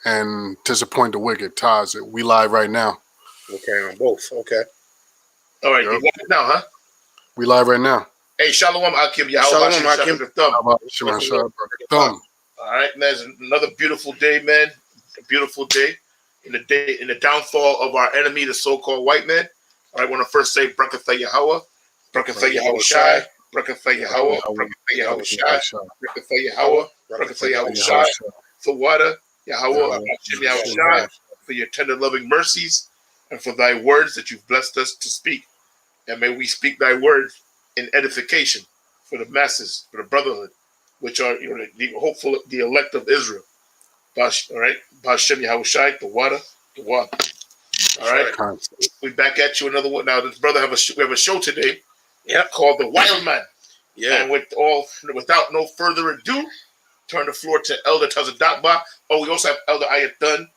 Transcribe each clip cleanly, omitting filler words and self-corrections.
and disappoint the wicked. Taz, we live right now. Okay, on both. Okay. All right, you want it now, huh? We live right now. Hey, Shalom Akim, Shalom Akim. Thumb. All right, man, it's another beautiful day, man. A beautiful day in the downfall of our enemy, the so-called white man. All right, I want to first say Brakatha Yahweh, Brakatha Yahweh Shai, Brakatha Yahweh, Brakatha Yahweh Shai, Brakatha Yahweh, Brakatha Yahweh Shai, for water, Yahweh, Hashem Yahweh Shai, for your tender loving mercies, and for thy words that you've blessed us to speak. And may we speak thy words in edification for the masses, for the brotherhood, which are the hopeful, the elect of Israel. All right, Hashem Yahweh Shai, the water. All right, we back at you another one. Now, this brother we have a show today, called the Wildman. Yeah, and without no further ado, turn the floor to Elder Tazadakba. Oh, we also have Elder Ayathan.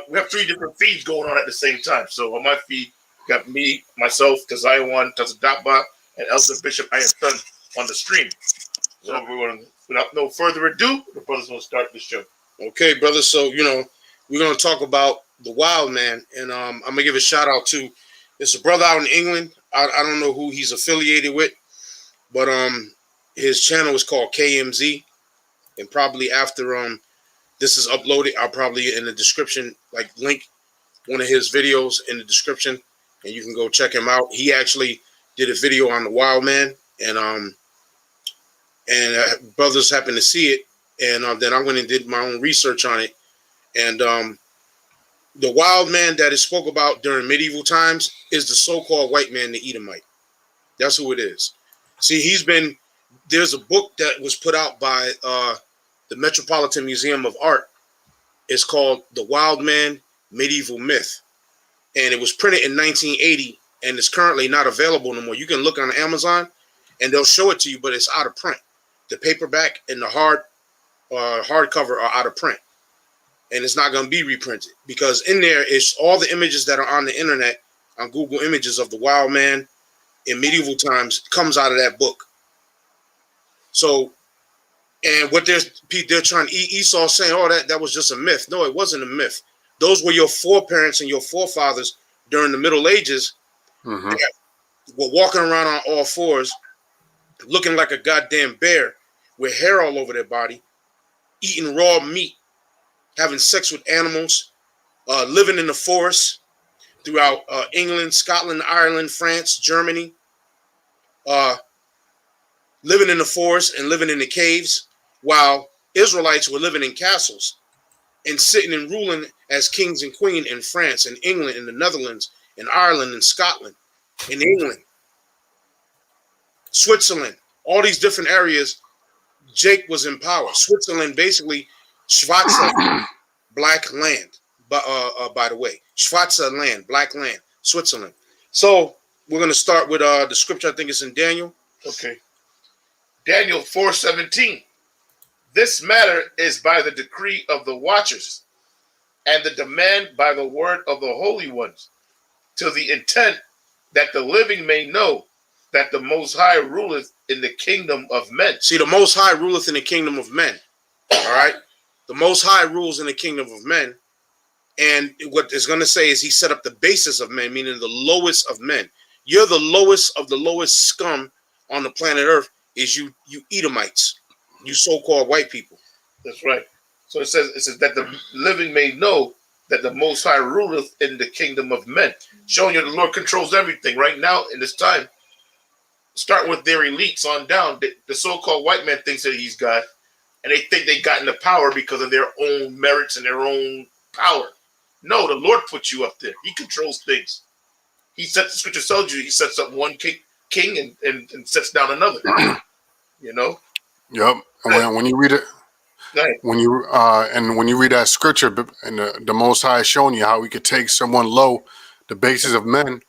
We have 3 different feeds going on at the same time. So on my feed, got me, myself, Tazayawan, Tazadakba, and Elder Bishop Ayathan on the stream. So without no further ado, the brothers will start the show. Okay, brother. So we're gonna talk about the Wild Man, and I'm gonna give a shout out to it's a brother out in England. I don't know who he's affiliated with, but his channel is called KMZ, and probably after this is uploaded, I'll probably in the description link one of his videos in the description, and you can go check him out. He actually did a video on the Wild Man, and brothers happened to see it, and then I went and did my own research on it, and the Wild Man that is spoke about during medieval times is the so-called white man, the Edomite. That's who it is. See, there's a book that was put out by the Metropolitan Museum of Art. It's called The Wild Man Medieval Myth, and it was printed in 1980, and it's currently not available no more. You can look on Amazon, and they'll show it to you, but it's out of print. The paperback and the hardcover are out of print, and it's not going to be reprinted because in there is all the images that are on the internet, on Google Images of the Wild Man in medieval times comes out of that book. So, and what they're trying, Esau saying, oh, that was just a myth. No, it wasn't a myth. Those were your foreparents and your forefathers during the Middle Ages that were walking around on all fours, looking like a goddamn bear with hair all over their body, eating raw meat, having sex with animals, living in the forest throughout England, Scotland, Ireland, France, Germany, living in the forest and living in the caves, while Israelites were living in castles and sitting and ruling as kings and queens in France and England and the Netherlands and Ireland and Scotland and England, Switzerland, all these different areas. Jake was in power. Switzerland, basically, Schwarzer, black land, by the way. Schwarzer land, black land, Switzerland. So we're going to start with the scripture. I think it's in Daniel. Okay. Daniel 4:17. This matter is by the decree of the watchers and the demand by the word of the holy ones, to the intent that the living may know that the Most High ruleth in the kingdom of men. See, the Most High ruleth in the kingdom of men. All right? The Most High rules in the kingdom of men. And what it's going to say is he set up the basis of men, meaning the lowest of men. You're the lowest of the lowest scum on the planet Earth is you Edomites, you so-called white people. That's right. So it says that the living may know that the Most High ruleth in the kingdom of men. Showing you the Lord controls everything right now in this time. Start with their elites on down. The so-called white man thinks that he's God, and they think they got into power because of their own merits and their own power. No, the Lord put you up there. He controls things. He sets, the scripture tells you, he sets up one king and sets down another. You know? Yep. And when you read it, right. when you read that scripture, and the Most High is showing you how he could take someone low, the basis of men,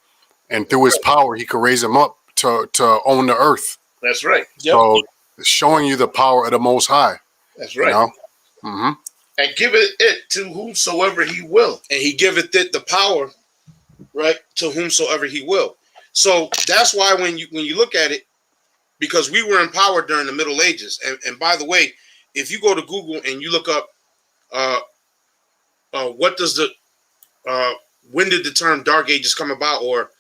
and through his power, he could raise him up to own the earth. That's right. Yep. So showing you the power of the Most High. That's right. You know? And giveth it to whomsoever he will. And he giveth it the power, right, to whomsoever he will. So that's why when you look at it, because we were in power during the Middle Ages. And by the way, if you go to Google and you look up what does the when did the term Dark Ages come about, or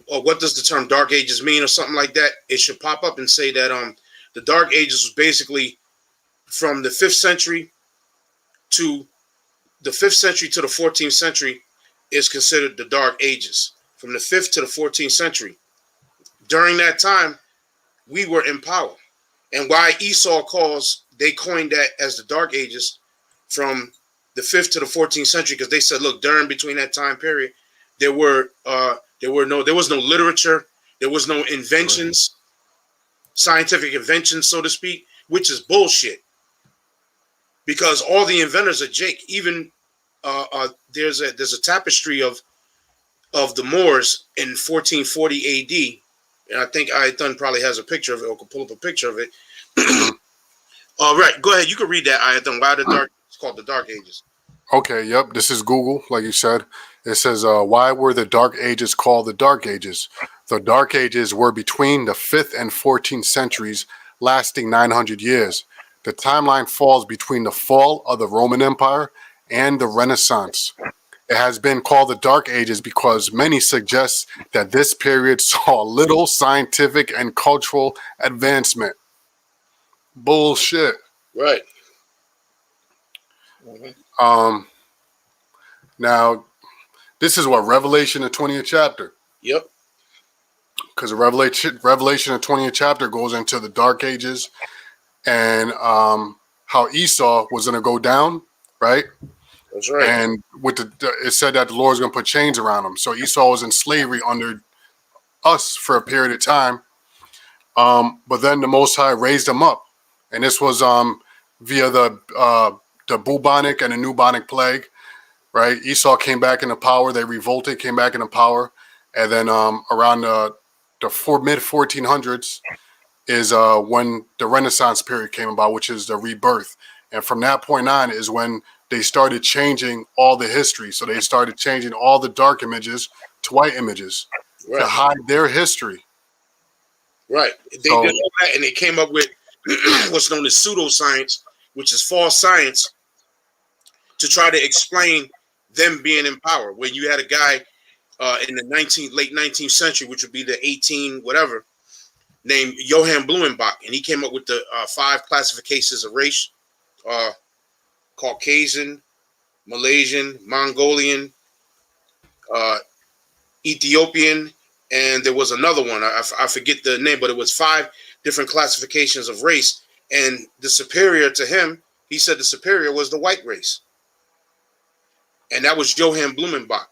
what does the term Dark Ages mean, or something like that, it should pop up and say that the Dark Ages was basically from the 5th century to the 14th century is considered the Dark Ages. From the 5th to the 14th century. During that time, we were in power. And why Esau they coined that as the Dark Ages from the 5th to the 14th century, because they said, look, between that time period, there was no literature, there was no inventions, scientific inventions, so to speak, which is bullshit. Because all the inventors are Jake. Even there's a tapestry of the Moors in 1440 AD, and I think Ayathan probably has a picture of it, or could pull up a picture of it. All right, go ahead. You can read that, Ayathan. Why it's called the Dark Ages. Okay, yep. This is Google, like you said. It says, why were the Dark Ages called the Dark Ages? The Dark Ages were between the 5th and 14th centuries, lasting 900 years. The timeline falls between the fall of the Roman Empire and the Renaissance. It has been called the Dark Ages because many suggest that this period saw little scientific and cultural advancement. Bullshit. Right. Now, this is what Revelation, the 20th chapter. Yep. Because the Revelation, the 20th chapter goes into the Dark Ages and how Esau was going to go down, right? That's right. And it said that the Lord's going to put chains around him. So Esau was in slavery under us for a period of time. But then the Most High raised him up. And this was via the bubonic and the bubonic plague, right? Esau came back into power. They revolted, came back into power. And then around the mid 1400s is when the Renaissance period came about, which is the rebirth. And from that point on is when they started changing all the history. So they started changing all the dark images to white images to hide their history. Right. They did all that, and they came up with what's known as pseudoscience, which is false science, to try to explain them being in power. When you had a guy in the late 19th century, which would be the 18 whatever, named Johann Blumenbach, and he came up with the 5 classifications of race: Caucasian, Malaysian, Mongolian, Ethiopian, and there was another one. I forget the name, but it was 5 different classifications of race. And the superior to him, he said the superior was the white race. And that was Johann Blumenbach.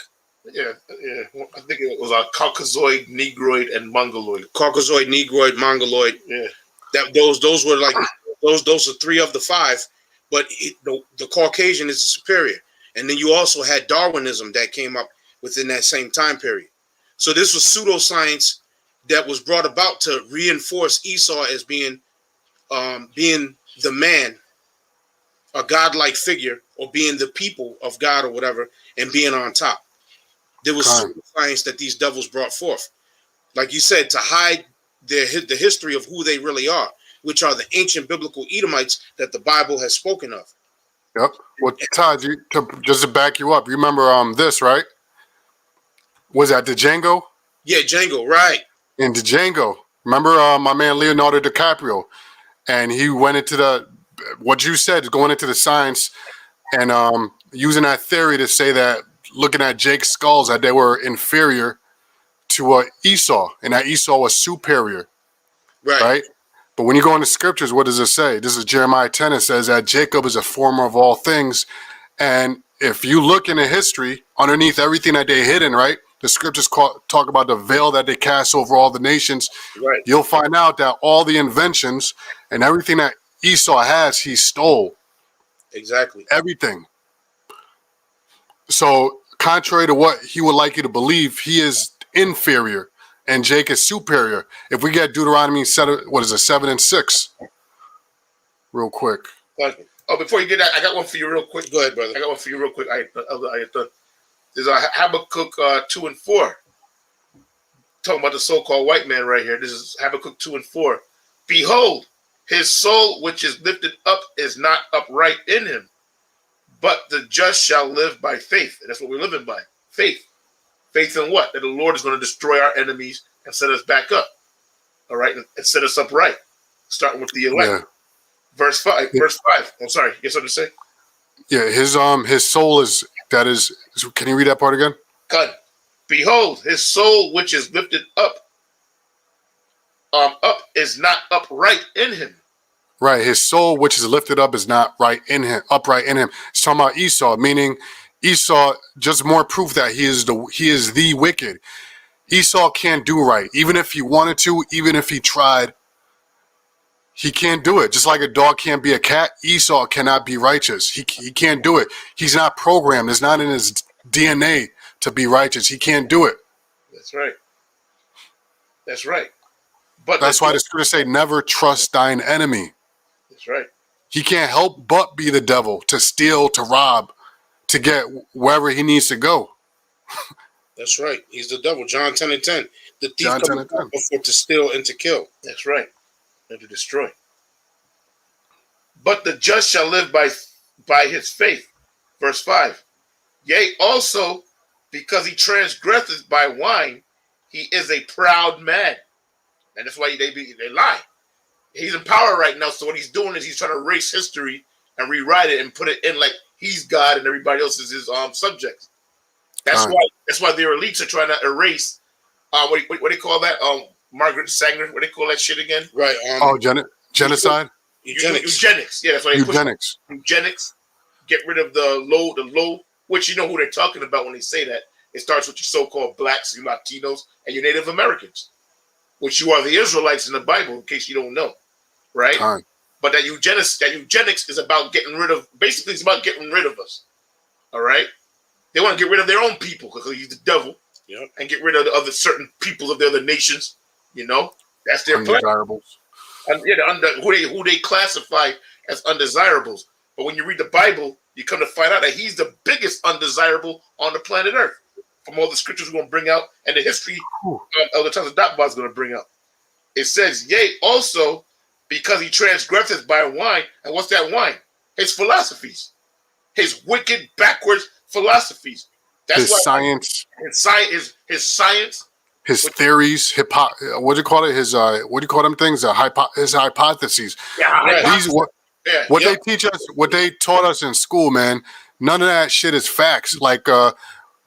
Yeah. I think it was a Caucasoid, Negroid, and Mongoloid. Caucasoid, Negroid, Mongoloid. Yeah. Those were like those are 3 of the 5, but the Caucasian is the superior. And then you also had Darwinism that came up within that same time period. So this was pseudoscience that was brought about to reinforce Esau as being the man, a godlike figure, or being the people of God or whatever, and being on top. There was pseudoscience that these devils brought forth, like you said, to hide the history of who they really are, which are the ancient biblical Edomites that the Bible has spoken of. Yep. Well, Todd, just to back you up, you remember this, right? Was that Django? Yeah, Django, right. In Django. Remember my man Leonardo DiCaprio? And he went into what you said, going into the science and using that theory to say that, looking at Jake's skulls, that they were inferior to Esau, and that Esau was superior. Right? But when you go into scriptures, what does it say? This is Jeremiah 10. It says that Jacob is a former of all things. And if you look into history, underneath everything that they hidden, right? The scriptures talk about the veil that they cast over all the nations. Right. You'll find out that all the inventions and everything that Esau has, he stole. Exactly. Everything. So contrary to what he would like you to believe, he is inferior and Jake is superior. If we get Deuteronomy 7, 7 and 6, real quick. Oh, before you get that, I got one for you real quick. Go ahead, brother. I got one for you real quick. There's a Habakkuk 2 and 4. Talking about the so-called white man right here. This is Habakkuk 2 and 4. Behold, his soul which is lifted up is not upright in him, But the just shall live by faith. And that's what we're living by. Faith. Faith in what? That the Lord is going to destroy our enemies and set us back up. All right? And set us up right. Starting with the elect. Yeah. Verse 5. Verse 5. I'm sorry. You have something to say? Yeah, his soul is can you read that part again? God. Behold, his soul which is lifted up is not upright in him. Right, his soul which is lifted up is not upright in him. It's talking about Esau, meaning Esau, just more proof that he is the wicked. Esau can't do right, even if he wanted to, even if he tried. He can't do it. Just like a dog can't be a cat, Esau cannot be righteous. He can't do it. He's not programmed. It's not in his DNA to be righteous. He can't do it. That's right. That's right. But that's why the scriptures say, never trust thine enemy. That's right. He can't help but be the devil, to steal, to rob, to get wherever he needs to go. That's right. He's the devil. John 10:10. The thief John 10:10. comes for to steal and to kill. That's right. And to destroy. But the just shall live by his faith. Verse 5. Yea, also, because he transgresseth by wine, he is a proud man. And that's why they lie. He's in power right now, so what he's doing is he's trying to erase history and rewrite it and put it in like he's God and everybody else is his subjects. That's why their elites are trying to erase what do you call that? Margaret Sanger, what do they call that shit again? Right. Genocide? Eugenics. Yeah, that's why eugenics. Eugenics. Get rid of the low, which you know who they're talking about when they say that. It starts with your so-called blacks, your Latinos, and your Native Americans, which you are the Israelites in the Bible, in case you don't know. Right? But that eugenics is about getting rid of, basically it's about getting rid of us. All right? They want to get rid of their own people because he's the devil. Yep. And get rid of the other certain peoples of the other nations. You know? That's their plan. Undesirables. And who they classify as undesirables. But when you read the Bible, you come to find out that he's the biggest undesirable on the planet Earth. From all the scriptures we're going to bring out and the history of the times of Dotbot is going to bring out. It says, yea, also, because he transgresseth by wine. And what's that wine? His philosophies. His wicked, backwards philosophies. That's his science. His science. His theories. What do you call it? What do you call them things? His hypotheses. Yeah. They teach us, what they taught us in school, man, none of that shit is facts. Like,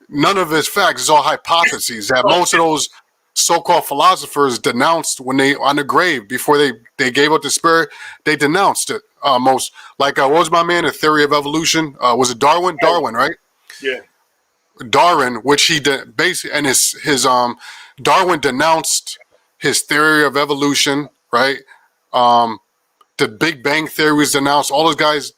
none of it's facts. It's all hypotheses that most of those so-called philosophers denounced when they on the grave before they gave up the spirit. They denounced it. Most like what was my man? The theory of evolution. Was it Darwin? Darwin, right? Yeah. Darwin, which he did basically, and his Darwin denounced his theory of evolution, right? The Big Bang theory was denounced. All those guys,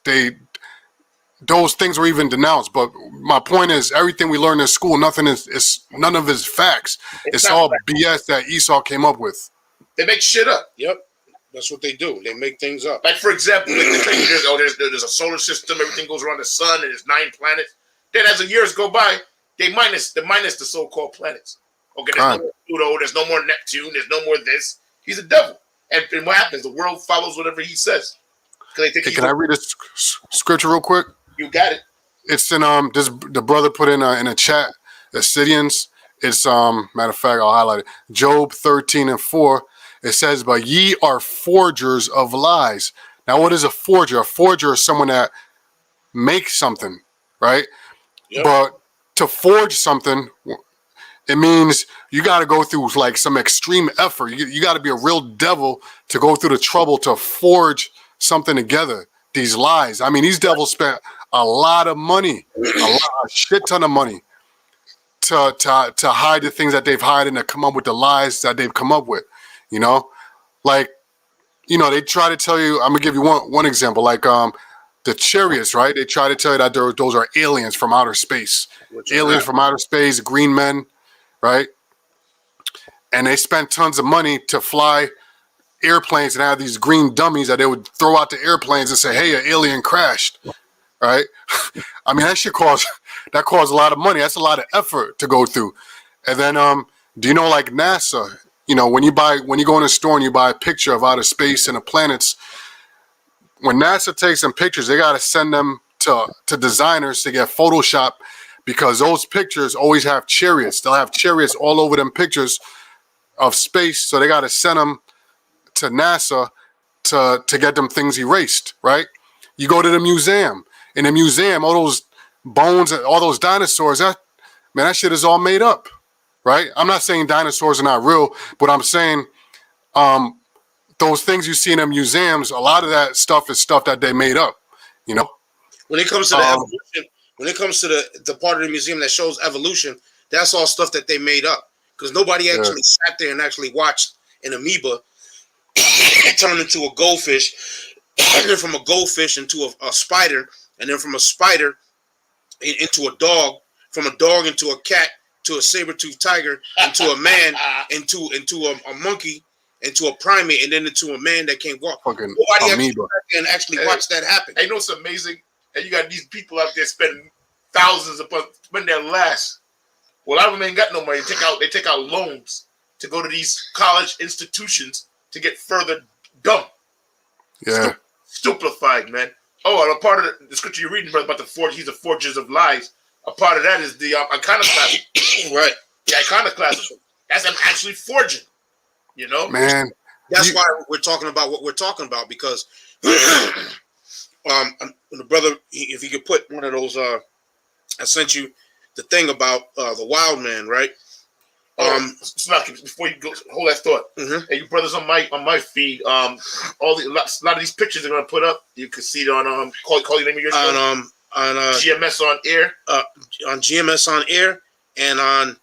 those things were even denounced. But my point is, everything we learned in school, none of it is facts. It's all BS that Esau came up with. They make shit up. Yep. That's what they do. They make things up. Like, for example, there's a solar system, everything goes around the sun, and there's 9 planets. Then as the years go by, they minus the so-called planets. Okay, there's no more Pluto, there's no more Neptune, there's no more this. He's a devil. And what happens? The world follows whatever he says. Can I read this scripture real quick? You got it. It's in the brother put in a chat, Assyrians. It's matter of fact, I'll highlight it. Job 13:4. It says, "But ye are forgers of lies." Now, what is a forger? A forger is someone that makes something, right? Yep. But to forge something, it means you got to go through like some extreme effort. You got to be a real devil to go through the trouble to forge something together. These lies. I mean, these devils spent a lot of money, a shit ton of money to hide the things that they've hidden, to come up with the lies that they've come up with. You know, like, they try to tell you. I'm gonna give you one example. Like the chariots, right? They try to tell you that those are aliens from outer space. From outer space, green men. Right? And they spent tons of money to fly airplanes and have these green dummies that they would throw out the airplanes and say, hey, an alien crashed. Right? I mean, that caused a lot of money. That's a lot of effort to go through. And then do you know, like NASA, when you go in a store and you buy a picture of outer space and the planets, when NASA takes them pictures, they got to send them to designers to get Photoshop, because those pictures always have chariots. They'll have chariots all over them pictures of space, so they got to send them to NASA to get them things erased, right? You go to the museum. In the museum, all those bones and all those dinosaurs, that shit is all made up, right? I'm not saying dinosaurs are not real, but I'm saying those things you see in the museums, a lot of that stuff is stuff that they made up, you know? When it comes to the evolution, when it comes to the part of the museum that shows evolution, that's all stuff that they made up, because nobody actually sat there and actually watched an amoeba turn into a goldfish, and then from a goldfish into a spider, and then from a spider into a dog, from a dog into a cat, to a saber-toothed tiger, into a man, into a monkey, into a primate, and then into a man that can't walk. Fucking nobody amoeba. actually watched that happen. Hey, you know what's amazing? And you got these people out there spending thousands upon spending their last. Well, a lot of them ain't got no money. They take out loans to go to these college institutions to get further dumb. Yeah. Stupefied, man. Oh, and a part of the scripture you're reading, brother, about he's the forgers of lies. A part of that is the iconoclasm. Right. The iconoclasm. That's them actually forging. You know? Man. That's why we're talking about what we're talking about, because the brother, if he could put one of those, I sent you the thing about the Wildman, right? Before you go, hold that thought. Mm-hmm. Hey, you brothers on my feed, a lot of these pictures they're gonna put up. You can see it on call your name of your show. On GMS on air, on GMS on air, and on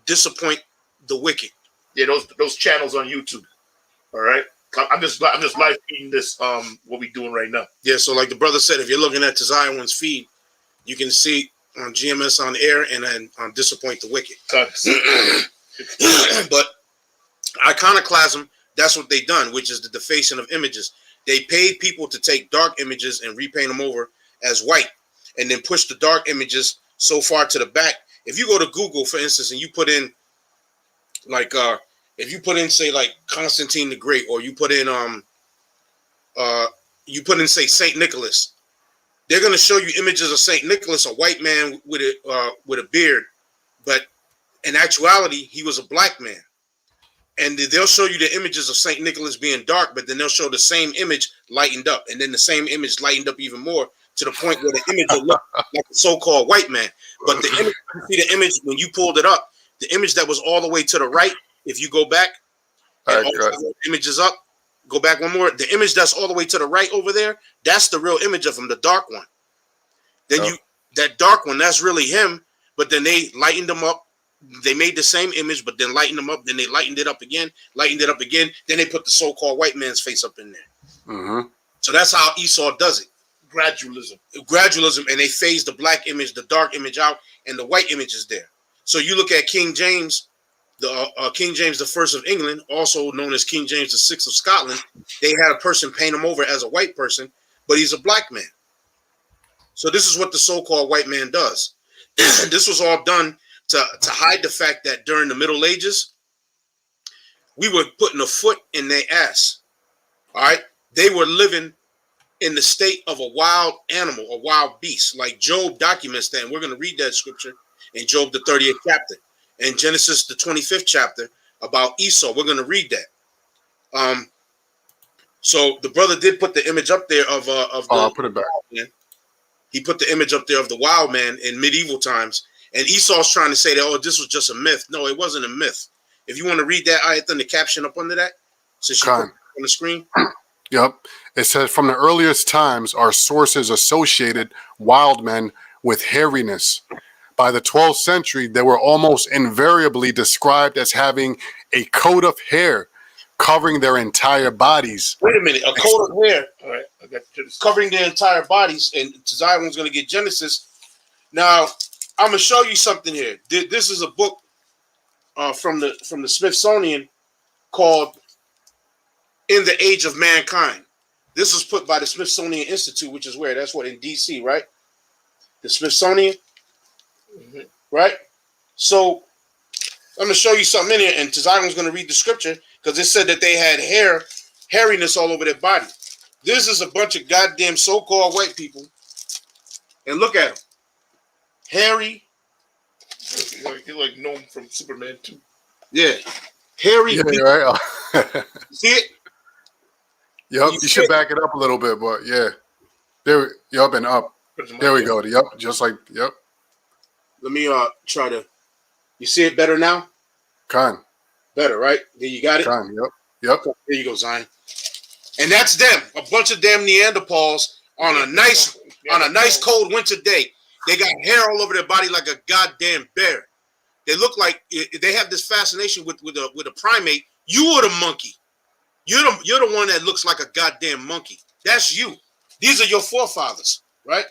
Disappoint the Wicked. Yeah, those channels on YouTube. All right, I'm just live feeding this what we doing right now. Yeah, so like the brother said, if you're looking at Tazion's feed, you can see on GMS on air and then on Disappoint the Wicked. But iconoclasm, that's what they done, which is the defacing of images. They paid people to take dark images and repaint them over as white, and then push the dark images so far to the back. If you go to Google, for instance, and you put in like if you put in, say, like Constantine the Great, or you put in say Saint Nicholas, they're gonna show you images of Saint Nicholas, a white man with a beard, but in actuality he was a black man. And they'll show you the images of Saint Nicholas being dark, but then they'll show the same image lightened up, and then the same image lightened up even more, to the point where the image will look like a so-called white man. But the image, you see the image when you pulled it up, the image that was all the way to the right, if you go back, and all the images up, go back one more, the image that's all the way to the right over there, that's the real image of him, the dark one. Then that dark one, that's really him, but then they lightened him up. They made the same image, but then lightened them up. Then they lightened it up again, Then they put the so-called white man's face up in there. Mm-hmm. So that's how Esau does it. Gradualism. And they phase the black image, the dark image out, and the white image is there. So you look at King James, King James the First of England, also known as King James the Sixth of Scotland. They had a person paint him over as a white person, but he's a black man. So this is what the so-called white man does. This was all done to hide the fact that during the Middle Ages, we were putting a foot in their ass. All right? They were living in the state of a wild animal, a wild beast. Like Job documents that, and we're going to read that scripture in Job the 30th chapter. And Genesis the 25th chapter about Esau. We're going to read that. So the brother did put the image up there of I'll put it back. He put the image up there of the wild man in medieval times. And Esau's trying to say that, oh, this was just a myth. No, it wasn't a myth. If you want to read that ayat, then the caption up under that, since you put it on the screen. Yep. It says, from the earliest times, our sources associated wild men with hairiness. By the 12th century, they were almost invariably described as having a coat of hair covering their entire bodies. Wait a minute. A coat of hair. All right. I got covering their entire bodies. And Zion's going to get Genesis. Now, I'm going to show you something here. This is a book from the Smithsonian called In the Age of Mankind. This was put by the Smithsonian Institute, which is where? That's what, in D.C., right? The Smithsonian, right? So I'm going to show you something in here, and Tazion's going to read the scripture because it said that they had hairiness all over their body. This is a bunch of goddamn so-called white people And look at him. Hairy. He's like Gnome from Superman 2. Yeah. Hairy. Yeah, beast. right. See it? Yep. You should back it up a little bit, but yeah. There. Yup, and up. There we go. Yep. Just like yep. Let me try to. You see it better now? Con. Better, right? There you got it. Con. Yep. Yep. There you go, Zion. And that's them. A bunch of damn Neanderthals on a nice cold winter day. They got hair all over their body like a goddamn bear. They look like they have this fascination with a primate. You are the monkey. You're the one that looks like a goddamn monkey. That's you. These are your forefathers, right?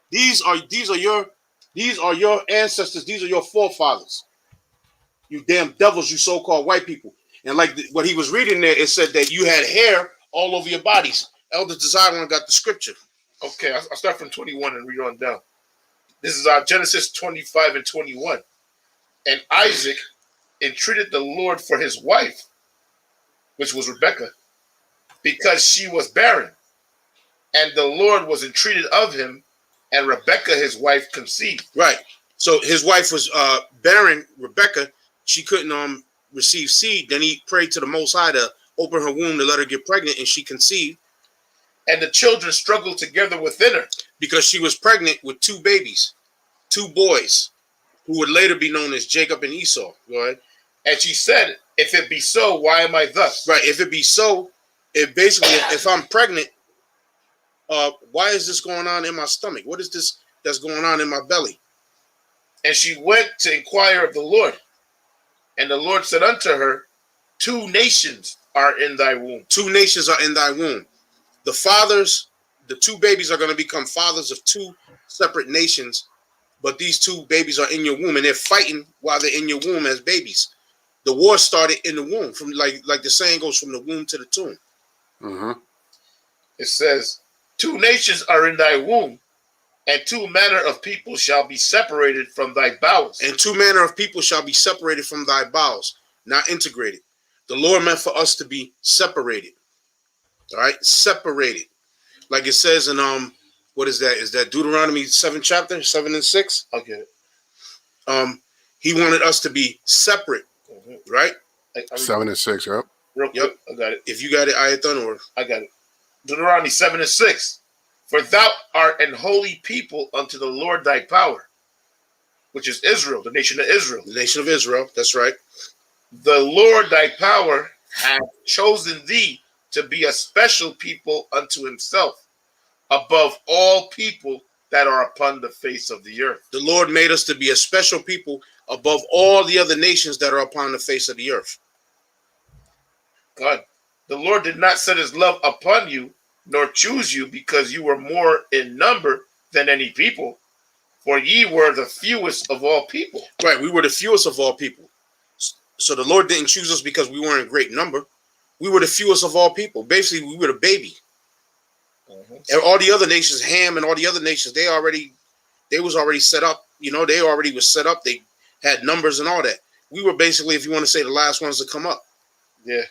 These are your ancestors. These are your forefathers. You damn devils, you so-called white people. And like what he was reading there, it said that you had hair all over your bodies. Elder Desire got the scripture. Okay, I'll start from 21 and read on down. This is Genesis 25 and 21. And Isaac entreated the Lord for his wife, which was Rebekah, because she was barren. And the Lord was entreated of him, and Rebekah, his wife, conceived. Right. So his wife was barren, Rebekah. She couldn't receive seed. Then he prayed to the Most High to open her womb to let her get pregnant, and she conceived. And the children struggled together within her. Because she was pregnant with two babies, two boys, who would later be known as Jacob and Esau. Go ahead. And she said, if it be so, why am I thus? Right. If it be so, if I'm pregnant, why is this going on in my stomach? What is this that's going on in my belly? And she went to inquire of the Lord. And the Lord said unto her, 2 nations are in thy womb. 2 nations are in thy womb. The fathers, the 2 babies are going to become fathers of 2 separate nations. But these 2 babies are in your womb, and they're fighting while they're in your womb as babies. The war started in the womb, from like the saying goes, from the womb to the tomb. Mm-hmm. It says, 2 nations are in thy womb, and 2 manner of people shall be separated from thy bowels. And 2 manner of people shall be separated from thy bowels, not integrated. The Lord meant for us to be separated. All right, separated, like it says in what is that? Is that Deuteronomy 7 chapter 7 and 6? Okay. He wanted us to be separate, right? 7 and 6. Yep. Real quick, Yep. I got it. If you got it, Ayathan, or I got it. Deuteronomy 7 and 6. For thou art an holy people unto the Lord thy power, which is Israel, the nation of Israel. the nation of Israel. That's right. The Lord thy power hath chosen thee to be a special people unto himself, above all people that are upon the face of the earth. The Lord made us to be a special people above all the other nations that are upon the face of the earth. God, the Lord did not set his love upon you, nor choose you, because you were more in number than any people, for ye were the fewest of all people. Right, we were the fewest of all people. So the Lord didn't choose us because we weren't in great number. We were the fewest of all people. Basically, we were the baby. And all the other nations, Ham and all the other nations, they was already set up. You know, they already was set up. They had numbers and all that. We were basically, if you want to say, the last ones to come up. Yeah.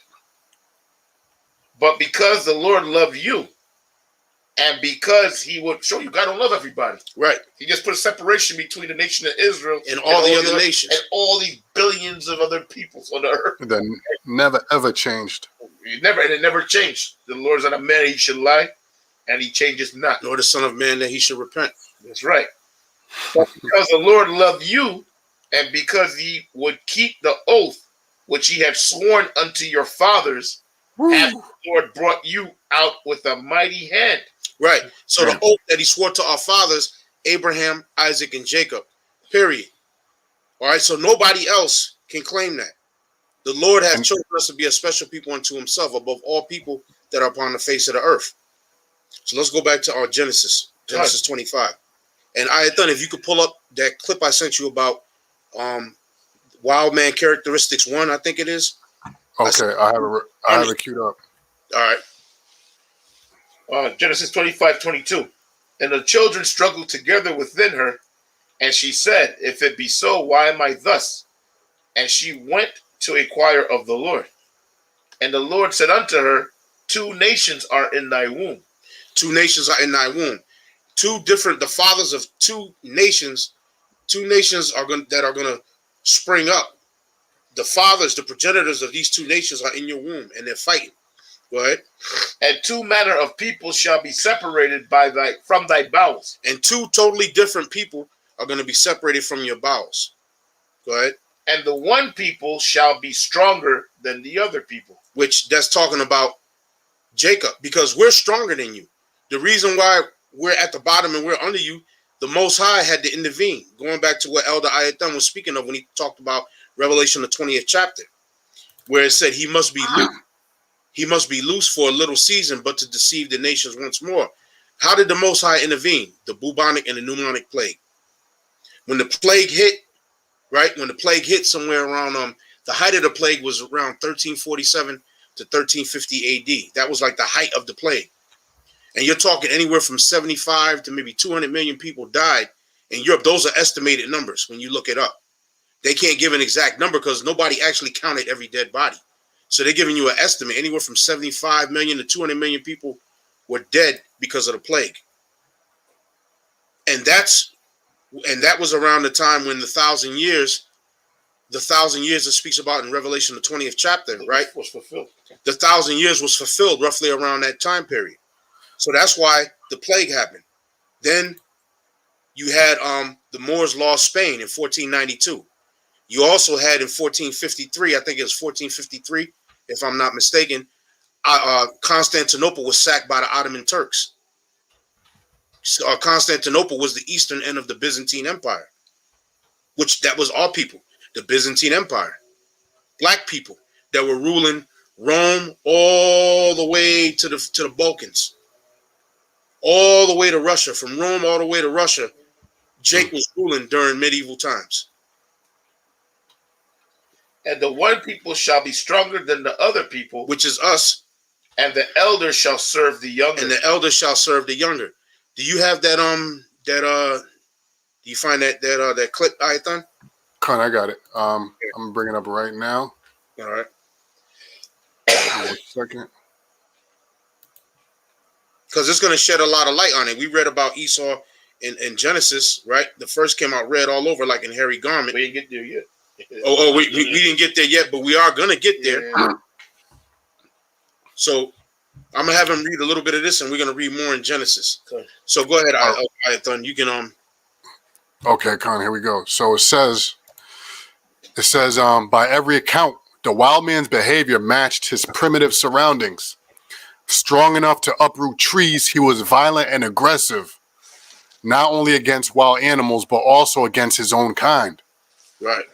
But because the Lord loved you, and because he would show you God don't love everybody. Right. He just put a separation between the nation of Israel And all the other nations. and all these billions of other peoples on the earth. That never ever changed. It never changed. The Lord is not a man he should lie, and he changes not. Nor the Son of Man that he should repent. That's right. But because the Lord loved you, and because he would keep the oath which he had sworn unto your fathers, hath the Lord brought you out with a mighty hand. Right. So the oath that he swore to our fathers, Abraham, Isaac, and Jacob. Period. All right. So nobody else can claim that. The Lord has chosen us to be a special people unto himself above all people that are upon the face of the earth. So let's go back to our Genesis 25. And Ayathan, if you could pull up that clip I sent you about Wildman Characteristics 1, I think it is. Okay, I have it queued up. All right. Genesis 25:22. And the children struggled together within her, and she said, if it be so, why am I thus? And she went to inquire of the Lord. And the Lord said unto her, 2 nations are in thy womb. 2 nations are in thy womb. the fathers of two nations are going to spring up. The fathers, the progenitors of these two nations are in your womb, and they're fighting. Go ahead. And two manner of people shall be separated from thy bowels. And two totally different people are going to be separated from your bowels. Go ahead. And the one people shall be stronger than the other people. Which that's talking about Jacob, because we're stronger than you. The reason why we're at the bottom and we're under you, the Most High had to intervene. Going back to what Elder Ayathan was speaking of when he talked about Revelation, the 20th chapter, where it said he must be loose. He must be loose for a little season, but to deceive the nations once more. How did the Most High intervene? The bubonic and the pneumonic plague. When the plague hit, right? When the plague hit somewhere around the height of the plague was around 1347 to 1350 AD. That was like the height of the plague. And you're talking anywhere from 75 to maybe 200 million people died in Europe. Those are estimated numbers when you look it up. They can't give an exact number because nobody actually counted every dead body. So they're giving you an estimate. Anywhere from 75 million to 200 million people were dead because of the plague. And that was around the time when the 1,000 years it speaks about in Revelation, the 20th chapter, right? Was fulfilled. The 1,000 years was fulfilled roughly around that time period. So that's why the plague happened. Then you had the Moors lost Spain in 1492. You also had in 1453, I think it was 1453, if I'm not mistaken, Constantinople was sacked by the Ottoman Turks. Constantinople was the eastern end of the Byzantine Empire, which that was our people, the Byzantine Empire. Black people that were ruling Rome all the way to the Balkans, all the way to Russia. From Rome all the way to Russia, Jake was ruling during medieval times. And the one people shall be stronger than the other people, which is us. And the elder shall serve the younger. And the elder shall serve the younger. Do you have that do you find that clip, Ayathan? Con, I got it. I'm bringing it up right now. All right. 1 second. Because it's going to shed a lot of light on it. We read about Esau in Genesis, right? The first came out red all over like in hairy garment. We didn't get there yet. we didn't get there yet, but we are going to get there. Yeah. So I'm going to have him read a little bit of this, and we're going to read more in Genesis. Okay. So go ahead, Ayathan. You can... Okay, Con, here we go. So it says, by every account, the wild man's behavior matched his primitive surroundings. Strong enough to uproot trees, he was violent and aggressive, not only against wild animals, but also against his own kind. Right.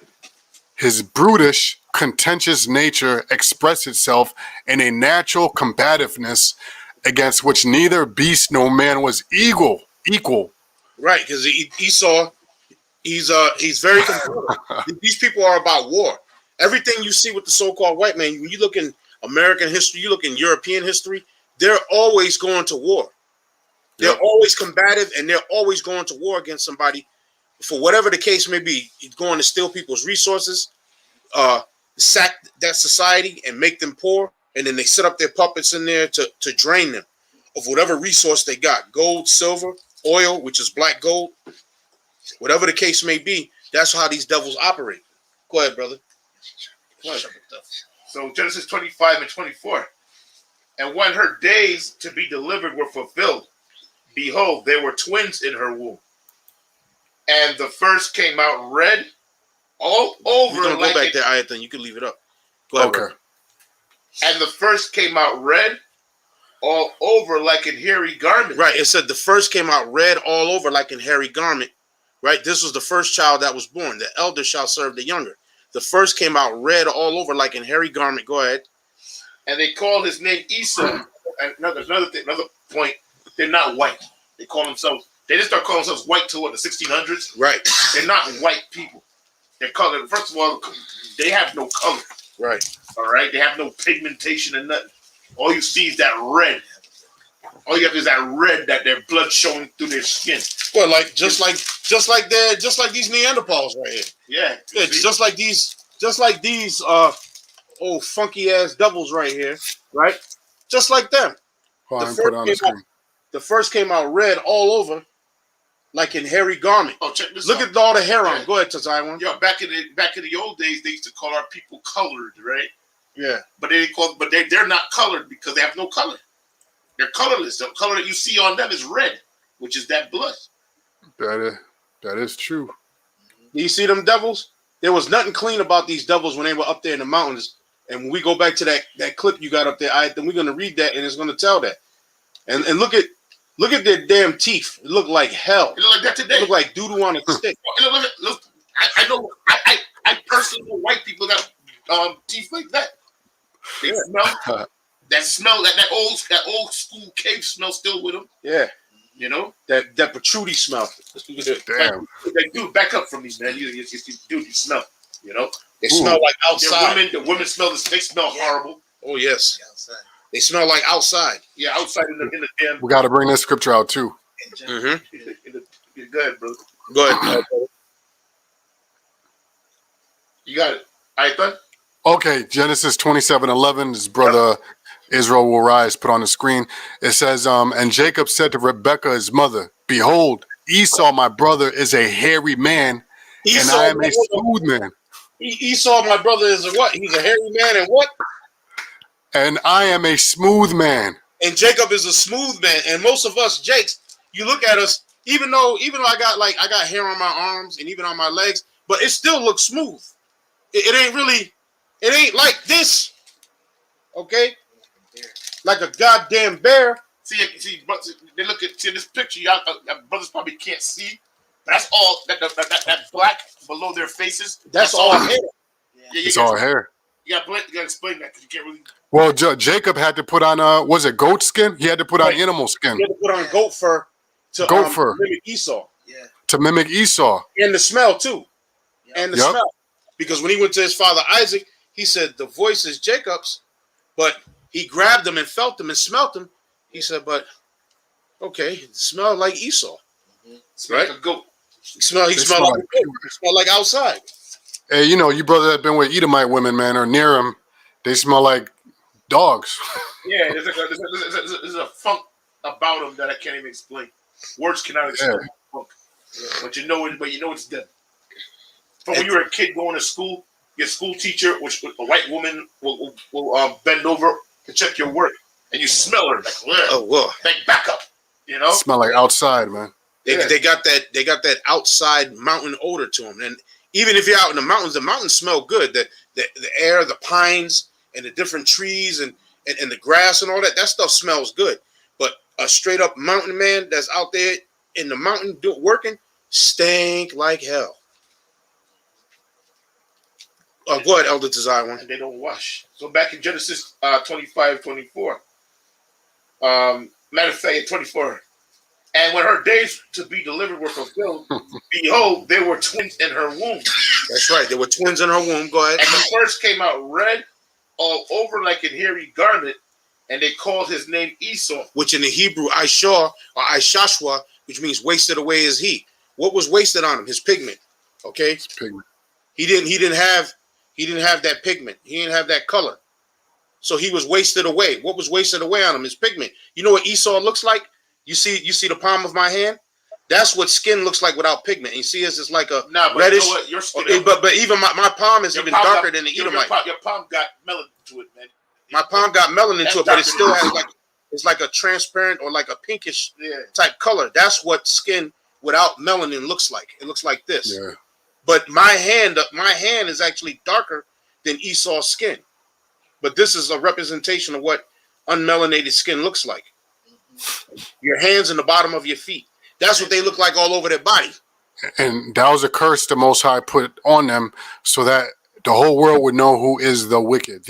His brutish, contentious nature expressed itself in a natural combativeness against which neither beast nor man was equal. Right, because Esau, he's very combative. These people are about war. Everything you see with the so-called white man, when you look in American history, you look in European history, they're always going to war. They're always combative, and they're always going to war against somebody for whatever the case may be. It's going to steal people's resources, sack that society and make them poor, and then they set up their puppets in there to drain them of whatever resource they got. Gold, silver, oil, which is black gold, whatever the case may be. That's how these devils operate. Go ahead, brother. Go ahead. So Genesis 25 and 24. And when her days to be delivered were fulfilled, behold, there were twins in her womb. And the first came out red all over. We're going to go back there, Ayathan. You can leave it up. Go ahead, okay. And the first came out red all over like in hairy garment. Right. It said the first came out red all over like in hairy garment. Right. This was the first child that was born. The elder shall serve the younger. The first came out red all over like in hairy garment. Go ahead. And they called his name Esau. And another point, they're not white. They just start calling themselves white till what, the 1600s? Right. They're not white people. They're colored. First of all, they have no color. Right. All right. They have no pigmentation and nothing. All you see is that red. All you have is that red, that their blood showing through their skin. Well, just like these Neanderthals right here. Yeah. Just like these old funky ass devils right here, right? Just like them. Hold on, put it on the screen. the first came out red all over, like in hairy garment. Oh, check this Look out. at all the hair on. Yeah. Go ahead, Tazaiwan. Yo, back in the old days, they used to call our people colored, right? Yeah. But they're not colored because they have no color. They're colorless. The color that you see on them is red, which is that blood. That is true. Do you see them devils? There was nothing clean about these devils when they were up there in the mountains. And when we go back to that clip you got up there, then we're gonna read that and it's gonna tell that. And look at their damn teeth. It looked like hell. It look like that today. It looked like doodoo on a stick. Look, I know. I personally know white people got teeth like that. They smell that smell that old school cave smell still with them. Yeah. You know that protrudy smell. Damn. Like, dude, back up from me, man. You smell. You know they smell like outside. The women smell this. They smell horrible. Oh yes. They smell like outside. Yeah, outside in the damn. We got to bring this scripture out too. Mm-hmm. Go ahead, brother. Go ahead. You got it. All right, done. Okay, Genesis 27:11. His brother Israel will rise. Put on the screen. It says, and Jacob said to Rebekah, his mother, "Behold, Esau, my brother, is a hairy man, and I am a smooth man." Esau, my brother, is a what? He's a hairy man, and what? And I am a smooth man. And Jacob is a smooth man. And most of us, Jakes, you look at us, even though I got hair on my arms and even on my legs, but it still looks smooth. It ain't like this. Okay? Like a goddamn bear. See, they look at this picture. Y'all brothers probably can't see. That's all that black below their faces. That's all hair. Yeah, It's all hair. You gotta explain that because you can't really. Well, Jacob had to put on was it goat skin? He had to put on animal skin. He had to put on goat fur to mimic Esau. Yeah. To mimic Esau. And the smell too. Yep. And the smell. Because when he went to his father Isaac, he said the voice is Jacob's, but he grabbed him and felt him and smelt him. He said, but okay, it smelled like Esau. Mm-hmm. Right? Like a goat. He smelled like a goat. He smelled like outside. Hey, you brother that been with Edomite women, man, or near them, they smell like dogs. Yeah, there's a funk about them that I can't even explain. Words cannot explain funk. Yeah. But you know it's them. But when you were a kid going to school, your school teacher, which a white woman, will bend over to check your work, and you smell her like back up. Smell like outside, man. They got that outside mountain odor to them, and even if you're out in the mountains smell good. The air, the pines, and the different trees, and the grass and all that stuff smells good. But a straight up mountain man that's out there in the mountain working stink like hell. Go ahead, Elder Tazaiwan. And they don't wash. So back in Genesis 25:24, matter of fact, 24. And when her days to be delivered were fulfilled, behold, there were twins in her womb. That's right. There were twins in her womb. Go ahead. And the first came out red all over like a hairy garment, and they called his name Esau. Which in the Hebrew, Ishah or Ishashwa, which means wasted away is he. What was wasted on him? His pigment. Okay? His pigment. He didn't have that pigment. He didn't have that color. So he was wasted away. What was wasted away on him? His pigment. You know what Esau looks like? You see the palm of my hand? That's what skin looks like without pigment. And you see it's like a reddish. You know what? Your skin, but even my palm is even darker than the Edomite. Your palm got melanin to it, man. My palm got melanin to it, but it still has it's like a transparent or like a pinkish type color. That's what skin without melanin looks like. It looks like this. Yeah. But my hand is actually darker than Esau's skin. But this is a representation of what unmelanated skin looks like. Your hands and the bottom of your feet. That's what they look like all over their body. And that was a curse the Most High put on them so that the whole world would know who is the wicked.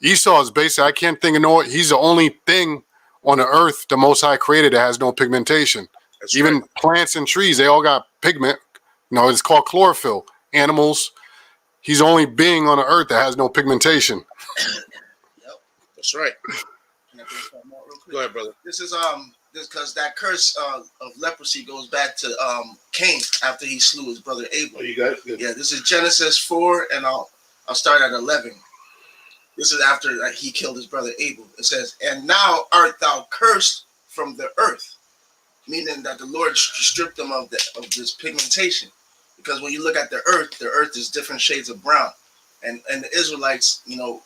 Esau is basically, I can't think of he's the only thing on the earth the Most High created that has no pigmentation. That's Even right. plants and trees, they all got pigment. It's called chlorophyll. Animals, he's the only being on the earth that has no pigmentation. Yep. That's right. Can I bring something out real quick? Go ahead, brother. This is because that curse of leprosy goes back to Cain after he slew his brother Abel. Oh, you got it? Good. Yeah, this is Genesis 4, and I'll start at 11. This is after he killed his brother Abel. It says, "And now art thou cursed from the earth, meaning that the Lord stripped them of this pigmentation. Because when you look at the earth is different shades of brown, and the Israelites,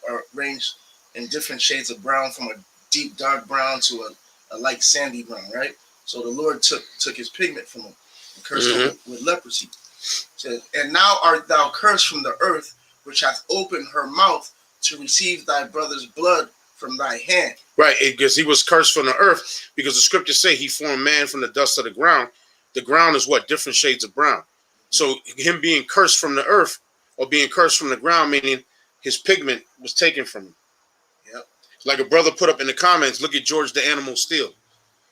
are ranged in different shades of brown, from a deep dark brown to a light sandy brown, right? So the Lord took his pigment from them and cursed them with leprosy. So, and now art thou cursed from the earth, which hath opened her mouth to receive thy brother's blood from thy hand. Right, because he was cursed from the earth, because the scriptures say he formed man from the dust of the ground. The ground is what? Different shades of brown. So him being cursed from the earth, or being cursed from the ground, meaning his pigment was taken from him. Yep. Like a brother put up in the comments, look at George the Animal Steel.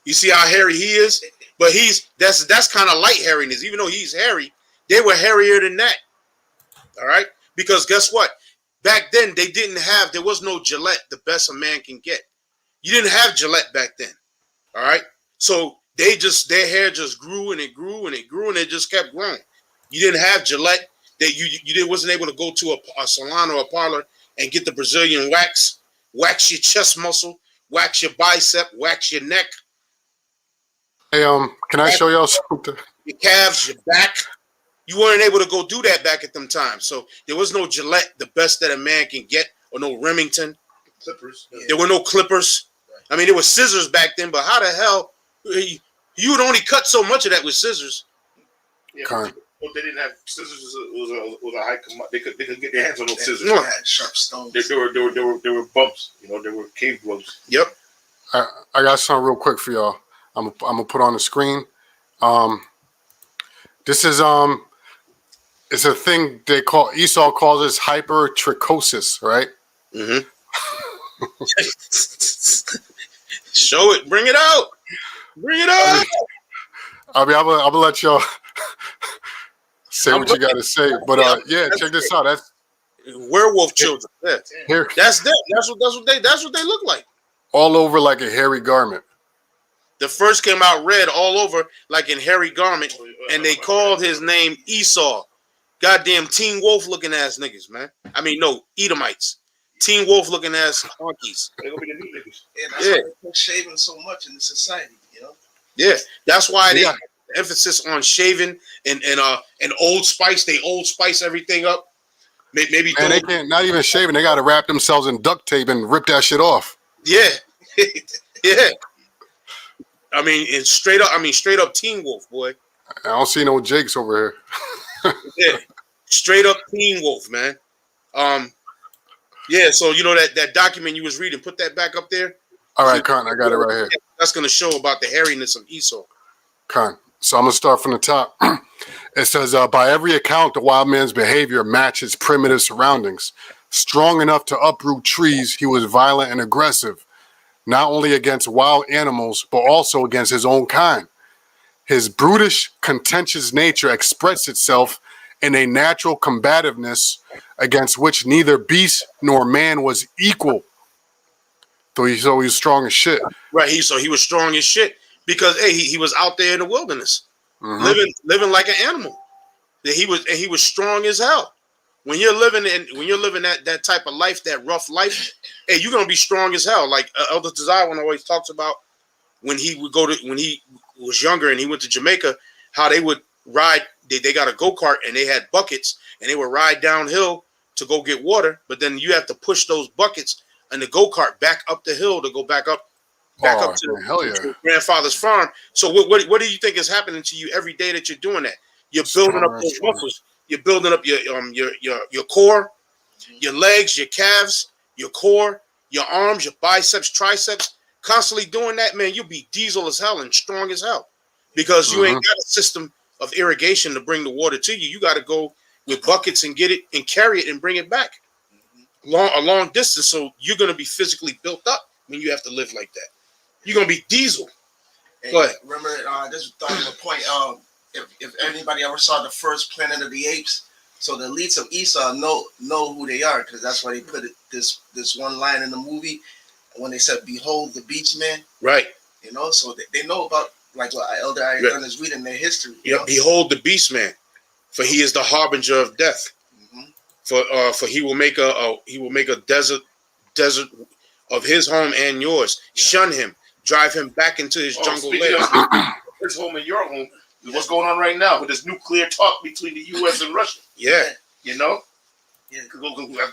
You see how hairy he is? But that's kind of light hairiness. Even though he's hairy, they were hairier than that. All right? Because guess what? Back then, there was no Gillette, the best a man can get. You didn't have Gillette back then. All right? So their hair just grew and it grew and it grew and it just kept growing. You didn't have Gillette. That you wasn't able to go to a salon or a parlor and get the Brazilian wax your chest muscle, wax your bicep, wax your neck. Hey, can I show y'all something? Your calves, your back. You weren't able to go do that back at them times. So there was no Gillette, the best that a man can get, or no Remington. Clippers. Yeah. There were no clippers. I mean, there were scissors back then, but how the hell you would only cut so much of that with scissors? Yeah, but they didn't have scissors. It was a high commodity. They could get their hands on those scissors. They had sharp stones. There were bumps. There were cave blows. Yep. I got something real quick for y'all. I'm gonna put on the screen. This is it's a thing Esau calls this hypertrichosis, right? Mm-hmm. Show it. Bring it out. Bring it out. I'm gonna let y'all say what you gotta say. But yeah, check this out. That's werewolf children. Yeah. Here. That's them. That's what they look like. All over like a hairy garment. The first came out red all over like in hairy garment, and they called his name Esau. Goddamn Teen Wolf looking ass niggas, man. I mean, no, Edomites. Teen Wolf looking ass honkies. They're gonna be the new niggas. Yeah, that's why they put shaving so much in the society, Yeah, that's why they emphasis on shaving and Old Spice. They Old Spice everything up. Maybe man, they can't not even shaving. They got to wrap themselves in duct tape and rip that shit off. Yeah, yeah. I mean, it's straight up Teen Wolf, boy. I don't see no Jakes over here. Yeah, straight up Teen Wolf, man. Yeah. So that document you was reading, put that back up there. All right, Con, I got it right here. That's gonna show about the hairiness of Esau. Con. So I'm gonna start from the top. It says, by every account, the wild man's behavior matched his primitive surroundings. Strong enough to uproot trees, he was violent and aggressive, not only against wild animals, but also against his own kind. His brutish, contentious nature expressed itself in a natural combativeness against which neither beast nor man was equal. So he was strong as shit. Right. He was strong as shit because he was out there in the wilderness, living like an animal. He was strong as hell. When you're living that type of life, that rough life, hey, you're gonna be strong as hell. Like Elder Tazawin always talks about when he was younger and he went to Jamaica, how they would ride. They got a go-kart and they had buckets and they would ride downhill to go get water, but then you have to push those buckets and the go-kart back up the hill to go back up to your grandfather's farm. So what do you think is happening to you every day that you're doing that? You're building up those muscles. You're building up your core, your legs, your calves, your core, your arms, your biceps, triceps. Constantly doing that, man, you'll be diesel as hell and strong as hell because you ain't got a system of irrigation to bring the water to you. You got to go with buckets and get it and carry it and bring it back a long distance. So you're going to be physically built up when you have to live like that. You're going to be diesel. And go ahead. Remember, this thought of a point. If anybody ever saw the first Planet of the Apes, so the elites of Esau know who they are because that's why they put this one line in the movie when they said, "Behold the beach man." Right. So they know about like what Elder Ayatollah is reading their history. Behold the beast man, for he is the harbinger of death. For he will make a desert of his home and yours. Shun him. drive him back into his jungle speaking lair. of his home and your home, what's going on right now with this nuclear talk between the U.S. and Russia? Yeah. You know? Yeah.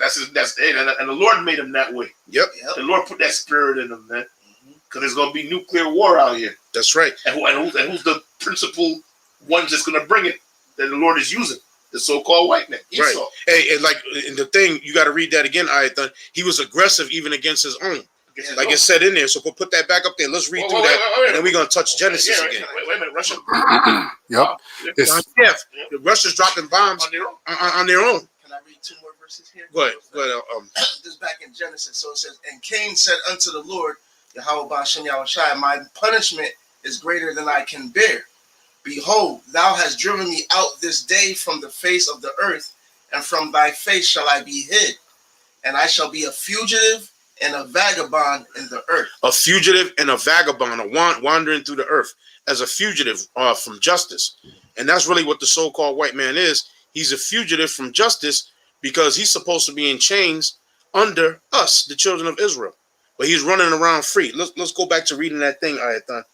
That's it. And the Lord made him that way. Yep. The Lord put that spirit in him, man. Because there's going to be nuclear war out here. That's right. And who's the principal ones that's going to bring it that the Lord is using? The so-called white man, Esau. Right. Hey, and like in the thing, you got to read that again, Ayathan. He was aggressive even against his own. Like it said in there. So put that back up there. Let's read through that. And then we're going to touch Genesis again. Wait a minute. Russia. Yep. The Russia's dropping bombs on their own. Can I read 2 more verses here? Go ahead. This is back in Genesis. So it says, and Cain said unto the Lord, Yahweh Ba'ashem Yahushai, my punishment is greater than I can bear. Behold, thou hast driven me out this day from the face of the earth, and from thy face shall I be hid. And I shall be a fugitive and a vagabond in the earth. A fugitive and a vagabond, wandering through the earth as a fugitive from justice. And that's really what the so-called white man is. He's a fugitive from justice because he's supposed to be in chains under us, the children of Israel. But he's running around free. Let's go back to reading that thing, Ayathan.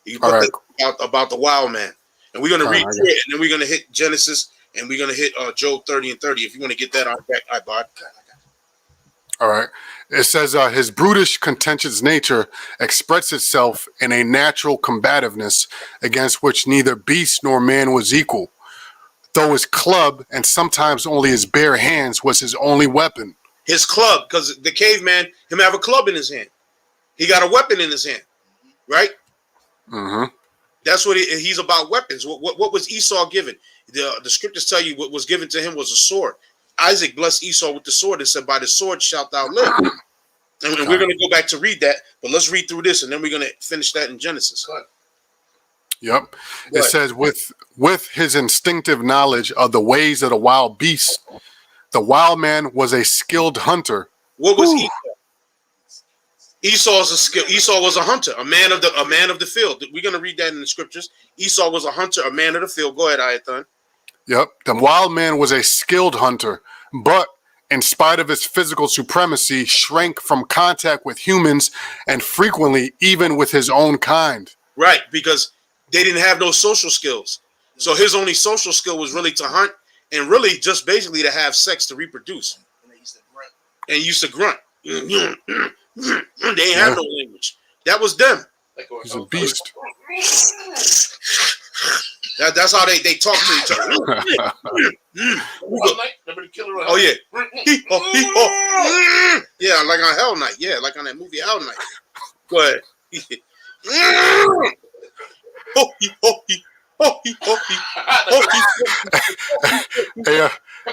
You put about the wild man. And we're going to read through it, and then we're going to hit Genesis, and we're going to hit Job 30 and 30. If you want to get that on back, Ibad. All right. It says his brutish, contentious nature expressed itself in a natural combativeness against which neither beast nor man was equal, though his club and sometimes only his bare hands was his only weapon. His club, because the caveman, him have a club in his hand. He got a weapon in his hand, right? Mm-hmm. That's what he's about, weapons. What was Esau given? The scriptures tell you what was given to him was a sword. Isaac blessed Esau with the sword and said, by the sword shalt thou live. And we're going to go back to read that, but let's read through this, and then we're going to finish that in Genesis. Yep. It says, with his instinctive knowledge of the ways of the wild beasts, the wild man was a skilled hunter. What was Esau? Esau was a hunter, a man of the field. We're going to read that in the scriptures. Esau was a hunter, a man of the field. Go ahead, Ayathan. Yep. The wild man was a skilled hunter, but in spite of his physical supremacy, shrank from contact with humans and frequently even with his own kind. Right, because they didn't have no social skills. So his only social skill was really to hunt and really just basically to have sex to reproduce. And he used to grunt. They ain't have no language. That was them. He's a beast. That's how they talk to each other. Remember the killer? Oh yeah. Yeah, like on Hell Night. Yeah, like on that movie Hell Night. Go ahead. Yeah,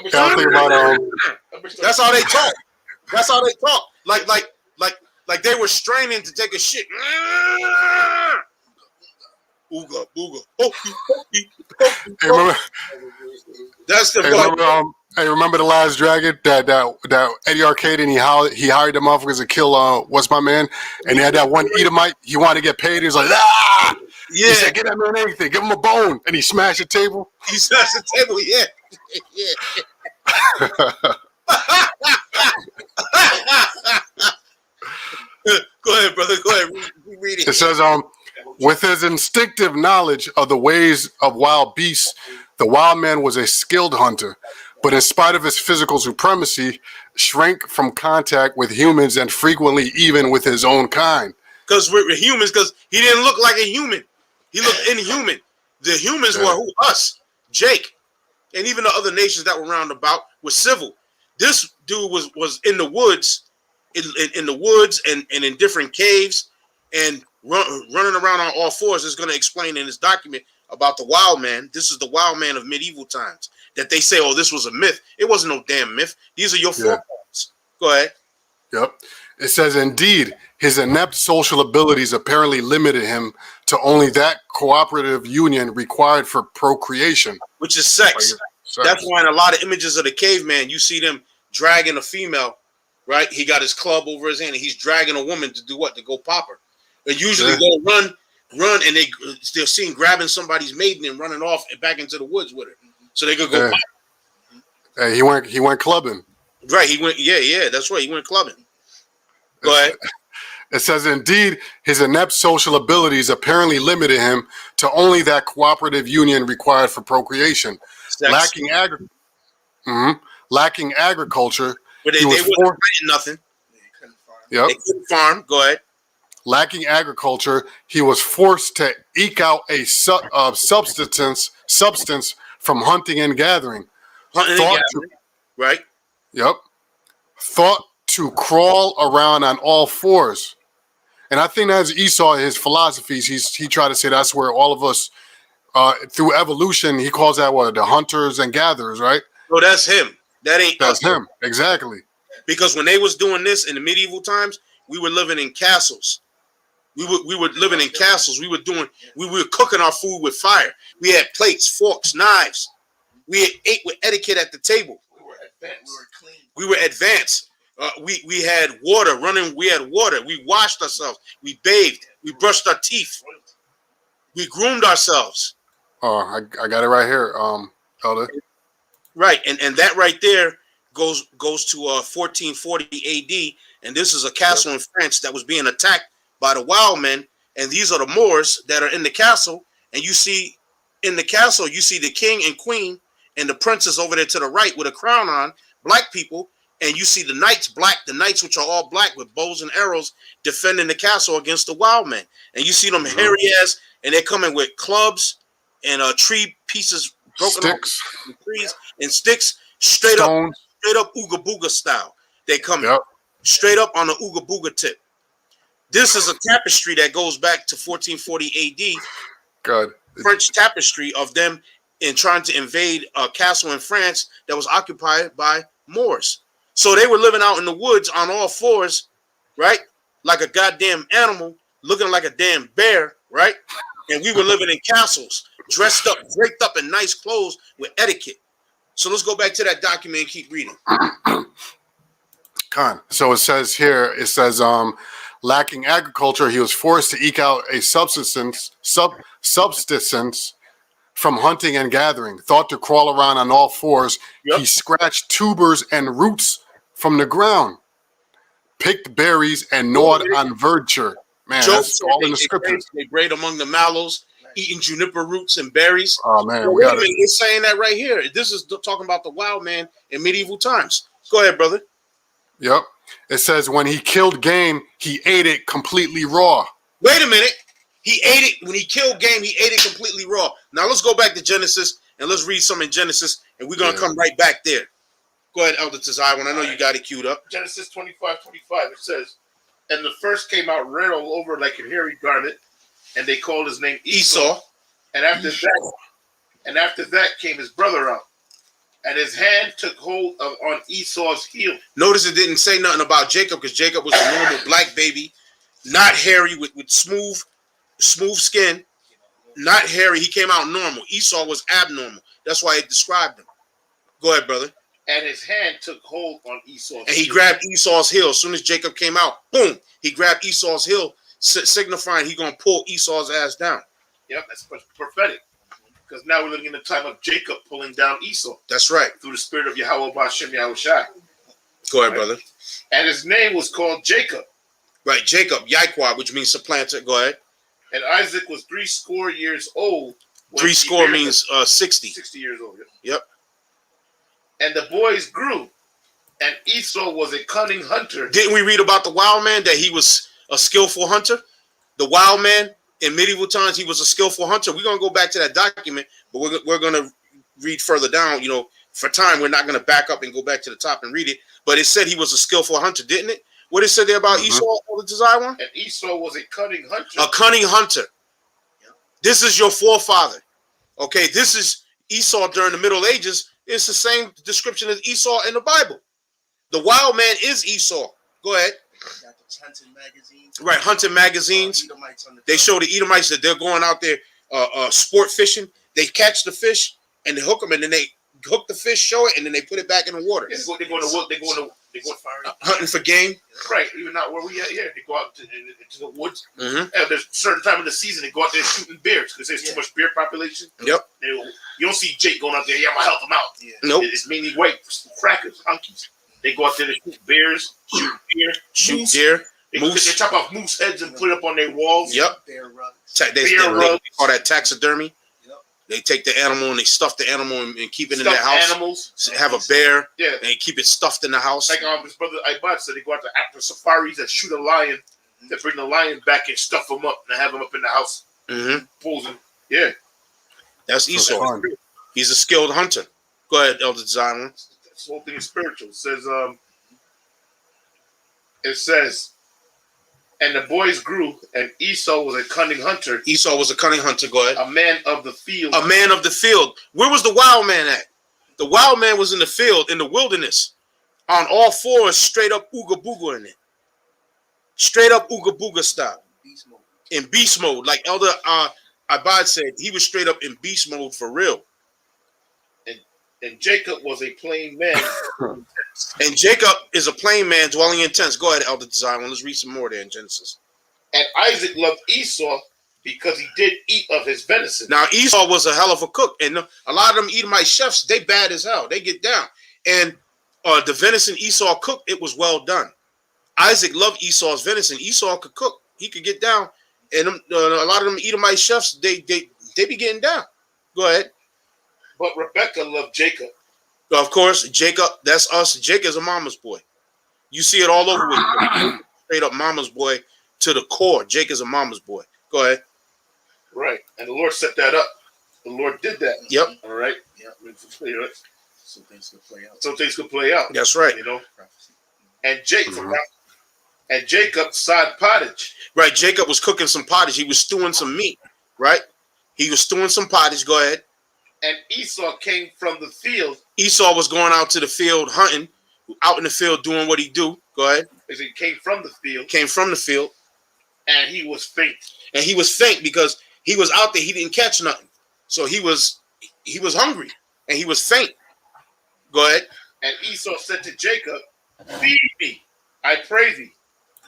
I think about That's how they talk. That's how they talk. Like they were straining to take a shit. Ooga booga. Hey, remember, That's the remember the Last Dragon that Eddie Arcade, and he hired the motherfuckers to kill what's my man, and he had that one Edomite. He wanted to get paid. He was like, ah. Yeah. He said, get that man anything. Give him a bone, and he smashed the table. He smashed the table. Yeah. Go ahead, brother. Go ahead. Read it. It says, with his instinctive knowledge of the ways of wild beasts, the wild man was a skilled hunter, but in spite of his physical supremacy, shrank from contact with humans and frequently even with his own kind. Because we're humans, because he didn't look like a human. He looked inhuman. The humans were who? Us, Jake, and even the other nations that were round about were civil. This dude was in the woods, in the woods and in different caves and running around on all fours. Is going to explain in this document about the wild man. This is the wild man of medieval times that they say, oh, this was a myth. It wasn't no damn myth. These are your forefathers. Go ahead. Yep. It says, indeed, his inept social abilities apparently limited him to only that cooperative union required for procreation, which is sex. That's why in a lot of images of the caveman, you see them dragging a female, right? He got his club over his hand, and he's dragging a woman to do what? To go pop her. They usually go run, and they're seen grabbing somebody's maiden and running off and back into the woods with her, so they could go. Hey, he went clubbing. Right, he went. Yeah, that's right. He went clubbing. Go ahead. It says, indeed, his inept social abilities apparently limited him to only that cooperative union required for procreation. Sex. Lacking agriculture, But they he was wasn't forced. planting nothing. Yep. They couldn't farm. Go ahead. Lacking agriculture, he was forced to eke out a substance from hunting and gathering. Hunting and gathering. Right. Yep. Thought to crawl around on all fours. And I think that's Esau, his philosophies. He tried to say that's where all of us, through evolution, he calls that what, the hunters and gatherers, right? No, that's him. That ain't That's us. him, exactly. Because when they was doing this in the medieval times, we were living in castles. We were living in castles. We were cooking our food with fire. We had plates, forks, knives. We ate with etiquette at the table. We were advanced. We were clean. We were advanced. We had water running. We had water. We washed ourselves. We bathed. We brushed our teeth. We groomed ourselves. Oh, I got it right here, Elder. Right, and that right there goes to 1440 AD, and this is a castle in France that was being attacked by the Wildmen, and these are the Moors that are in the castle, and you see in the castle, you see the king and queen and the princess over there to the right with a crown on, black people, and you see the knights, the knights which are all black with bows and arrows defending the castle against the Wildmen, and you see them hairy ass, and they're coming with clubs and tree pieces broken Sticks. off the trees and sticks, straight up Ooga Booga style. They come straight up on the Ooga Booga tip. This is a tapestry that goes back to 1440 AD. Good. French tapestry of them in trying to invade a castle in France that was occupied by Moors. So they were living out in the woods on all fours, right? Like a goddamn animal, looking like a damn bear, right? And we were living in castles, dressed up, draped up in nice clothes with etiquette. So let's go back to that document and keep reading. So it says here, lacking agriculture, he was forced to eke out a subsistence from hunting and gathering. Thought to crawl around on all fours, he scratched tubers and roots from the ground, picked berries and gnawed on verdure. Man, that's all in the scriptures. They braid among the mallows, eating juniper roots and berries. Oh man, Well, wait a minute, it's saying that right here. This is talking about the wild man in medieval times. Go ahead, brother. Yep. It says when he killed game, he ate it completely raw. Wait a minute. He ate it when he killed game. He ate it completely raw. Now let's go back to Genesis and let's read some in Genesis, and we're gonna come right back there. Go ahead, Elder Tazai, when I know you got it queued up. Genesis 25:25. It says, "And the first came out red all over like a hairy garment, and they called his name Esau. And after that came his brother out, and his hand took hold on Esau's heel." Notice it didn't say nothing about Jacob, because Jacob was a normal black baby, not hairy, with smooth skin, not hairy. He came out normal. Esau was abnormal. That's why it described him. Go ahead, brother. And his hand took hold on Esau's And he grabbed Esau's heel. As soon as Jacob came out, boom, he grabbed Esau's heel, signifying he's going to pull Esau's ass down. Yep, that's prophetic. Because now we're living in the time of Jacob pulling down Esau. That's right. Through the spirit of Yahweh Ba'Shem Yahushai. Go ahead, brother. And his name was called Jacob. Right, Jacob, Yaiqua, which means supplanter. Go ahead. And Isaac was 60 years old. 60 means 60. 60 years old. Yep. And the boys grew, and Esau was a cunning hunter. Didn't we read about the wild man, that he was a skillful hunter? The wild man in medieval times, he was a skillful hunter. We're going to go back to that document, but we're going to read further down. You know, for time, we're not going to back up and go back to the top and read it. But it said he was a skillful hunter, didn't it? What it said there about Esau? All the desire one? And Esau was a cunning hunter. A cunning hunter. This is your forefather. Okay, this is Esau during the Middle Ages. It's the same description as Esau in the Bible. The wild man is Esau. Go ahead. Hunting magazines. Right, hunting magazines. They show the Edomites that they're going out there sport fishing. They catch the fish and they hook them, and then they hook the fish, show it, and then they put it back in the water. They're going to hunting for game. Right, even not where we at here. They go out into the woods. Mm-hmm. And there's a certain time of the season they go out there shooting bears because there's too much bear population. Yep. You don't see Jake going out there. Yeah, I'm gonna help them out. Yeah. Nope. It's mainly white crackers, hunkies. They go out there to shoot bears, shoot deer, shoot deer. They chop off moose heads and put it up on their walls. Yep. Bear rugs. They call that taxidermy. Yep. They take the animal and they stuff the animal and keep it in Stuffed their house. animals. Have a bear. Yeah. And keep it stuffed in the house. Like his brother Ibad said, they go out to after safaris and shoot a lion. They bring the lion back and stuff him up and have him up in the house. Mm-hmm. Posing. Yeah. That's Esau. He's a skilled hunter. Go ahead, Elder Zion. This whole thing is spiritual. It says, and the boys grew, and Esau was a cunning hunter. Esau was a cunning hunter. Go ahead. A man of the field. A man of the field. Where was the wild man at? The wild man was in the field, in the wilderness, on all fours, straight up ooga booga in it. Straight up ooga booga style. Beast mode. In beast mode. Like Elder Abad said, he was straight up in beast mode for real. And Jacob was a plain man. And Jacob is a plain man dwelling in tents. Go ahead, Elder Zion. Let's read some more there in Genesis. And Isaac loved Esau because he did eat of his venison. Now, Esau was a hell of a cook. And a lot of them Edomite chefs, they bad as hell. They get down. And the venison Esau cooked, it was well done. Isaac loved Esau's venison. Esau could cook. He could get down. And a lot of them Edomite chefs, they be getting down. Go ahead. But Rebekah loved Jacob. Of course, Jacob, that's us. Jacob's a mama's boy. You see it all over with straight up mama's boy to the core. Jacob's a mama's boy. Go ahead. Right. And the Lord set that up. The Lord did that. Yep. All right. Yep. Some things could play out. So things could play out. That's right. You know. And Jacob sod pottage. Right. Jacob was cooking some pottage. He was stewing some meat. Right. He was stewing some pottage. Go ahead. And Esau came from the field. Esau was going out to the field hunting, out in the field doing what he do. Go ahead. He came from the field. Came from the field. And he was faint. And he was faint because he was out there. He didn't catch nothing. So he was hungry and he was faint. Go ahead. And Esau said to Jacob, feed me, I pray thee,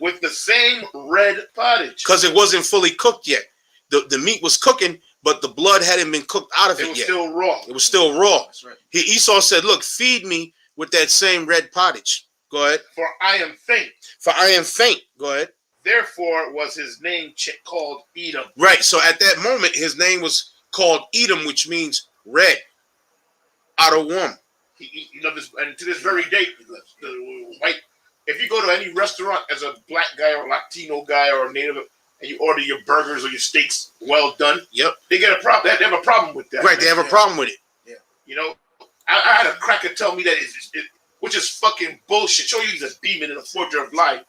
with the same red pottage. Because it wasn't fully cooked yet. The meat was cooking, but the blood hadn't been cooked out of it yet. It was still raw. It was still raw. That's right. Esau said, look, feed me with that same red pottage. Go ahead. For I am faint. For I am faint. Go ahead. Therefore was his name called Edom. Right. So at that moment, his name was called Edom, which means red. Out of warm. You know this, and to this very day, the white. If you go to any restaurant as a black guy or Latino guy or a native, and you order your burgers or your steaks well done, yep, they get a problem. They have a problem with that. Right, they have a problem with it. Yeah, you know, I had a cracker tell me that which is fucking bullshit. Show you he's a demon and a forger of life.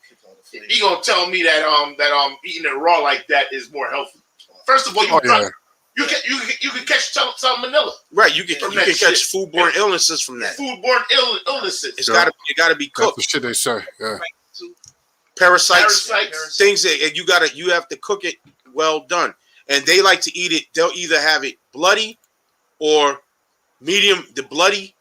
He gonna tell me that eating it raw like that is more healthy. First of all, you can catch salmonella. Right, you can catch foodborne illnesses from that. Foodborne illnesses. It gotta be cooked. That's the shit they say. Yeah. Parasites, things that you have to cook it well done. And they like to eat it. They'll either have it bloody or medium. The bloody,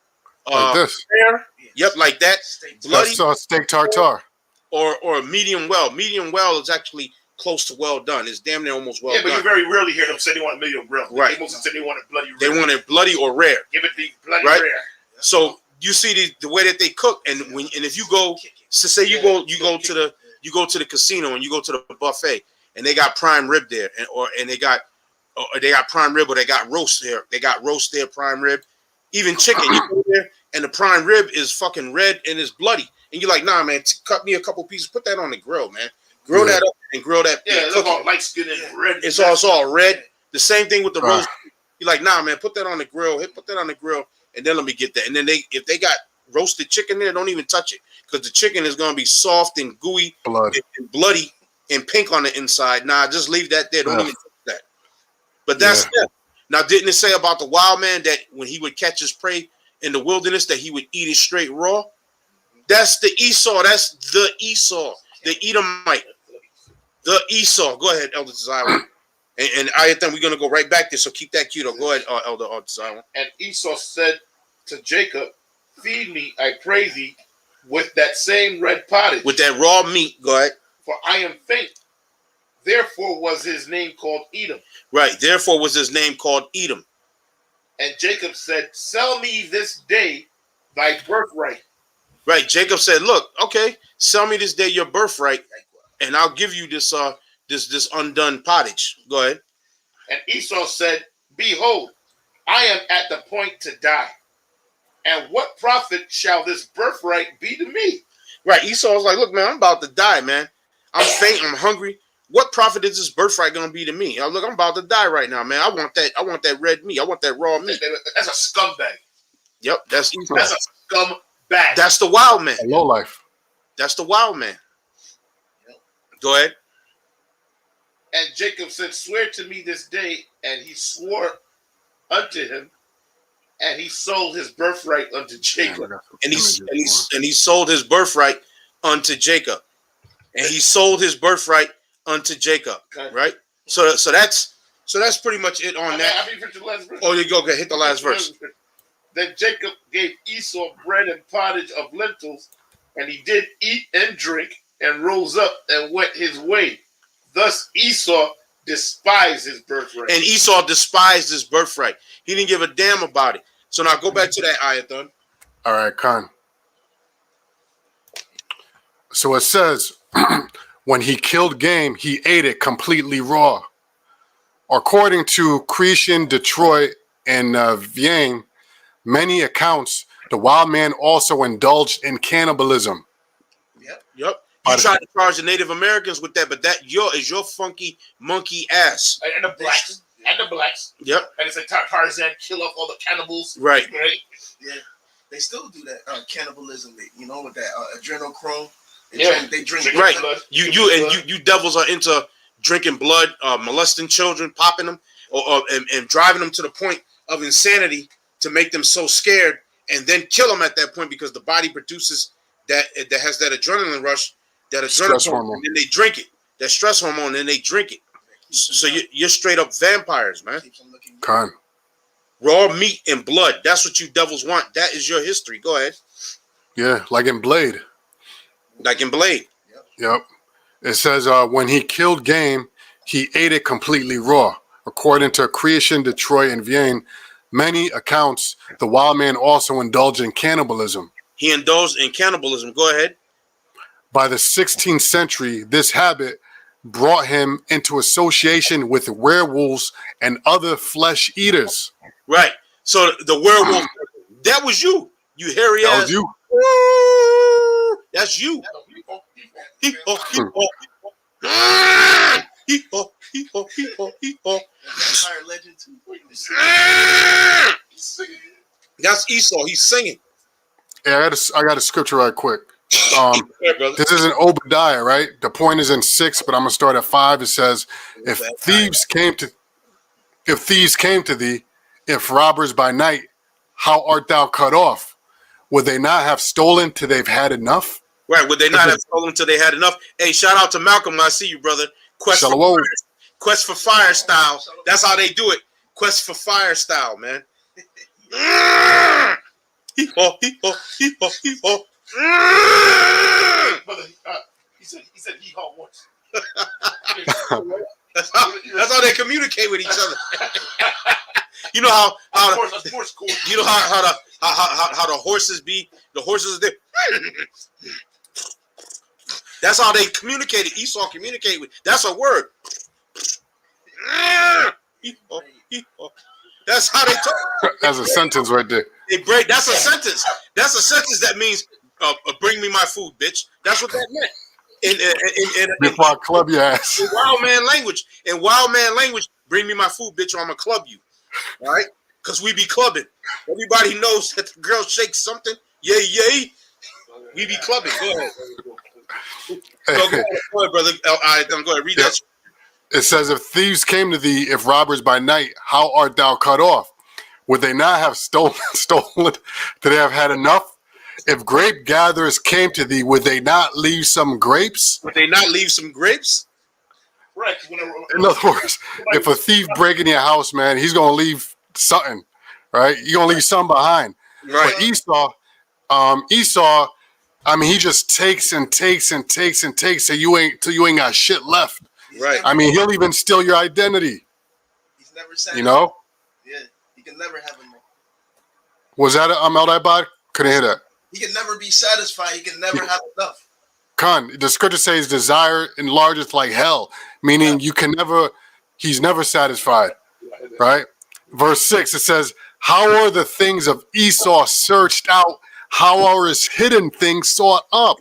like this. Rare. Yep, like that. Bloody. That's steak tartare. Or medium well. Medium well is actually close to well done. It's damn near almost well done. Yeah, but you very rarely hear them say they want a medium well. Right. They mostly say they want it bloody rare. They want it bloody or rare. Give it the bloody right? rare. So you see the way that they cook, and if you go, so say you go to the casino and you go to the buffet, and they got prime rib there, and they got prime rib, or they got roast there. They got roast there, prime rib, even chicken. You go there, and the prime rib is fucking red and it's bloody, and you're like, nah, man, cut me a couple pieces, put that on the grill, man, grill that up and grill that. Yeah, it's all light skin and red. It's all red. The same thing with the roast. You're like, nah, man, put that on the grill. Put that on the grill, and then let me get that. And then if they got roasted chicken there, don't even touch it, because the chicken is gonna be soft and gooey, and bloody and pink on the inside. Nah, just leave that there. Don't even touch that. But that's it. Now, didn't it say about the wild man that when he would catch his prey in the wilderness that he would eat it straight raw? That's the Esau. That's the Esau, the Edomite, the Esau. Go ahead, Elder Zion. And I think we're gonna go right back there. So keep that cue. Go ahead, Elder Zion. And Esau said to Jacob, feed me, I pray thee, with that same red pottage. With that raw meat. Go ahead. For I am faint. Therefore was his name called Edom. Right. Therefore was his name called Edom. And Jacob said, sell me this day thy birthright. Right. Jacob said, look, okay, sell me this day your birthright. and I'll give you this this undone pottage. Go ahead. And Esau said, Behold, I am at the point to die. And what profit shall this birthright be to me? Right. Esau was like, look, man, I'm about to die, man. I'm faint. I'm hungry. What profit is this birthright gonna be to me? Look, I'm about to die right now, man. I want that red meat. I want that raw meat. That's a scumbag. Yep, that's Esau. That's a scumbag. That's the wild man. A low life. That's the wild man. Go ahead. And Jacob said, Swear to me this day. And he swore unto him, and he sold his birthright unto Jacob. And he sold his birthright unto Jacob. And he sold his birthright unto Jacob. Okay. Right? So that's pretty much it on that. I mean, the last verse. Oh, you go. Okay, hit the last verse. Then Jacob gave Esau bread and pottage of lentils, and he did eat and drink, and rose up and went his way. Thus Esau despised his birthright. And Esau despised his birthright. He didn't give a damn about it. So now go back to that ayathan. All right, Khan. So it says, when he killed game, he ate it completely raw. According to Cretan, Detroit, and Vienne, many accounts, the wild man also indulged in cannibalism. Yep. You tried to charge the Native Americans with that, but that is your funky monkey ass. And the blacks. Yep. And it's like Tarzan kill off all the cannibals. Right. Yeah. They still do that cannibalism, with that adrenochrome. They drink right. blood. You devils are into drinking blood, molesting children, popping them, and driving them to the point of insanity to make them so scared, and then kill them at that point because the body produces that has that adrenaline rush, that adrenaline hormone, and then they drink it. That stress hormone, and they drink it. So you're straight up vampires, man. Khan. Raw meat and blood. That's what you devils want. That is your history. Go ahead. Yeah, like in Blade. Like in Blade. Yep. It says when he killed game, he ate it completely raw. According to Cretan, Detroit, and Vienne, many accounts, the wild man also indulged in cannibalism. He indulged in cannibalism. Go ahead. By the 16th century, this habit brought him into association with werewolves and other flesh eaters. Right. So the werewolf, that was you. You hairy ass. That was you. That's you. Vampire legend too. That's Esau. He's singing. Yeah, I got a scripture right quick. This is in Obadiah, right? The point is in 6, but I'm gonna start at 5. It says, if thieves came to thee, if robbers by night, how art thou cut off? Would they not have stolen till they've had enough? Right. Would they not have stolen till they had enough? Hey, shout out to Malcolm. I see you, brother. Quest for fire style. That's how they do it. Quest for fire style, man. He said he hauled once. That's how they communicate with each other. You know how you know how the horses be. The horses are there. That's how they communicated. Esau communicated with. That's a word. That's how they talk. That's a sentence right there. They break. That's a sentence. That's a sentence that means, "Bring me my food, bitch." That's what that meant. Before I club your ass. In wild man language. In wild man language, bring me my food, bitch, or I'm gonna club you. All right? Because we be clubbing. Everybody knows that the girl shakes something. Yay, yay. We be clubbing. Go ahead. Go ahead, brother. All right, go ahead. Read that. It says, if thieves came to thee, if robbers by night, how art thou cut off? Would they not have stolen till they have had enough? If grape gatherers came to thee, would they not leave some grapes? Would they not leave some grapes? Right. In other words, if a thief break in your house, man, he's gonna leave something, right? You're gonna leave something behind. Right. But Esau, I mean, he just takes and takes and takes and takes till you ain't got shit left. Right. I mean, he'll even steal your identity. He's never satisfied. You know? Yeah. He can never have enough. Was that Eldibad? Couldn't hear that. He can never be satisfied. He can never have enough. Khan, the scripture says desire enlargeth like hell, meaning he's never satisfied, right? Verse 6, it says, how are the things of Esau searched out? How are his hidden things sought up?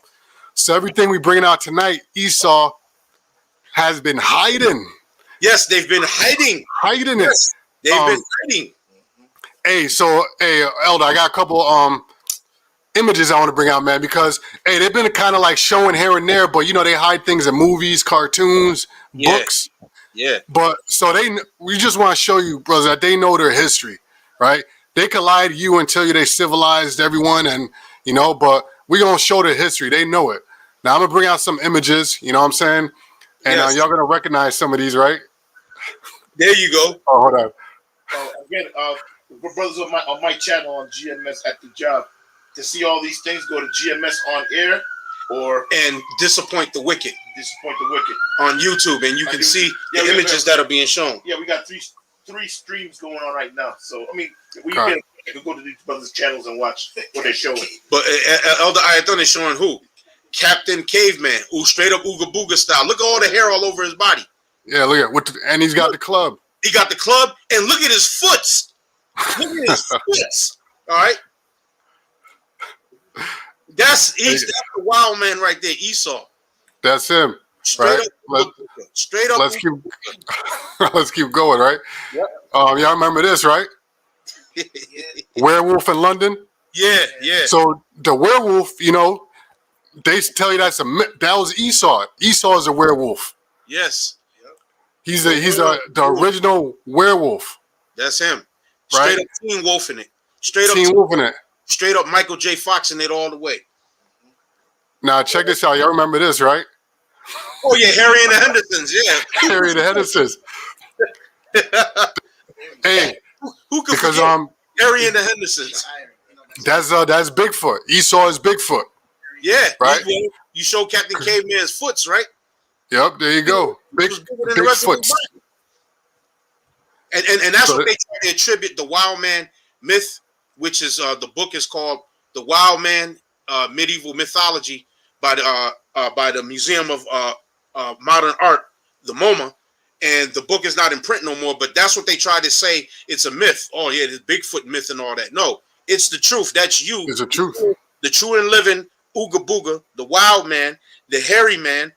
So everything we bring out tonight, Esau has been hiding. Yes, they've been hiding. Hiding Yes, it. they've been hiding. Hey, Elder, I got a couple images I want to bring out, man, because they've been kind of like showing here and there, but they hide things in movies, cartoons, books. Yeah. But so we just want to show you, brothers, that they know their history, right? They can lie to you and tell you they civilized everyone, and but we're gonna show their history. They know it. Now I'm gonna bring out some images. You know what I'm saying? And y'all gonna recognize some of these, right? There you go. Oh, hold on. Again, brothers on my channel on GMS at the job. To see all these things, go to GMS on air and disappoint the wicked on YouTube, and you can see the images that are being shown. Yeah, we got three streams going on right now. So I mean, we can go to these brothers' channels and watch what they're showing. But Elder Ayathon is showing who? Captain Caveman, who straight up Ooga Booga style. Look at all the hair all over his body. Yeah, look at and he's got the club. He got the club, and look at his foots. Look at his foots. All right. That's the wild man right there, Esau. That's him. Straight right? up. Straight up. Let's keep going, right? Yep. Y'all remember this, right? Werewolf in London. Yeah. So the werewolf, they tell you that was Esau. Esau is a werewolf. Yes. He's the original werewolf. That's him. Straight right? up Teen Wolf in it. Straight up Teen Wolf in it. Straight up Michael J. Fox in it all the way. Now check this out. Y'all remember this, right? Oh yeah, Harry and the Hendersons. Yeah. Harry and the Hendersons. Hey, who could because forget Harry and the Hendersons? That's Bigfoot. Esau is Bigfoot. Yeah. Right. You show Captain Caveman's foots, right? Yep. There you go. Bigfoot. And that's what they try to attribute the wild man myth, which is the book is called The Wild Man Medieval Mythology by the Museum of Modern Art, the MoMA, and the book is not in print no more. But that's what they try to say. It's a myth. Oh yeah, the Bigfoot myth and all that. No, it's the truth. That's you. It's the truth. The true and living Ooga Booga, the wild man, the hairy man.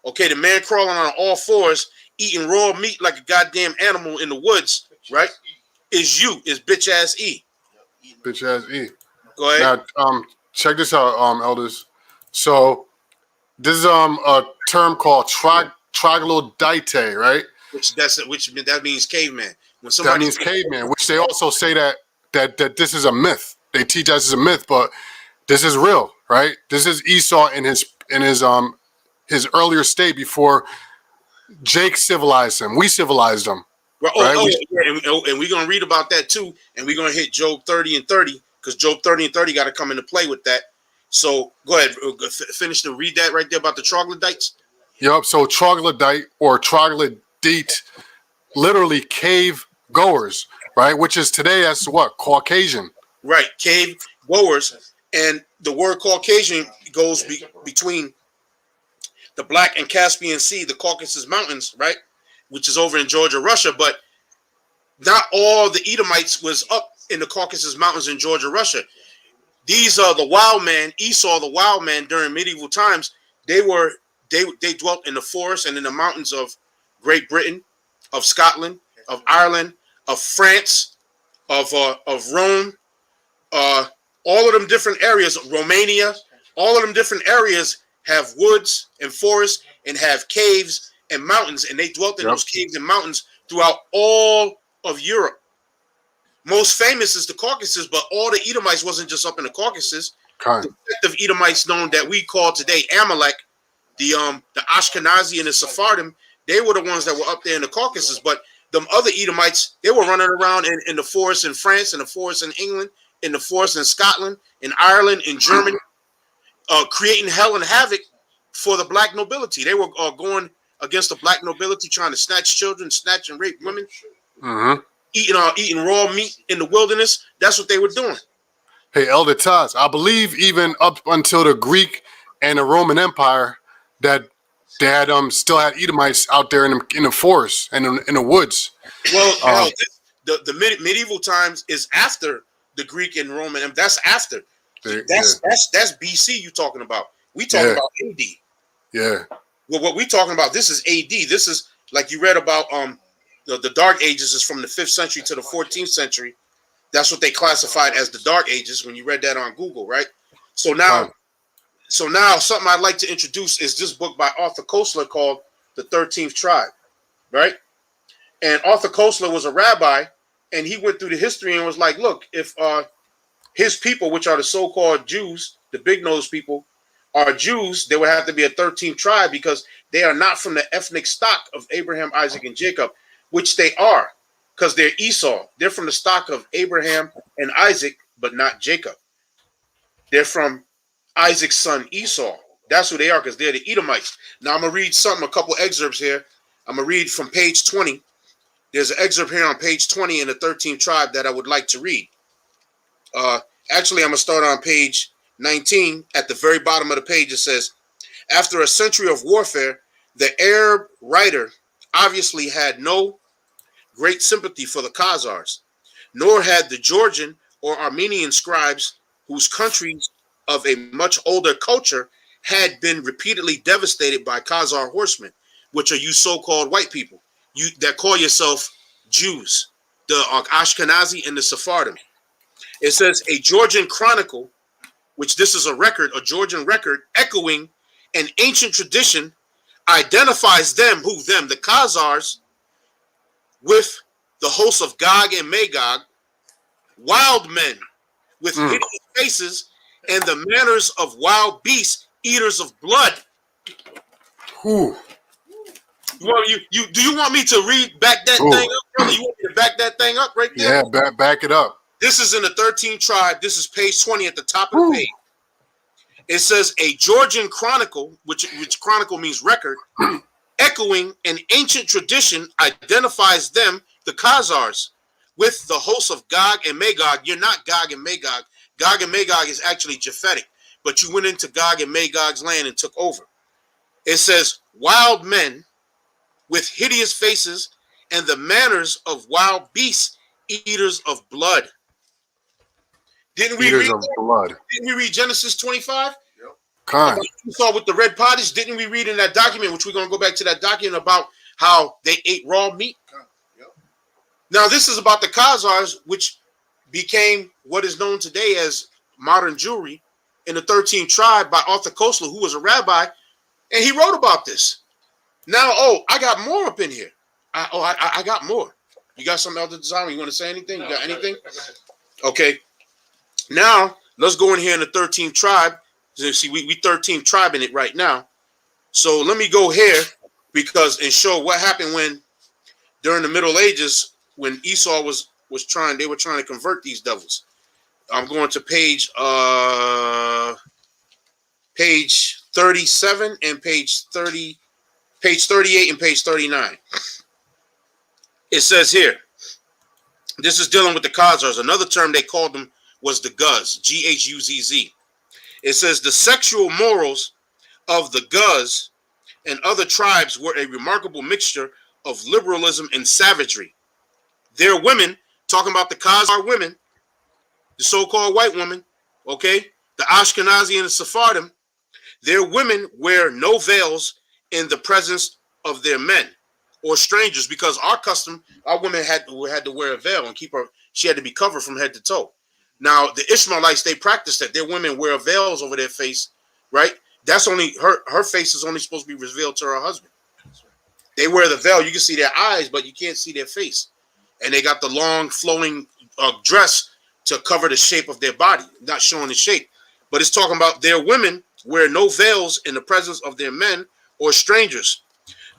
Okay, the man crawling on all fours, eating raw meat like a goddamn animal in the woods. Right? Is you? Is bitch ass E? Bitch ass E. Go ahead. Now, check this out, elders. So, this is a term called troglodyte, right? Which that means caveman. That means caveman. Which they also say that this is a myth. They teach us as a myth, but this is real, right? This is Esau in his earlier state before Jake civilized him. We civilized him. Right? And we're gonna read about that too, and we're gonna hit Job 30 and 30 because Job 30 and 30 got to come into play with that. So go ahead, finish to read that right there about the troglodytes. Yep. So troglodyte or troglodyte, literally cave goers, right? Which is today that's what Caucasian. Right, cave goers, and the word Caucasian goes between the Black and Caspian Sea, the Caucasus Mountains, right? Which is over in Georgia, Russia, but not all the Edomites was up in the Caucasus Mountains in Georgia, Russia. These are the wild man, Esau, the wild man during medieval times. They dwelt in the forests and in the mountains of Great Britain, of Scotland, of Ireland, of France, of Rome, all of them different areas, Romania, all of them different areas have woods and forests and have caves and mountains, and they dwelt in those caves and mountains throughout all of Europe. Most famous is the Caucasus, but all the Edomites wasn't just up in the Caucasus. The sect of Edomites known that we call today Amalek, the Ashkenazi and the Sephardim, they were the ones that were up there in the Caucasus. But them other Edomites, they were running around in the forests in France, in the forests in England, in the forests in Scotland, in Ireland, in Germany, creating hell and havoc for the black nobility. They were going against the black nobility, trying to snatch children, snatch and rape women, eating raw meat in the wilderness. That's what they were doing. Hey, Elder Taz, I believe even up until the Greek and the Roman Empire that they had still had Edomites out there in the forest and in the woods. Well, hell, Um, the medieval times is after the Greek and Roman, and that's after. yeah, That's BC you talking about. We talking Yeah. about AD. yeah, Well, what we talking about, this is AD. This is like you read about the Dark Ages is from the 5th century to the 14th century. That's what they classified as the Dark Ages when you read that on Google, right? So now something I'd like to introduce is this book by Arthur Koestler called The 13th Tribe, right? And Arthur Koestler was a rabbi, and he went through the history and was like, look, if his people, which are the so-called Jews, the big-nosed people, are Jews, there would have to be a 13th tribe because they are not from the ethnic stock of Abraham, Isaac, and Jacob, which they are because they're Esau. They're from the stock of Abraham and Isaac, but not Jacob. They're from Isaac's son Esau. That's who they are because they're the Edomites. Now I'm going to read a couple excerpts here. I'm going to read from page 20. There's an excerpt here on page 20 in the 13th tribe that I would like to read. Actually, I'm going to start on page 19. At the very bottom of the page, it says, after a century of warfare, the Arab writer obviously had no great sympathy for the Khazars, nor had the Georgian or Armenian scribes, whose countries of a much older culture had been repeatedly devastated by Khazar horsemen, which are you so-called white people, you that call yourself Jews, the Ashkenazi and the Sephardim. It says a Georgian chronicle, which this is a Georgian record echoing an ancient tradition, identifies them, the Khazars, with the hosts of Gog and Magog, wild men with hideous faces and the manners of wild beasts, eaters of blood. Whew. Do you want me to read back that thing up, brother? You want me to back that thing up right there? Yeah, back it up. This is in the 13th tribe. This is page 20 at the top of the page. It says a Georgian chronicle, which chronicle means record, echoing an ancient tradition, identifies them, the Khazars, with the hosts of Gog and Magog. You're not Gog and Magog. Gog and Magog is actually Japhetic, but you went into Gog and Magog's land and took over. It says wild men with hideous faces and the manners of wild beasts, eaters of blood. Didn't we read Genesis 25? Con. You saw with the red pottage. Didn't we read in that document, which we're going to go back to that document about how they ate raw meat? Now, this is about the Khazars, which became what is known today as modern Jewry in the 13th tribe by Arthur Koestler, who was a rabbi, and he wrote about this. Now, I got more up in here. I got more. You got something else to design? You want to say anything? You got anything? Okay. Now, let's go in here in the 13th tribe. See, we 13th tribe in it right now. So let me go here and show what happened when during the Middle Ages when Esau they were trying to convert these devils. I'm going to page 37 and page 38 and page 39. It says here, this is dealing with the Khazars. Another term they called them was the Guz, Ghuzz. It says the sexual morals of the Guz and other tribes were a remarkable mixture of liberalism and savagery. Their women, talking about the Khazar women, the so-called white women, okay, the Ashkenazi and the Sephardim, their women wear no veils in the presence of their men or strangers, because our custom, our women had to wear a veil and she had to be covered from head to toe. Now, the Ishmaelites, they practiced that. Their women wear veils over their face, right? That's only, her face is only supposed to be revealed to her husband. They wear the veil. You can see their eyes, but you can't see their face. And they got the long flowing dress to cover the shape of their body, not showing the shape. But it's talking about their women wear no veils in the presence of their men or strangers,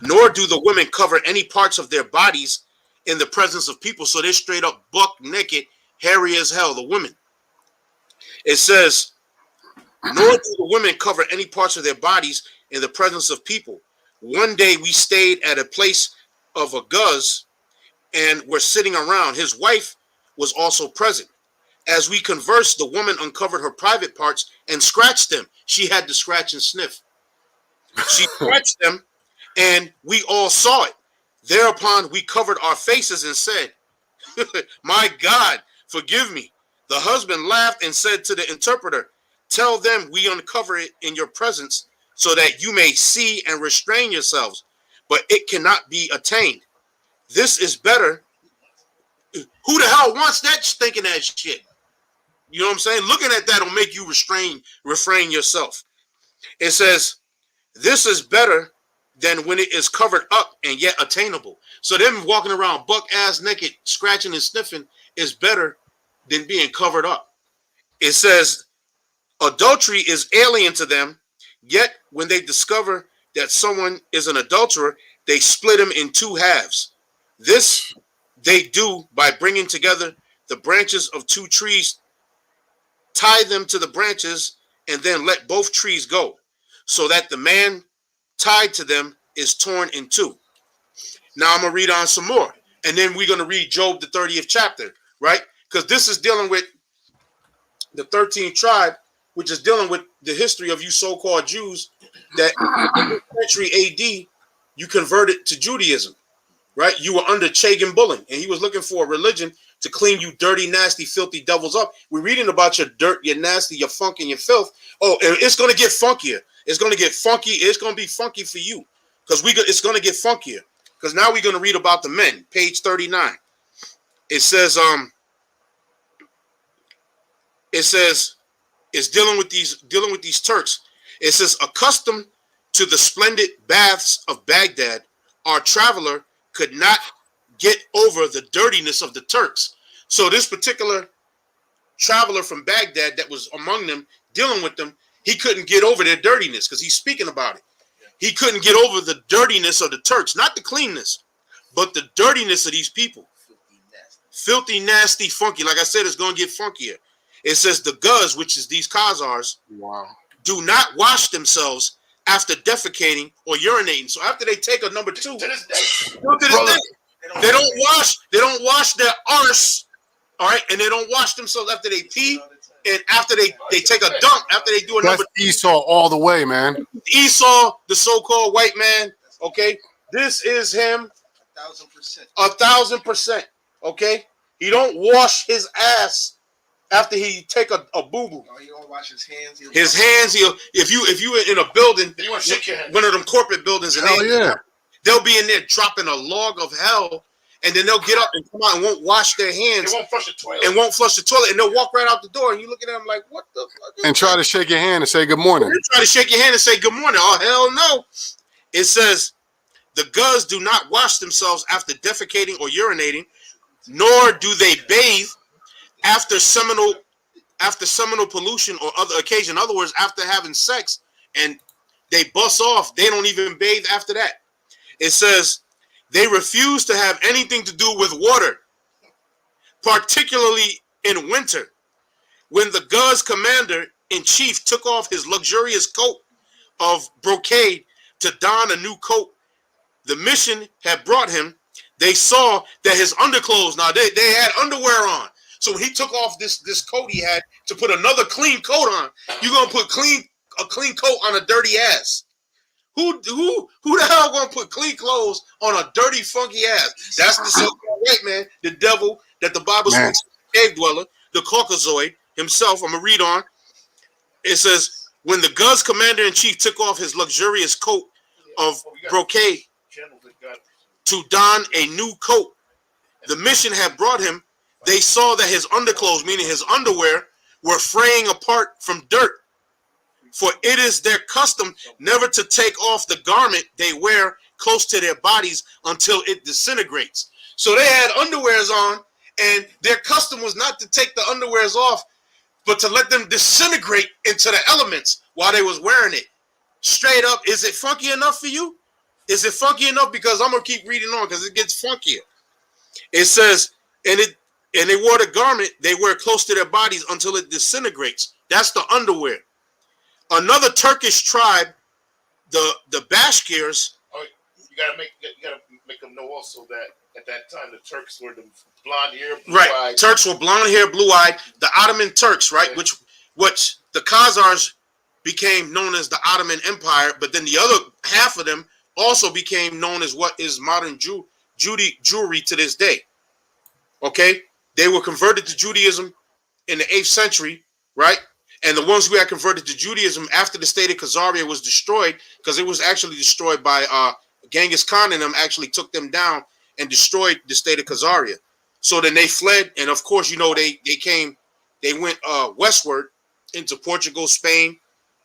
nor do the women cover any parts of their bodies in the presence of people. So they're straight up buck naked, hairy as hell, the women. It says, nor do the women cover any parts of their bodies in the presence of people. One day we stayed at a place of a Guz and were sitting around. His wife was also present. As we conversed, the woman uncovered her private parts and scratched them. She had to scratch and sniff. She scratched them, and we all saw it. Thereupon, we covered our faces and said, my God, forgive me. The husband laughed and said to the interpreter, tell them we uncover it in your presence so that you may see and restrain yourselves, but it cannot be attained. This is better. Who the hell wants that thinking that shit? You know what I'm saying? Looking at that will make you refrain yourself. It says, this is better than when it is covered up and yet attainable. So them walking around buck ass naked, scratching and sniffing is better than being covered up. It says, adultery is alien to them, yet when they discover that someone is an adulterer, they split him in two halves. This they do by bringing together the branches of two trees, tie them to the branches, and then let both trees go, so that the man tied to them is torn in two. Now I'm going to read on some more, and then we're going to read Job, the 30th chapter, right? Because this is dealing with the 13th tribe, which is dealing with the history of you so-called Jews that in the century AD, you converted to Judaism, right? You were under Chagan Bullen, and he was looking for a religion to clean you dirty, nasty, filthy devils up. We're reading about your dirt, your nasty, your funk, and your filth. Oh, and it's going to get funkier. It's going to get funky. It's going to be funky for you because it's going to get funkier. Because now we're going to read about the men. Page 39. It says, it's dealing with these Turks. It says, accustomed to the splendid baths of Baghdad, our traveler could not get over the dirtiness of the Turks. So this particular traveler from Baghdad that was among them, dealing with them, he couldn't get over their dirtiness because he's speaking about it. He couldn't get over the dirtiness of the Turks, not the cleanness, but the dirtiness of these people. Filthy, nasty, funky. Like I said, it's going to get funkier. It says the Guz, which is these Khazars, Wow. do not wash themselves after defecating or urinating. So after they take a number two, To this day. they don't wash their arse, all right, and they don't wash themselves after they pee, and after they take a dump, after they do a number That's Esau all the way, man. Esau, the so-called white man, okay, this is him 1,000%. 1,000%, okay? He don't wash his ass after he take a boo-boo. Oh, he don't wash his hands. His hands, if you in a building, You want to shake your hand. one of them corporate buildings, and Hell yeah. they'll be in there dropping a log of hell, and then they'll get up and come out and won't wash their They hands won't flush the toilet. and won't flush the toilet, and they'll walk right out the door, and you look at them like, what the fuck? And try to shake your hand and say good morning. You try to shake your hand and say good morning. Oh, hell no. It says, the Guz do not wash themselves after defecating or urinating, nor do they bathe after seminal pollution or other occasion. In other words, after having sex and they bust off, they don't even bathe after that. It says they refuse to have anything to do with water, particularly in winter. When the Guz commander-in-chief took off his luxurious coat of brocade to don a new coat the mission had brought him, they saw that his underclothes, now they had underwear on. So when he took off this coat he had to put another clean coat on, you're gonna put a clean coat on a dirty ass. Who the hell gonna put clean clothes on a dirty, funky ass? That's the so-called white man, the devil that the Bible speaks, cave dweller, the Caucasoid himself. I'm gonna read on. It says, when the Guz commander-in-chief took off his luxurious coat of brocade to don a new coat the mission had brought him, they saw that his underclothes, meaning his underwear, were fraying apart from dirt. For it is their custom never to take off the garment they wear close to their bodies until it disintegrates. So they had underwears on, and their custom was not to take the underwears off, but to let them disintegrate into the elements while they was wearing it. Straight up, is it funky enough for you? Is it funky enough? Because I'm going to keep reading on because it gets funkier. It says, and they wore the garment they wear close to their bodies until it disintegrates. That's the underwear. Another Turkish tribe, the Bashkirs. Oh, you gotta make them know also that At that time, the Turks were the blonde hair, Right. blue-eyed. Turks were blonde hair, blue eyed. The Ottoman Turks, right? Yeah. Which the Khazars became known as the Ottoman Empire, but then the other half of them also became known as what is modern Jewry to this day. Okay, they were converted to Judaism in the 8th century, right? And the ones who had converted to Judaism after the state of Khazaria was destroyed, because it was actually destroyed by Genghis Khan, and them actually took them down and destroyed the state of Khazaria. So then they fled, and of course, you know, they went westward into Portugal, Spain,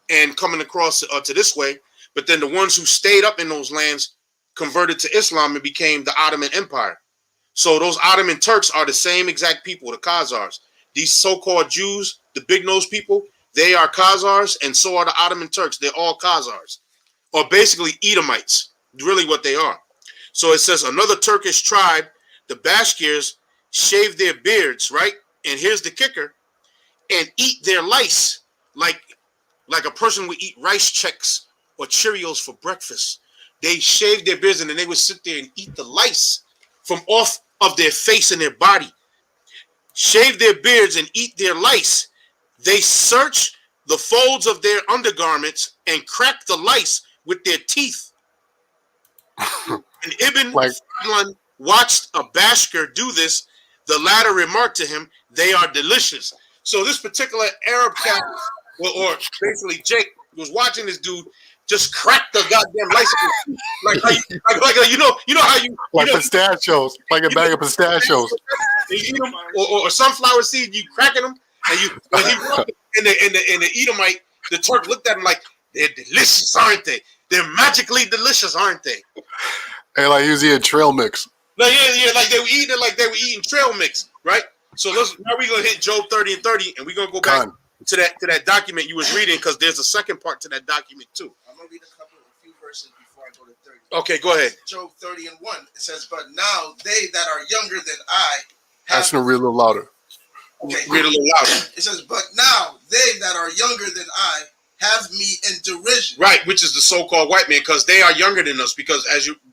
and coming across to this way. But then the ones who stayed up in those lands converted to Islam and became the Ottoman Empire. So those Ottoman Turks are the same exact people, the Khazars. These so-called Jews, the big-nosed people, they are Khazars, and so are the Ottoman Turks. They're all Khazars, or basically Edomites, really what they are. So it says another Turkish tribe, the Bashkirs, shave their beards, right? And here's the kicker, and eat their lice like a person would eat rice checks or Cheerios for breakfast. They shaved their beards, and then they would sit there and eat the lice from off of their face and their body. Shave their beards and eat their lice. They search the folds of their undergarments and crack the lice with their teeth. And Ibn Fadlan watched a Bashkir do this. The latter remarked to him, "They are delicious." So this particular Arab cat, or basically Jake, was watching this dude just crack the goddamn lice. You know how you Like know, pistachios, like a bag of pistachios. you eat them, or sunflower seeds, you cracking them, and the Edomite, the Turk looked at him like, "They're delicious, aren't they? They're magically delicious, aren't they?" And like usually a trail mix. Like, yeah, like they were eating it like they were eating trail mix, right? So now we're gonna hit Job 30 and 30, and we're gonna go back to that document you was reading, because there's a second part to that document too. I'm gonna read a few verses before I go to 30. Okay, go ahead. Job 30 and 1. It says, "But now they that are younger than I have." That's gonna read a little louder. Okay. Read a little louder. It says, "But now they that are younger than I have me in derision." Right, which is the so-called white man, because they are younger than us. Because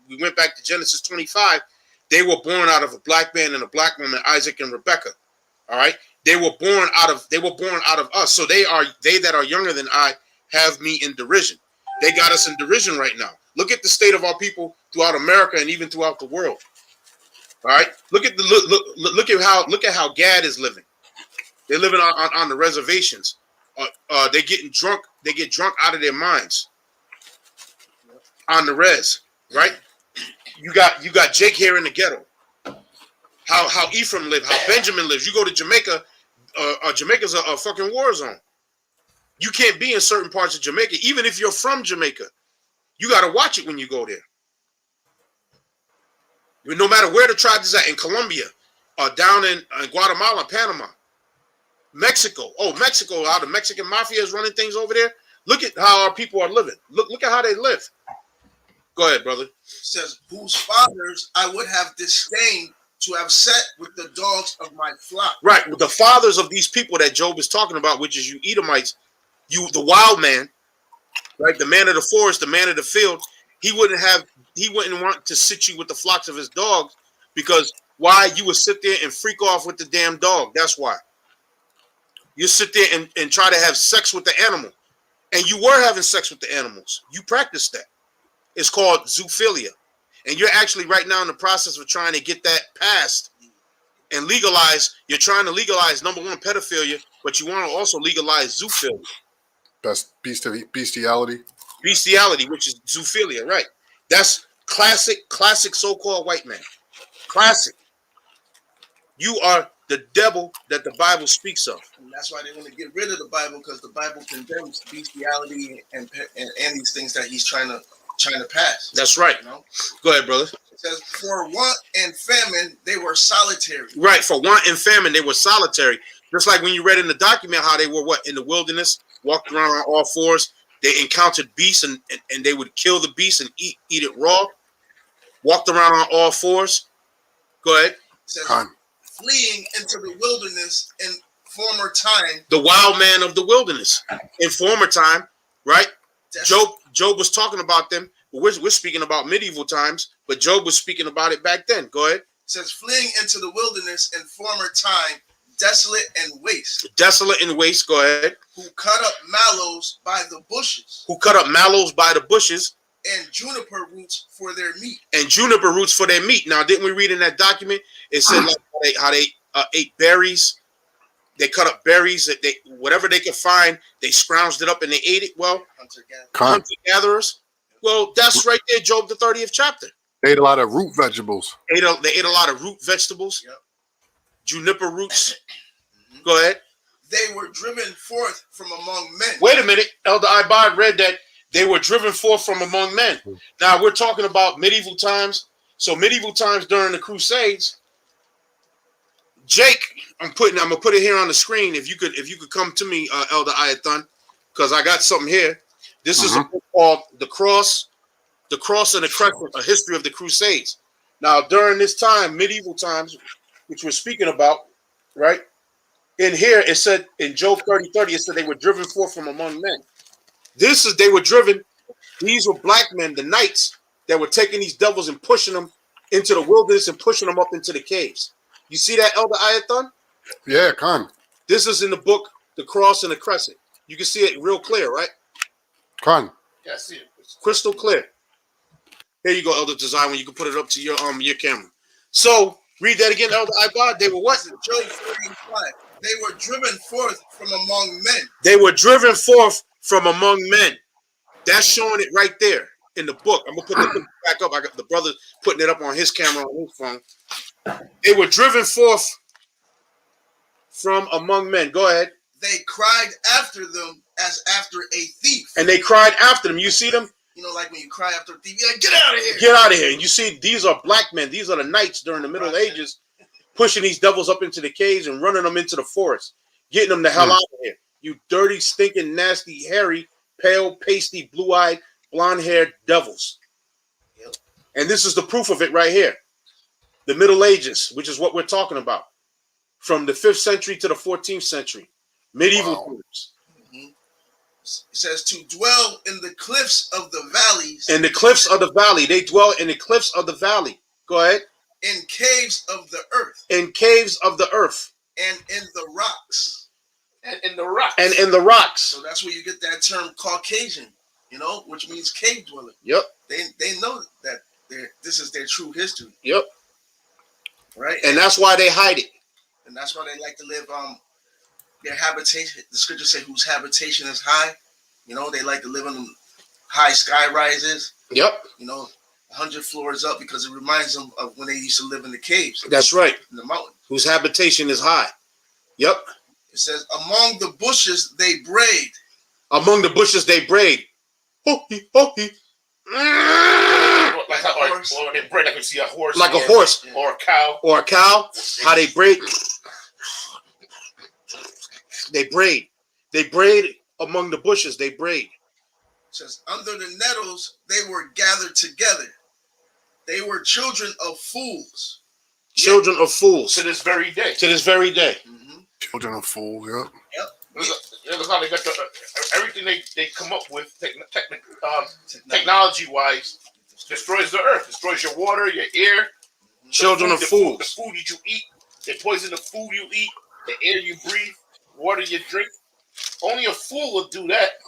we went back to Genesis 25, they were born out of a black man and a black woman, Isaac and Rebekah. All right, they were born out of us. So they that are younger than I have me in derision. They got us in derision right now. Look at the state of our people throughout America and even throughout the world. All right, look at how Gad is living. They're living on the reservations. They're getting drunk. They get drunk out of their minds on the res. Right? You got Jake here in the ghetto. How Ephraim live, how Benjamin lives. You go to Jamaica, Jamaica's a fucking war zone. You can't be in certain parts of Jamaica, even if you're from Jamaica. You got to watch it when you go there. No matter where the tribe is at, in Colombia, down in Guatemala, Panama, Mexico. Oh, Mexico, how the Mexican mafia is running things over there. Look at how our people are living. Look at how they live. Go ahead, brother. It says, "Whose fathers I would have disdained to have set with the dogs of my flock." Right, the fathers of these people that Job is talking about, which is you Edomites, the wild man, right? The man of the forest, the man of the field. He wouldn't want to sit you with the flocks of his dogs, because why? You would sit there and freak off with the damn dog. That's why. You sit there and try to have sex with the animal. And you were having sex with the animals. You practiced that. It's called zoophilia. And you're actually right now in the process of trying to get that passed and legalize. You're trying to legalize, number one, pedophilia, but you want to also legalize zoophilia. That's bestiality. Bestiality, which is zoophilia, right? That's classic so-called white man. Classic. You are the devil that the Bible speaks of. And that's why they want to get rid of the Bible, because the Bible condemns bestiality and these things that he's trying to pass. That's right. You know? Go ahead, brother. It says, "For want and famine they were solitary." Right, for want and famine they were solitary. Just like when you read in the document how they were in the wilderness, walked around on all fours. They encountered beasts and they would kill the beast and eat it raw. Walked around on all fours. Go ahead. It says, "Fleeing into the wilderness in former time." The wild man of the wilderness in former time, right? Job was talking about them. We're speaking about medieval times, but Job was speaking about it back then. Go ahead. says, fleeing into the wilderness in former time, desolate and waste. Desolate and waste. Go ahead. Who cut up mallows by the bushes. Who cut up mallows by the bushes. And juniper roots for their meat. And juniper roots for their meat. Now, didn't we read in that document? It said like how they ate berries. They cut up berries. That they whatever they could find, they scrounged it up and they ate it. Well, hunter gatherers. Well, that's right there, Job the 30th chapter. They ate a lot of root vegetables. They ate a lot of root vegetables. Yep. Juniper roots. Go ahead. They were driven forth from among men. Wait a minute. Elder Ibad read that they were driven forth from among men. Now we're talking about medieval times. So medieval times during the Crusades. Jake, I'm gonna put it here on the screen. If you could come to me, Elder Ayathon, because I got something here. This is a book called The Cross and the Crescent, a history of the Crusades. Now, during this time, medieval times, which we're speaking about, right? In here, it said in Job 30:30, it said they were driven forth from among men. They were driven. These were black men, the knights, that were taking these devils and pushing them into the wilderness and pushing them up into the caves. You see that, Elder Ayathon? Yeah, Khan. This is in the book, The Cross and the Crescent. You can see it real clear, right? Khan. Yeah, I see it. It's crystal clear. Here you go, Elder Design, when you can put it up to your camera. So, read that again, Elder Ibad. They were what? Job 35. They were driven forth from among men. They were driven forth from among men. That's showing it right there in the book. I'm going to put the book back up. I got the brother putting it up on his camera on his phone. They were driven forth from among men. Go ahead. They cried after them as after a thief. And they cried after them. You see them? You know, like when you cry after a thief, you're like, get out of here. Get out of here. And you see, these are black men. These are the knights during the Middle Ages, pushing these devils up into the caves and running them into the forest, getting them the hell out of here. You dirty, stinking, nasty, hairy, pale, pasty, blue-eyed, blonde-haired devils. Yep. And this is the proof of it right here. The Middle Ages, which is what we're talking about. From the 5th century to the 14th century. Medieval times. It says to dwell in the cliffs of the valleys. In the cliffs of the valley. They dwell in the cliffs of the valley. Go ahead. In caves of the earth. In caves of the earth. And in the rocks. And in the rocks. And in the rocks. So that's where you get that term Caucasian, which means cave dweller. Yep. They know that this is their true history. Yep. Right? And that's why they hide it. And that's why they like to live their habitation. The scriptures say whose habitation is high. They like to live in high sky rises. Yep. 100 floors up, because it reminds them of when they used to live in the caves. That's right. In the mountain. Whose habitation is high. Yep. It says, among the bushes they braid. Among the bushes they braid. Ho-hee, ho-hee. Like or they braid, like you see a horse. Like a horse. Or a cow. Or a cow. How they braid. They braid. They braid among the bushes. They braid. It says, under the nettles they were gathered together. They were children of fools. Children of fools. To this very day. To this very day. Mm-hmm. Children of fools, yep. Look how they got everything they come up with technology-wise destroys the earth, destroys your water, your air. Children of fools. The food that you eat, they poison the food you eat, the air you breathe, water you drink. Only a fool would do that.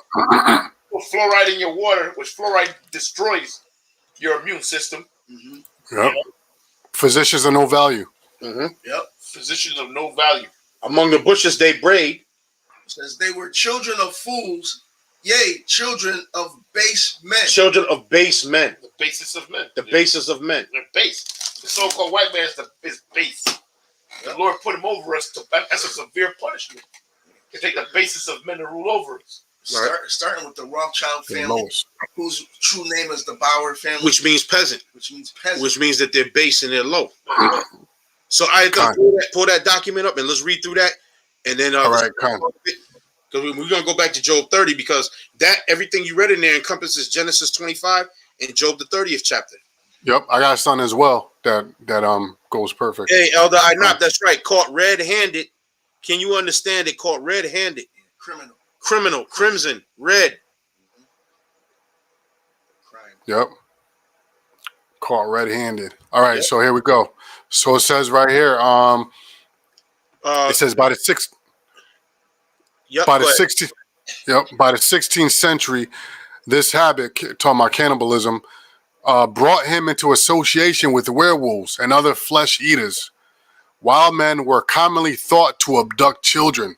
Put fluoride in your water, which fluoride destroys your immune system. Mm-hmm. Yep. Physicians of no value. Mm-hmm. Yep. Physicians of no value. Among the bushes they braid. It says they were children of fools, yea, children of base men. Children of base men. The basis of men. The basis of men. They're base. The so-called white man is base. The Lord put him over us as a severe punishment. To take the basis of men to rule over us. Starting with the Rothschild The family, lowest. whose true name is the Bauer family, Which means peasant. which means peasant. Which means that they're base and they're low. So I pull that document up and let's read through that. And then All right, Khan. because we're going to go back to Job 30, because that everything you read in there encompasses Genesis 25 and Job the 30th chapter. Yep, I got a son as well that goes perfect. Hey, Elder Inop, that's right. Caught red-handed. Can you understand it? Caught red-handed. Criminal, crimson, red. Crime. Yep. Caught red-handed. All right, Yep. so here we go. So it says right here, it says by the Yep. by the Go ahead. 16th, yep, by the 16th century, this habit, talking about cannibalism, brought him into association with werewolves and other flesh eaters. Wild men were commonly thought to abduct children,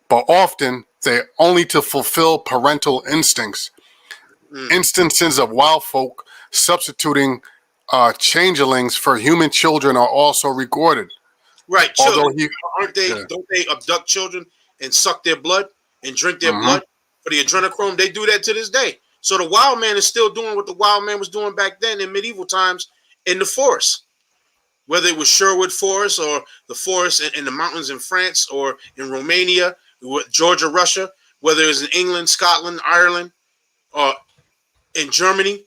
but often they only to fulfill parental instincts. Instances of wild folk substituting changelings for human children are also recorded. Right. Although Children, he, aren't they? yeah. Don't they abduct children and suck their blood and drink their Mhm. blood for the adrenochrome? They do that to this day. So the wild man is still doing what the wild man was doing back then in medieval times in the forest, whether it was Sherwood Forest or the forest in the mountains in France or in Romania, Georgia, Russia, whether it's in England, Scotland, Ireland, or in Germany,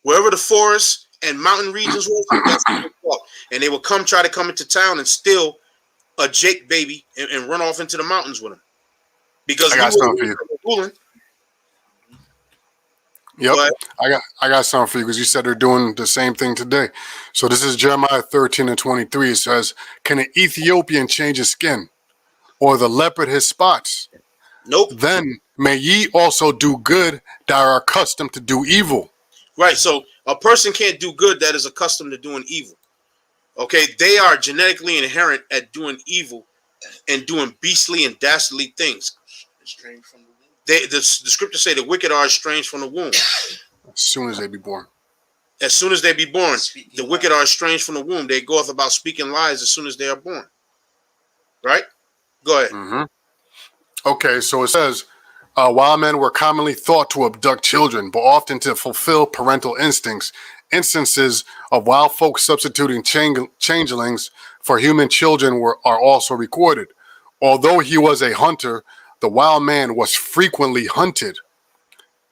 wherever the forests and mountain regions were, that's what they fought. And they would try to come into town and steal a Jake baby and run off into the mountains with him. Because I we got were something for you. ruling. Yep, But I got something for you because you said they're doing the same thing today. So this is Jeremiah 13:23. It says, "Can an Ethiopian change his skin, or the leopard his spots? nope. Then may ye also do good that are accustomed to do evil." Right. So a person can't do good that is accustomed to doing evil. Okay. They are genetically inherent at doing evil and doing beastly and dastardly things. Estranged from the womb. The scriptures say the wicked are estranged from the womb. As soon as they be born. As soon as they be born, Speaking the wicked lies. are estranged from the womb. They goeth about speaking lies as soon as they are born. Right? Go ahead. Mm-hmm. Okay, so it says, wild men were commonly thought to abduct children, but often to fulfill parental instincts. Instances of wild folk substituting changelings for human children are also recorded. Although he was a hunter, the wild man was frequently hunted.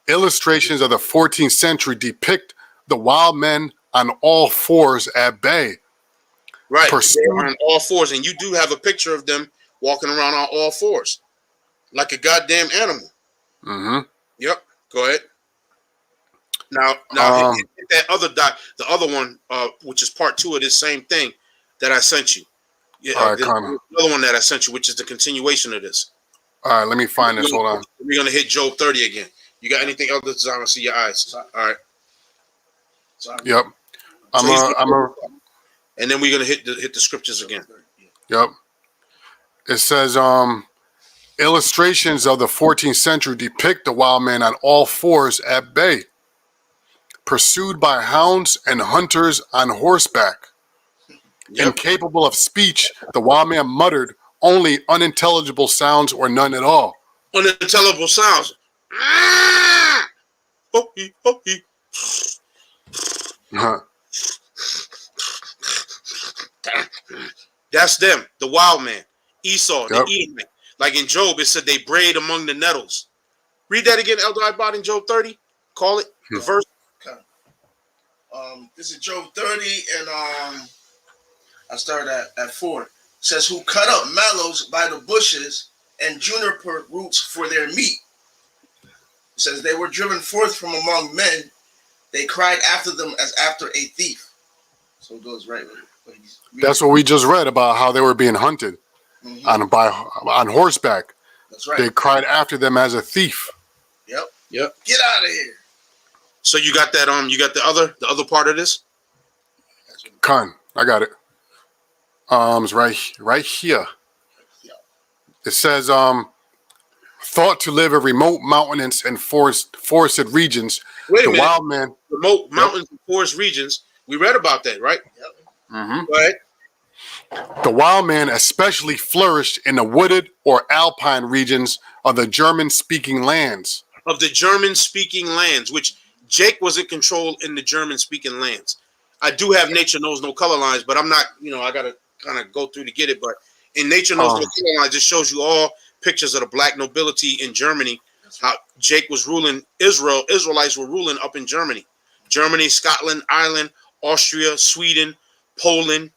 Illustrations of the 14th century depict the wild men on all fours at bay. Right. Pursued- They're on all fours. And you do have a picture of them walking around on all fours. Like a goddamn animal. Mm-hmm. Yep. Go ahead. Now hit that other the other one, which is part 2 of this same thing that I sent you. Yeah, All right, there's Connor. another one that I sent you, which is the continuation of this. All right, let me find this. Hold on. We're gonna hit Job 30 again. You got anything else that's on? I see your eyes. All right. Sorry. Yep. And then we're gonna hit the scriptures again. Yep. It says, illustrations of the 14th century depict the wild man on all fours at bay, pursued by hounds and hunters on horseback. Yep. Incapable of speech, the wild man muttered only unintelligible sounds or none at all. Unintelligible sounds. Ah! Oh-hee, oh-hee. Huh. That's them, the wild man. Esau, Yep. the Edomite. Like in Job, it said they brayed among the nettles. Read that again, Elder Ibad, in Job 30. Call it the verse. This is Job 30, and I started at 4. It says, "Who cut up mallows by the bushes and juniper roots for their meat." It says, "They were driven forth from among men. They cried after them as after a thief." So it goes right with what he's reading. That's what we just read about how they were being hunted Mhm. on horseback. That's right. They cried after them as a thief. Yep. Yep. Get out of here. So you got that you got the other part of this? Con, I got it. It's right here. It says, thought to live in remote mountainous and forested regions, Wait a the minute. wild man. Remote mountains and forest regions. We read about that, right? Mhm. Go ahead. The wild man especially flourished in the wooded or alpine regions of the German-speaking lands. Of the German-speaking lands, which Jake was in control in the German-speaking lands. I do have Nature Knows No Color Lines, but I'm not, I got to kind of go through to get it. But in Nature Knows No Color Lines, it shows you all pictures of the black nobility in Germany, how Jake was ruling Israel. Israelites were ruling up in Germany. Germany, Scotland, Ireland, Austria, Sweden, Poland,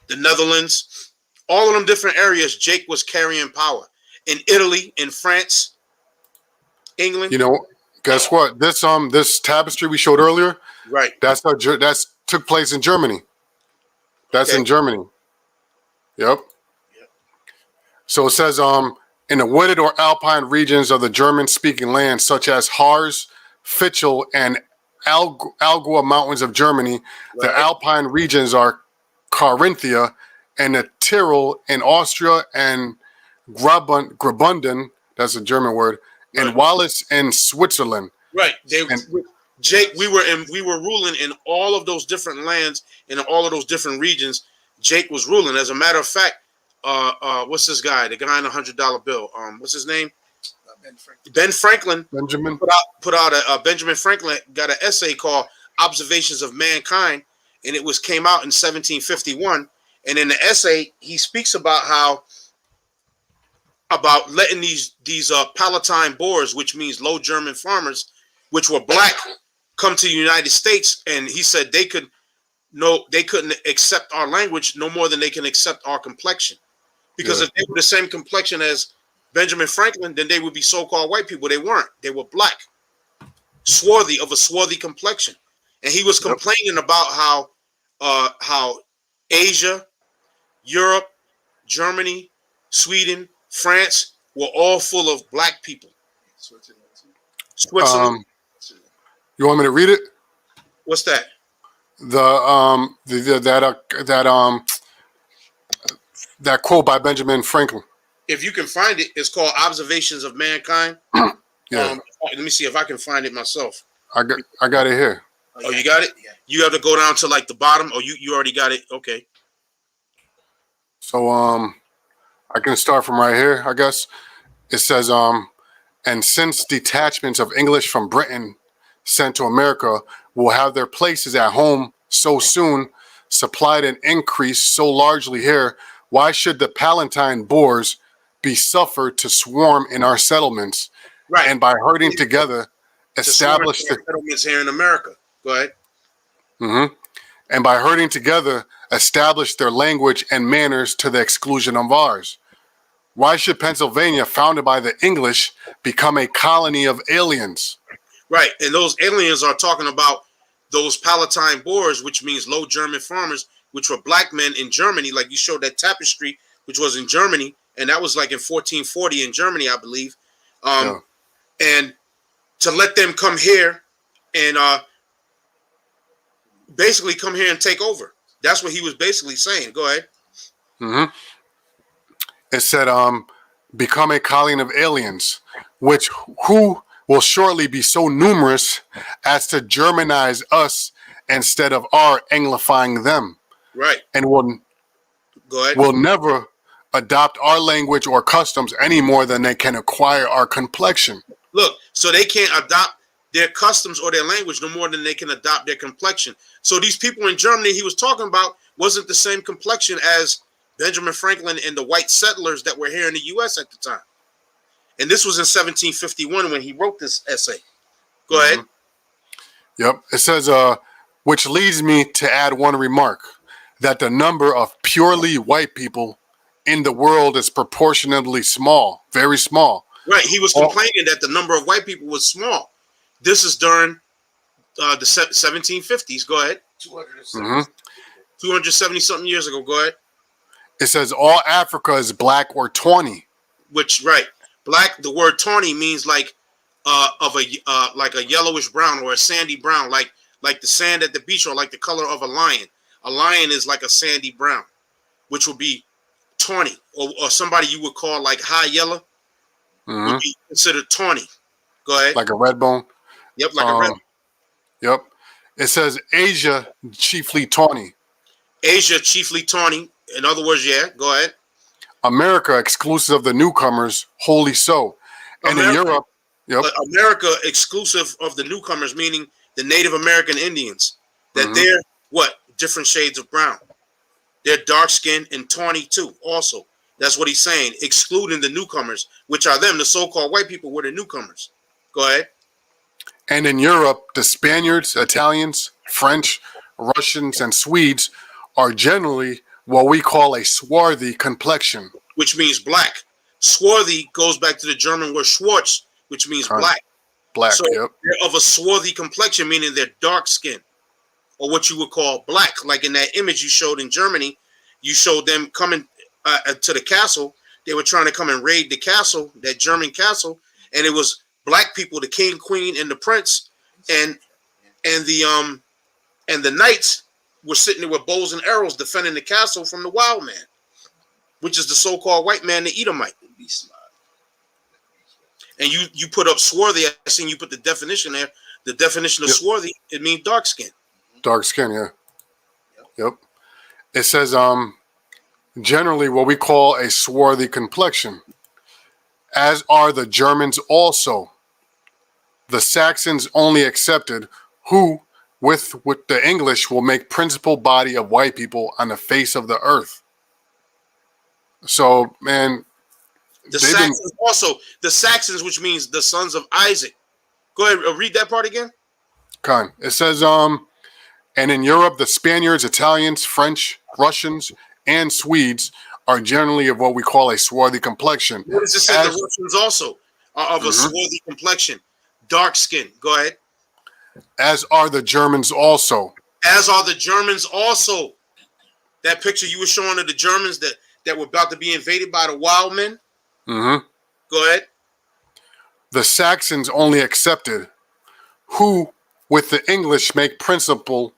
the Netherlands, all of them different areas, Jake was carrying power. In Italy, in France, England. You know Guess what? This tapestry we showed earlier, Right. that's took place in Germany. That's Okay. in Germany. Yep. Yep. So it says in the wooded or alpine regions of the German-speaking lands, such as Harz, Fichtel, and Allgäu Mountains of Germany, the Right. alpine regions are Carinthia, and the Tyrol in Austria, and Graubünden, that's a German word, and Right. Wallis in Switzerland. Right. And Jake, we were ruling in all of those different lands, in all of those different regions. Jake was ruling. As a matter of fact, what's this guy? The guy in the $100 bill. What's his name? Ben Franklin. Benjamin Put out a Benjamin Franklin got an essay called "Observations of Mankind," and it came out in 1751. And in the essay, he speaks about letting these Palatine Boers, which means Low German farmers, which were black, come to the United States, and he said they couldn't accept our language no more than they can accept our complexion. Because if they were the same complexion as Benjamin Franklin, then they would be so-called white people. They weren't. They were black, swarthy complexion. And he was complaining about how Asia, Europe, Germany, Sweden, France were all full of black people. Switzerland. You want me to read it? What's that? That quote by Benjamin Franklin. If you can find it, it's called "Observations of Mankind." Yeah. Let me see if I can find it myself. I got it here. Oh, you got it? You have to go down to like the bottom. Oh, you already got it. Okay. So I can start from right here, I guess. It says and since detachments of English from Britain sent to America will have their places at home so soon, supplied and increased so largely here, why should the Palatine Boers be suffered to swarm in our settlements? Right. And by herding together, establish the settlements here in America. Go ahead. Mm-hmm. And by herding together, establish their language and manners to the exclusion of ours. Why should Pennsylvania, founded by the English, become a colony of aliens? Right. And those aliens are talking about those Palatine Boers, which means Low German farmers, which were black men in Germany. Like you showed that tapestry, which was in Germany. And that was like in 1440 in Germany, I believe. And to let them come here and basically come here and take over. That's what he was basically saying. Go ahead. Mm-hmm. It said, become a colony of aliens, who will shortly be so numerous as to Germanize us instead of our Anglifying them. Right. And Go ahead. will never adopt our language or customs any more than they can acquire our complexion. Look, so they can't adopt their customs or their language no more than they can adopt their complexion. So these people in Germany he was talking about wasn't the same complexion as Benjamin Franklin and the white settlers that were here in the U.S. at the time. And this was in 1751 when he wrote this essay. Go ahead. Yep. It says, which leads me to add one remark, that the number of purely white people in the world is proportionately small, very small. Right. He was complaining that the number of white people was small. This is during the 1750s. Go ahead. 270 something years ago. Go ahead. It says all Africa is black or tawny. Which, right. Black, the word tawny means like like a yellowish brown or a sandy brown, like the sand at the beach, or like the color of a lion. A lion is like a sandy brown, which would be tawny, or somebody you would call like high yellow would be considered tawny. Go ahead. Like a red bone. Yep, like a red. Yep. It says Asia chiefly tawny. Asia chiefly tawny. In other words, yeah. Go ahead. America exclusive of the newcomers, wholly so. And in Europe, America exclusive of the newcomers, meaning the Native American Indians. That they're what? Different shades of brown. They're dark skinned and tawny too. Also, that's what he's saying. Excluding the newcomers, which are them, the so-called white people, were the newcomers. Go ahead. And in Europe, the Spaniards, Italians, French, Russians, and Swedes are generally what we call a swarthy complexion. Which means black. Swarthy goes back to the German word Schwarz, which means black. Black. So Yep. they're of a swarthy complexion, meaning they're dark skinned, or what you would call black. Like in that image you showed in Germany, you showed them coming to the castle. They were trying to come and raid the castle, that German castle, and it was black people, the king, queen, and the prince, and the knights were sitting there with bows and arrows defending the castle from the Wildman, which is the so-called white man, the Edomite. And you put up swarthy. I seen you put the definition there. The definition of swarthy, it means dark skin. Dark skin, yeah. Yep. It says generally what we call a swarthy complexion, as are the Germans also. The Saxons only accepted, who with the English will make principal body of white people on the face of the earth. So, man, the Saxons also, the Saxons, which means the sons of Isaac. Go ahead, read that part again. Con. It says, and in Europe, the Spaniards, Italians, French, Russians, and Swedes are generally of what we call a swarthy complexion. Notice it says the Russians also are of a swarthy complexion, dark skin. Go ahead. As are the Germans also. As are the Germans also. That picture you were showing of the Germans that were about to be invaded by the wild men. Mm-hmm. Go ahead. The Saxons only accepted, who with the English make the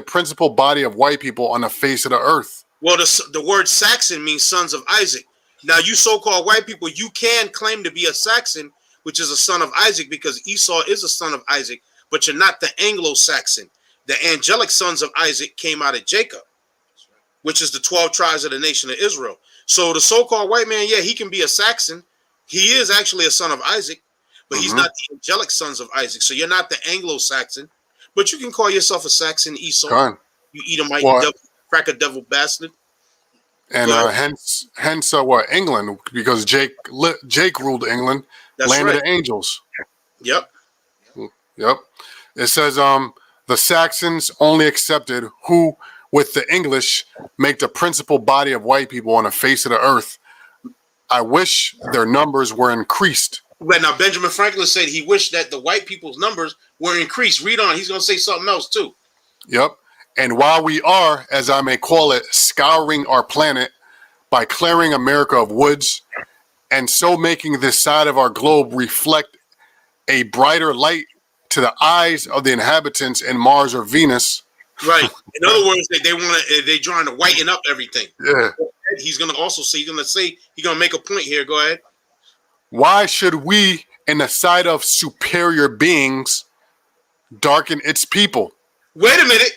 principal body of white people on the face of the earth. Well, the word Saxon means sons of Isaac. Now, you so-called white people, you can claim to be a Saxon, which is a son of Isaac, because Esau is a son of Isaac, but you're not the Anglo-Saxon. The angelic sons of Isaac came out of Jacob, which is the 12 tribes of the nation of Israel. So the so-called white man, yeah, he can be a Saxon. He is actually a son of Isaac, but he's not the angelic sons of Isaac. So you're not the Anglo-Saxon, but you can call yourself a Saxon, Esau. Con. You Edomite, devil, cracker devil bastard. And hence what, England, because Jake ruled England, land of the angels. Yep. It says the Saxons only accepted, who with the English make the principal body of white people on the face of the earth. I wish their numbers were increased. But now Benjamin Franklin said he wished that the white people's numbers were increased. Read on. He's going to say something else too. Yep. And while we are, as I may call it, scouring our planet by clearing America of woods, and so making this side of our globe reflect a brighter light to the eyes of the inhabitants in Mars or Venus. Right. In other words, they're trying to whiten up everything. Yeah. He's going to also say, he's going to make a point here. Go ahead. Why should we, in the sight of superior beings, darken its people? Wait a minute.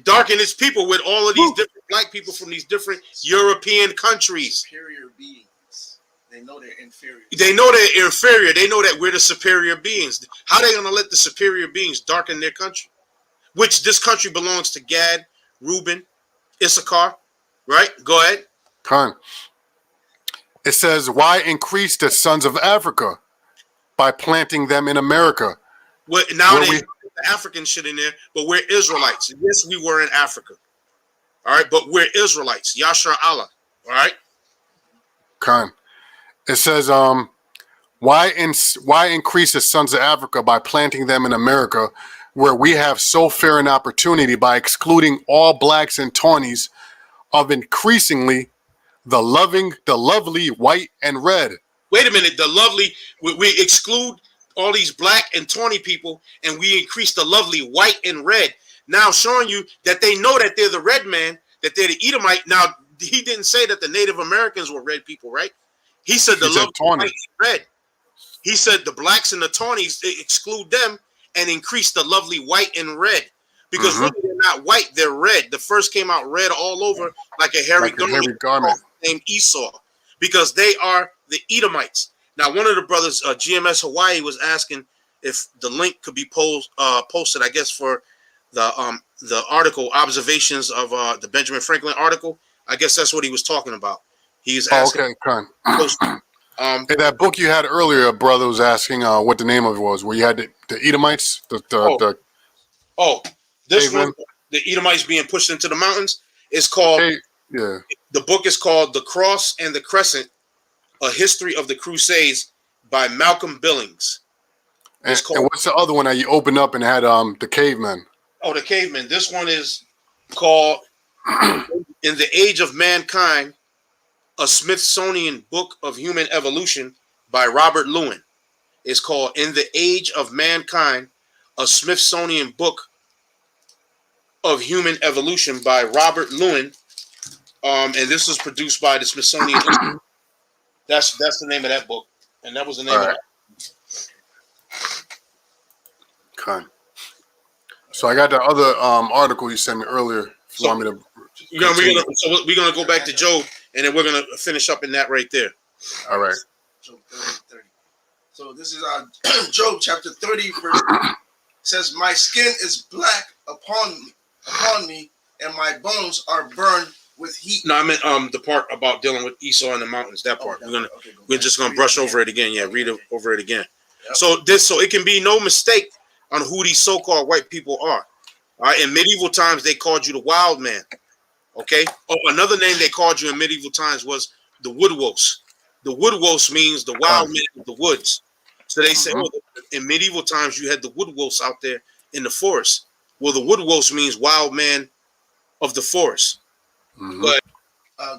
Darken its people with all of these different black people from these different European countries. Superior beings. They know they're inferior. They know they're inferior. They know that we're the superior beings. How are they going to let the superior beings darken their country? Which this country belongs to Gad, Reuben, Issachar, right? Go ahead. Con. It says, why increase the sons of Africa by planting them in America? Well, now they put the African shit in there, but we're Israelites. Yes, we were in Africa. All right, but we're Israelites. Yashar Allah. All right. Con. It says, why increase the sons of Africa by planting them in America, where we have so fair an opportunity by excluding all blacks and tawnies of increasingly the lovely white and red. Wait a minute, the lovely, we exclude all these black and tawny people, and we increase the lovely white and red. Now showing you that they know that they're the red man, that they're the Edomite. Now, he didn't say that the Native Americans were red people, right? He said the lovely white and red. He said the blacks and the tawnies, exclude them and increase the lovely white and red. Because really they're not white, they're red. The first came out red all over like a hairy garment named Esau, because they are the Edomites. Now, one of the brothers, GMS Hawaii, was asking if the link could be posted, I guess, for the article, observations of the Benjamin Franklin article. I guess that's what he was talking about. He's asking. Okay, Con. Hey, that book you had earlier, brother, was asking what the name of it was, where you had the Edomites, this one, the Edomites being pushed into the mountains, is called. The book is called "The Cross and the Crescent: A History of the Crusades" by Malcolm Billings. It's And called. what's the other one that you opened up and had the cavemen? Oh, the caveman. This one is called "In the Age of Mankind: A Smithsonian Book of Human Evolution" by Robert Lewin. It's called "In the Age of Mankind: A Smithsonian Book of Human Evolution" by Robert Lewin. And this was produced by the Smithsonian. That's the name of that book, and that was the name All of right. Okay. So I got the other article you sent me earlier. If you want me to we're gonna go back to Job, and then we're gonna finish up in that right there. all right. Job 30. So this is Job chapter 30, verse says, "My skin is black upon me, and my bones are burned with heat." No, I meant the part about dealing with Esau and the mountains. That part. We're just gonna Read brush it over again. it again. Yeah, read it Okay. over it again. Yep. So it can be no mistake on who these so-called white people are. All right. In medieval times, they called you the wild man. Okay. Oh, another name they called you in medieval times was the woodwose. The woodwose means the wild man of the woods. So they say, in medieval times, you had the woodwose out there in the forest. Well, the woodwose means wild man of the forest. Mm-hmm. But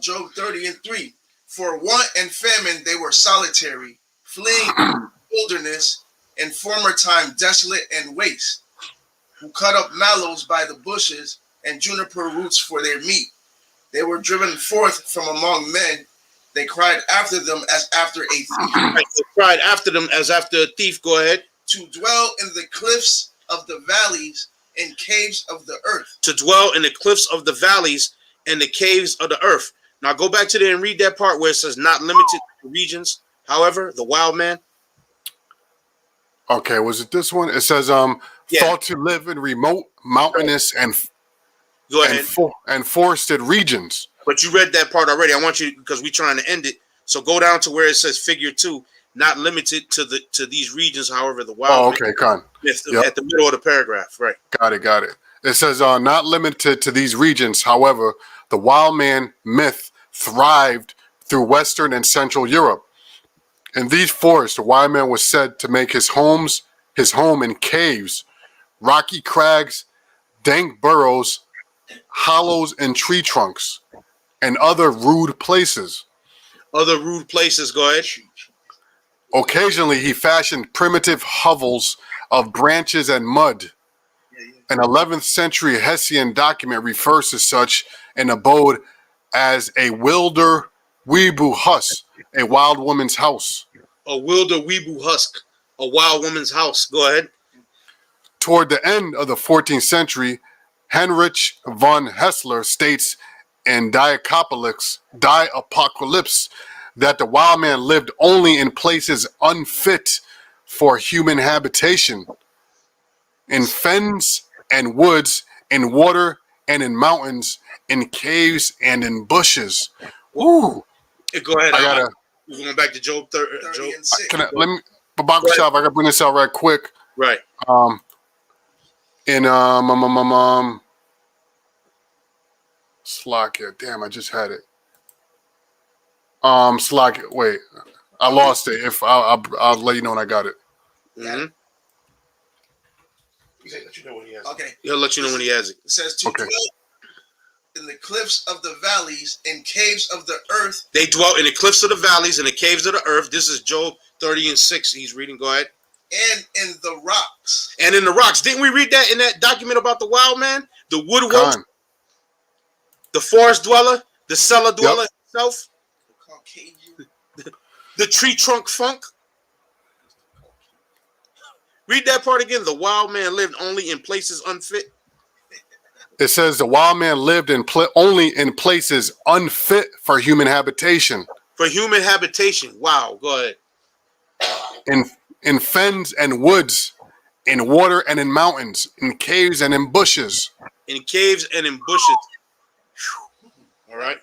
Job 30:3. "For want and famine they were solitary, fleeing wilderness, in former time desolate and waste, who cut up mallows by the bushes and juniper roots for their meat. They were driven forth from among men. They cried after them as after a thief, they cried after them as after a thief. Go ahead. to dwell in the cliffs of the valleys and caves of the earth." To dwell in the cliffs of the valleys and the caves of the earth. Now go back to there and read that part where it says not limited to regions. However, the wild man. Okay, was it this one? It says thought to live in remote, mountainous, Go ahead. and forested regions. But you read that part already. I want you, because we're trying to end it. So go down to where it says figure 2, not limited to these regions. However, the wild okay, con. man, at the middle of the paragraph, right? Got it. It says not limited to these regions. However, the wild man myth thrived through Western and Central Europe. In these forests, the wild man was said to make his home in caves, rocky crags, dank burrows, hollows in tree trunks, and other rude places. Other rude places. Go ahead. Occasionally, he fashioned primitive hovels of branches and mud. An 11th century Hessian document refers to such an abode as a wilder weebu hus, a wild woman's house. A wilder weebu husk, a wild woman's house. Go ahead. Toward the end of the 14th century, Heinrich von Hessler states in Diapocalypse that the wild man lived only in places unfit for human habitation, in fens and woods, in water and in mountains, in caves and in bushes. Woo! Go ahead. I we're going back to Job 30. 30 and 6. let me, Babak Shaf, I gotta bring this out right quick. Right. In Slovakia. Damn, I just had it. Slovakia. Wait, I lost it. If I'll let you know when I got it. Mm-hmm. He'll let you know when he has. Okay. He'll let you know when he has it. It says to dwell in the cliffs of the valleys and caves of the earth. They dwelt in the cliffs of the valleys and the caves of the earth. This is Job 30 and 6. He's reading. Go ahead. And in the rocks. And in the rocks. Didn't we read that in that document about the wild man? The wood wolf, the forest dweller, the cellar dweller himself, The Caucasian. the tree trunk funk. Read that part again. The wild man lived only in places unfit. It says the wild man lived only in places unfit for human habitation. For human habitation. Wow. Go ahead. In fens and woods, in water and in mountains, in caves and in bushes. In caves and in bushes. All right.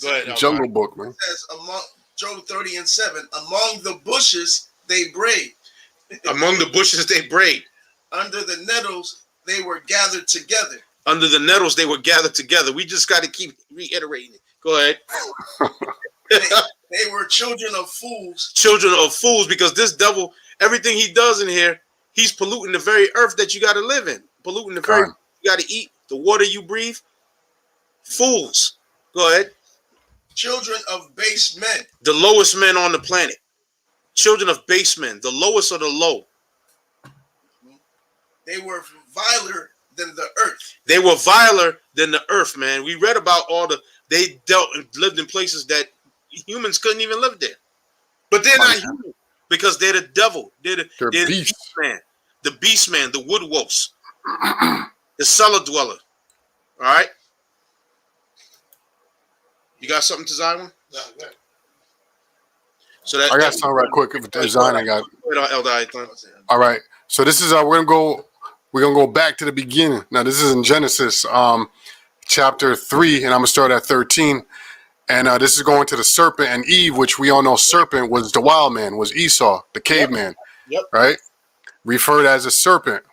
Go ahead. Jungle Book, man. It says among Job 30 and 7, among the bushes they brayed. Among the bushes they brayed. Under the nettles they were gathered together. Under the nettles they were gathered together. We just got to keep reiterating it. Go ahead. They were children of fools. Children of fools, because this devil, everything he does in here He's polluting the very earth that you got to live in, polluting the very Con. you got to eat, the water you breathe. Fools. Go ahead. Children of base men. The lowest men on the planet. Children of base men, the lowest of the low. They were viler than the earth. They were viler than the earth, man. We read about they dealt and lived in places that humans couldn't even live there. But they're not human because they're the devil. They're the beasts. man. The beast man, the wood wolves, the cellar dweller. All right? You got something to Zion? No, no. So that I got something right quick. If design I got. Elder Ayathan. All right. So this is we're gonna go back to the beginning. Now this is in Genesis chapter 3, and I'm gonna start at 13. And this is going to the serpent and Eve, which we all know serpent was the wild man, was Esau, the caveman. Yep. Right? Referred as a serpent.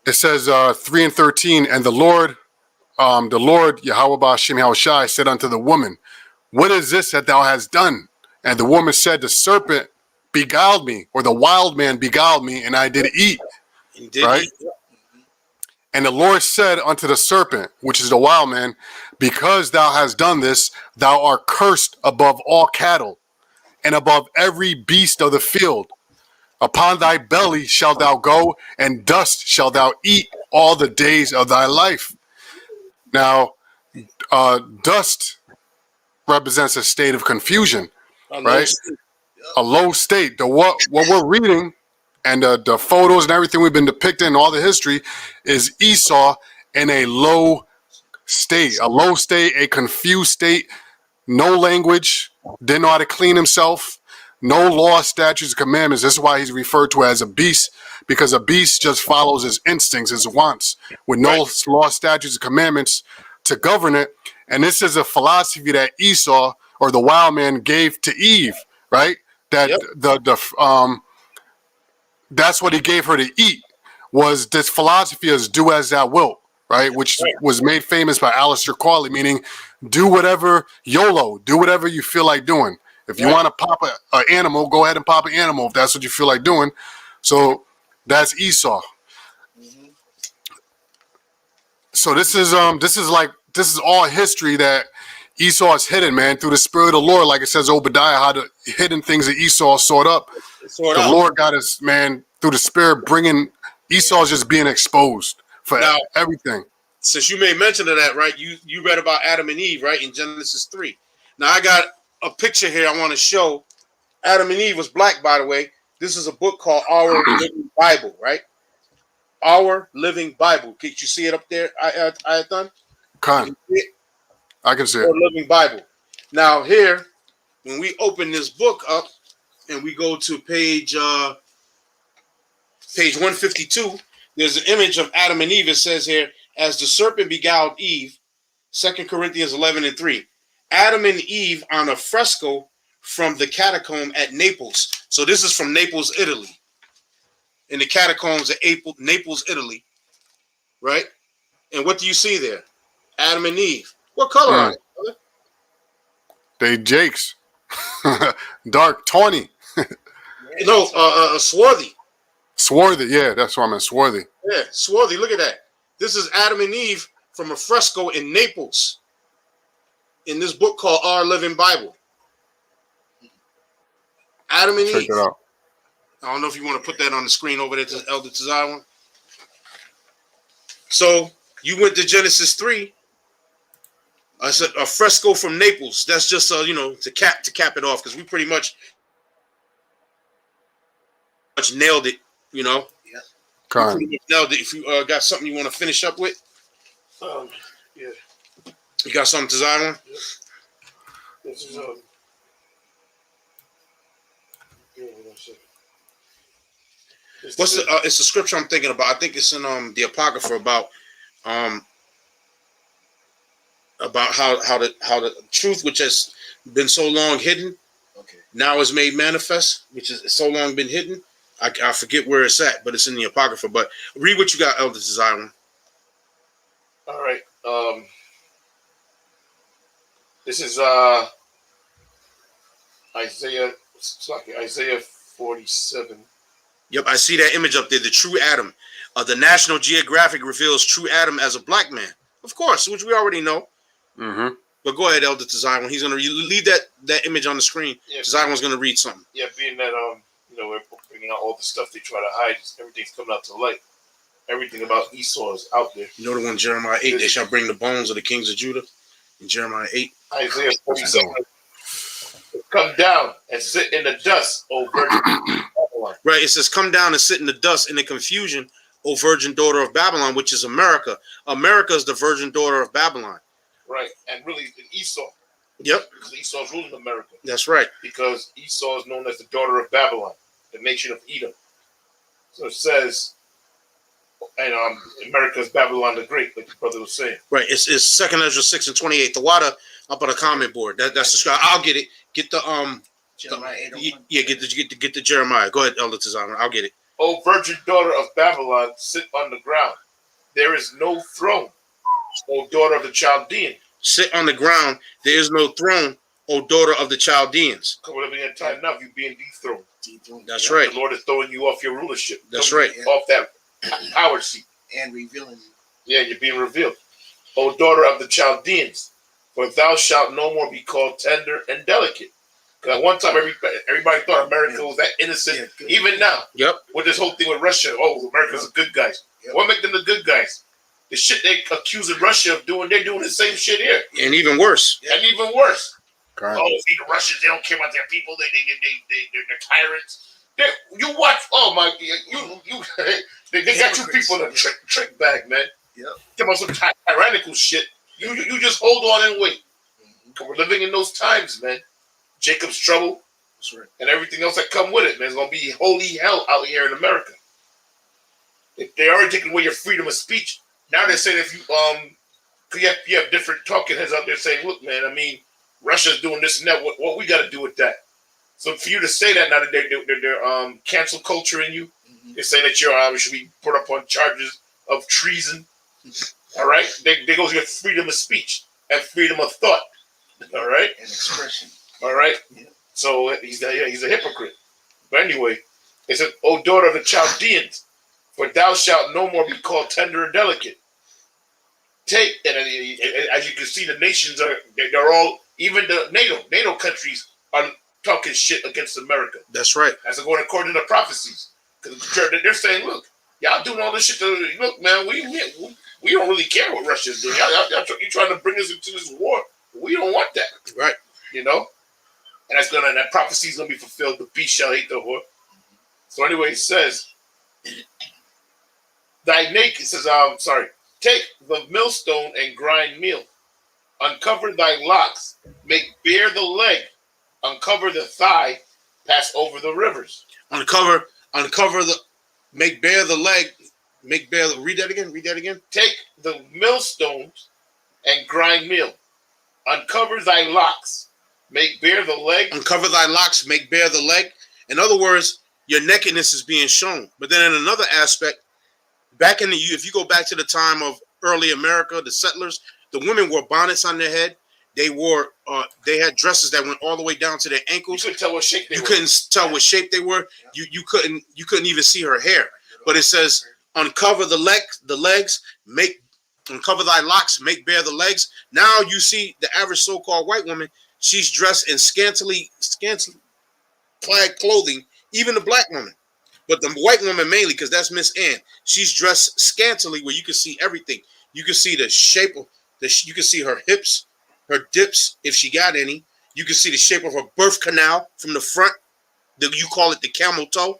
It says 3 and 13, and the Lord Yahweh Ba'Shem Yahushai said unto the woman, what is this that thou hast done? And the woman said, the serpent beguiled me, or the wild man beguiled me, and I did eat. Right? And the Lord said unto the serpent, which is the wild man, because thou hast done this, thou art cursed above all cattle, and above every beast of the field. Upon thy belly shalt thou go, and dust shalt thou eat all the days of thy life. Now, dust represents a state of confusion, right? A low state. What we're reading and the photos and everything we've been depicting, all the history, is Esau in a low state, a confused state, no language, didn't know how to clean himself, no law, statutes, commandments. This is why he's referred to as a beast, because a beast just follows his instincts, his wants, with no law, statutes, and commandments to govern it. And this is a philosophy that Esau, or the wild man, gave to Eve, right? That that's what he gave her to eat, was this philosophy is do as thou wilt, right? Which was made famous by Aleister Crowley, meaning do whatever, YOLO, do whatever you feel like doing. If you want to pop an animal, go ahead and pop an animal if that's what you feel like doing. So that's Esau. So this is all history that Esau is hidden, man, through the spirit of the Lord. Like it says Obadiah, how the hidden things that Esau sought up. Lord got us, man, through the spirit, bringing Esau's just being exposed for everything. Since you made mention of that, right? You read about Adam and Eve, right, in Genesis 3. Now I got a picture here I want to show. Adam and Eve was black, by the way. This is a book called Our Living Bible, right? Our Living Bible. Can you see it up there? I done. I can see it. Our Living Bible. Now here, when we open this book up and we go to page 152, there's an image of Adam and Eve. It says here, as the serpent beguiled Eve, 2 Corinthians 11 and 3. Adam and Eve on a fresco from the catacomb at Naples. So this is from Naples, Italy. In the catacombs at Naples, Italy. Right? And what do you see there? Adam and Eve. What color are they? They Jakes. Dark, tawny. No, swarthy. Swarthy, yeah, that's what I meant, swarthy. Yeah, swarthy. Look at that. This is Adam and Eve from a fresco in Naples. In this book called Our Living Bible. Adam and Eve. Check it out. I don't know if you want to put that on the screen over there to Elder Tazaiwan. So you went to Genesis 3. I said a fresco from Naples. That's just to cap it off, because we pretty much nailed it. Yeah. Nailed it. If you got something you want to finish up with, Yeah. You got something to Zion? Yeah. This is What's the? It's the scripture I'm thinking about. I think it's in the Apocrypha about how the truth which has been so long hidden, now is made manifest, which is so long been hidden. I forget where it's at, but it's in the Apocrypha. But read what you got, Elder Zion. All right. This is Isaiah 47. Yep, I see that image up there. The true Adam. The National Geographic reveals true Adam as a black man. Of course, which we already know. Mm-hmm. But go ahead, Elder Tazai. When he's gonna leave that image on the screen, Yeah. Tazai was gonna read something. Yeah, being that we're bringing out all the stuff they try to hide, everything's coming out to light. Everything about Esau is out there. You know the one Jeremiah 8, they shall bring the bones of the kings of Judah. In Jeremiah 8. Isaiah 47. Come down and sit in the dust, O virgin Babylon. Right, it says, come down and sit in the dust in the confusion, O virgin daughter of Babylon, which is America. America is the virgin daughter of Babylon. Right, and really Esau. Yep. Because Esau's ruling America. That's right. Because Esau is known as the daughter of Babylon, the nation of Edom. So it says, and America is Babylon the Great, like the brother was saying. Right, it's 2nd Ezra 6 and 28. The water up on the comment board. That's the scribe. I'll get it. Get the Jeremiah 8:01. yeah, get the Jeremiah. Go ahead, Elder Tazama. I'll get it. O virgin daughter of Babylon, sit on the ground. There is no throne. O daughter of the Chaldean. Sit on the ground. There is no throne, O daughter of the Chaldeans. Because we're living in time enough, you being dethroned. That's right. The Lord is throwing you off your rulership. That's right. Off that power seat. And revealing you. Yeah, you're being revealed. O daughter of the Chaldeans, for thou shalt no more be called tender and delicate. Because at one time, everybody thought America was that innocent. Yeah, even now, Yep. with this whole thing with Russia, America's the good guys. Yep. What make them the good guys? The shit they accusing Russia of doing, they're doing the same shit here. And even worse. And even worse. Correct. Oh, see, the Russians, they don't care about their people. They're tyrants. You watch, oh my, they got you people in a trick bag, man. Yep. Come on, some tyrannical shit. You just hold on and wait. Because we're living in those times, man. Jacob's trouble. That's right. And everything else that come with it, man. It's gonna be holy hell out here in America. If they already taking away your freedom of speech, now they're saying if you have different talking heads out there saying, look, man, I mean, Russia's doing this and that. What we got to do with that? So for you to say that now that they're cancel culturing you, they're saying that you should be put up on charges of treason. All right, they go to your freedom of speech and freedom of thought. All right, And expression. all right. Yeah. So he's a hypocrite. But anyway, it said, "O daughter of the Chaldeans, for thou shalt no more be called tender or delicate." Take, and as you can see, the nations they're all, even the NATO countries are talking shit against America. That's right. As going according to prophecies, because they're saying, look, y'all doing all this shit. Look, man, we don't really care what Russia's doing. Y'all trying to bring us into this war. We don't want that. Right. You know? And that prophecy's gonna be fulfilled. The beast shall hate the whore. So anyway, it says, take the millstone and grind meal. Uncover thy locks. Make bare the leg. Uncover the thigh. Pass over the rivers. Uncover the, make bare the leg, read that again. Take the millstones and grind meal. Uncover thy locks. Make bare the leg. Uncover thy locks, make bare the leg. In other words, your nakedness is being shown. But then in another aspect, if you go back to the time of early America, the settlers, the women wore bonnets on their head. They had dresses that went all the way down to their ankles. You couldn't tell what shape they were. You couldn't tell what shape they were. You couldn't even see her hair. But it says, uncover the legs, uncover thy locks, make bare the legs. Now you see the average so-called white woman, she's dressed in scantily clad clothing, even the black woman. But the white woman mainly, because that's Miss Ann, she's dressed scantily where you can see everything. You can see the shape of you can see her hips, her dips, if she got any. You can see the shape of her birth canal from the front. You call it the camel toe.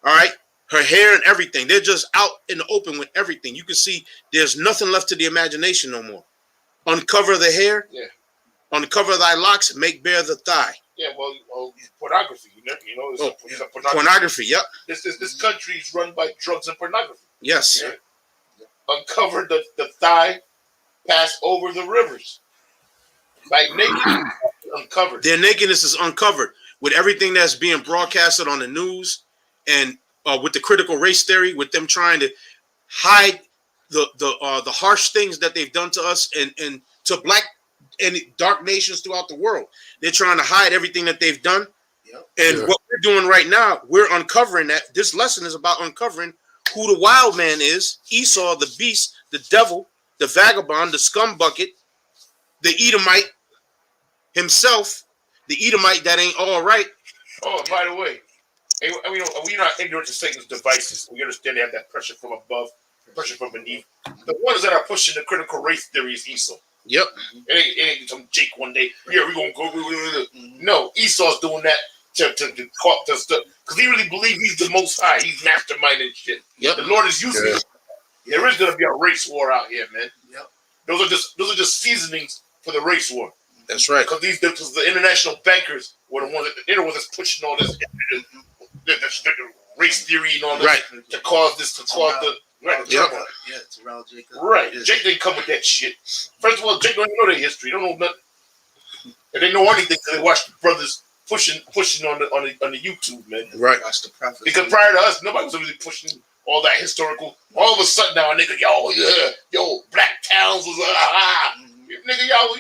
All right. Her hair and everything. They're just out in the open with everything. You can see there's nothing left to the imagination no more. Uncover the hair. Yeah. Uncover thy locks. Make bare the thigh. Yeah, well, pornography. It's Pornography. Yep. This country is run by drugs and pornography. Yes. Yeah. Uncover the thigh. Pass over the rivers. Like naked, uncovered. Their nakedness is uncovered with everything that's being broadcasted on the news, and with the critical race theory, with them trying to hide the harsh things that they've done to us and to black and dark nations throughout the world. They're trying to hide everything that they've done. And Yeah. what we're doing right now, we're uncovering that. This lesson is about uncovering who the wild man is: Esau, the beast, the devil, the vagabond, the scum bucket, the Edomite himself, the Edomite that ain't all right. Oh, by the way, we're not ignorant to Satan's devices. We understand they have that pressure from above, pressure from beneath. The ones that are pushing the critical race theory is Esau. Yep. It ain't some Jake one day. Yeah, we're gonna go. No, Esau's doing that to because he really believes he's the Most High. He's masterminding shit. Yep. The Lord is using him. There is gonna be a race war out here, man. Yep. Those are just seasonings for the race war. That's right. Because the international bankers were the ones that's pushing all this race theory and all this Right. to cause the right. Yep. Yeah, Terrell Jacob. Right. Yeah. Jake didn't come with that shit. First of all, Jake don't even know their history. They don't know nothing. They didn't know anything because they watched the brothers pushing on the YouTube, man. Right. Watch the prophet. Because prior to us, nobody was really pushing all that historical. All of a sudden now, nigga, yo, Black Towns was nigga, y'all.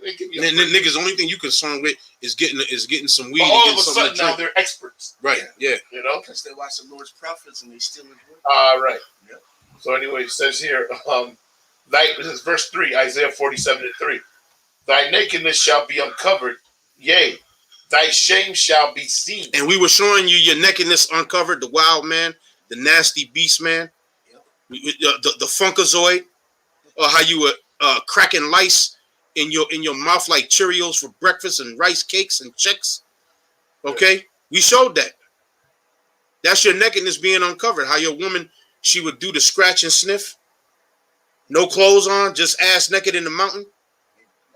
Niggas, only thing you concerned with is getting some weed. But all of getting a something sudden to now drink. they're experts. Right. Yeah. You know. Because they watch the Lord's prophets and they steal his word. Right. Yep. So anyway, it says here, this is verse 3, Isaiah 47:3. Thy nakedness shall be uncovered, yea, thy shame shall be seen. And we were showing you your nakedness uncovered, the wild man, the nasty beast man, the funkazoid, or how you were cracking lice in your mouth like Cheerios for breakfast and rice cakes and checks. Okay, we showed that. That's your nakedness being uncovered. How your woman, she would do the scratch and sniff, no clothes on, just ass naked in the mountain.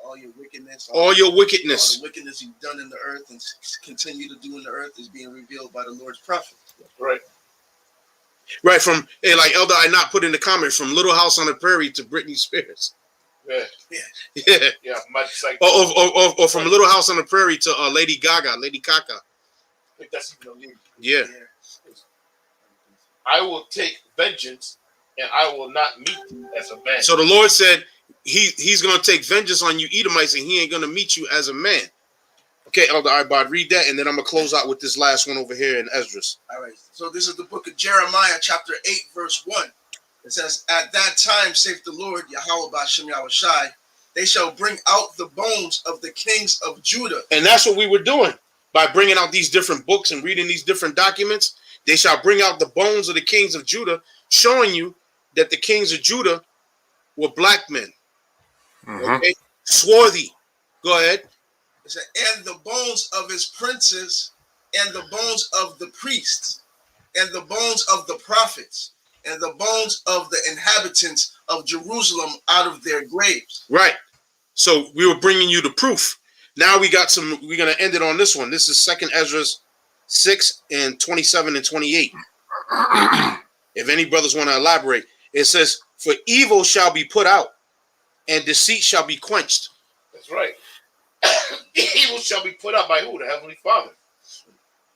All your wickedness. All your All wickedness. the wickedness you've done in the earth and continue to do in the earth is being revealed by the Lord's prophet. Right. Right, from like Elder I not put in the comment, from Little House on the Prairie to Britney Spears. Yeah. Yeah. Yeah. Like, Or from Little House on the Prairie to Lady Gaga, Lady Kaka. I think that's even a lead. Yeah. I will take vengeance, and I will not meet you as a man. So the Lord said he's going to take vengeance on you Edomites, and he ain't going to meet you as a man. Okay, Elder Ibad, read that, and then I'm going to close out with this last one over here in Esdras. All right. So this is the book of Jeremiah, chapter 8, verse 1. It says, at that time, saith the Lord, Yahweh Ba'Shem Yahushai, they shall bring out the bones of the kings of Judah. And that's what we were doing. By bringing out these different books and reading these different documents, they shall bring out the bones of the kings of Judah, showing you that the kings of Judah were black men. Mm-hmm. Okay? Swarthy. Go ahead. It said, and the bones of his princes, and the bones of the priests, and the bones of the prophets, and the bones of the inhabitants of Jerusalem out of their graves. Right. So we were bringing you the proof. Now we're going to end it on this one. This is 2nd Esdras 6 and 27 and 28. If any brothers want to elaborate, it says, for evil shall be put out, and deceit shall be quenched. That's right. Evil shall be put out by who? The Heavenly Father.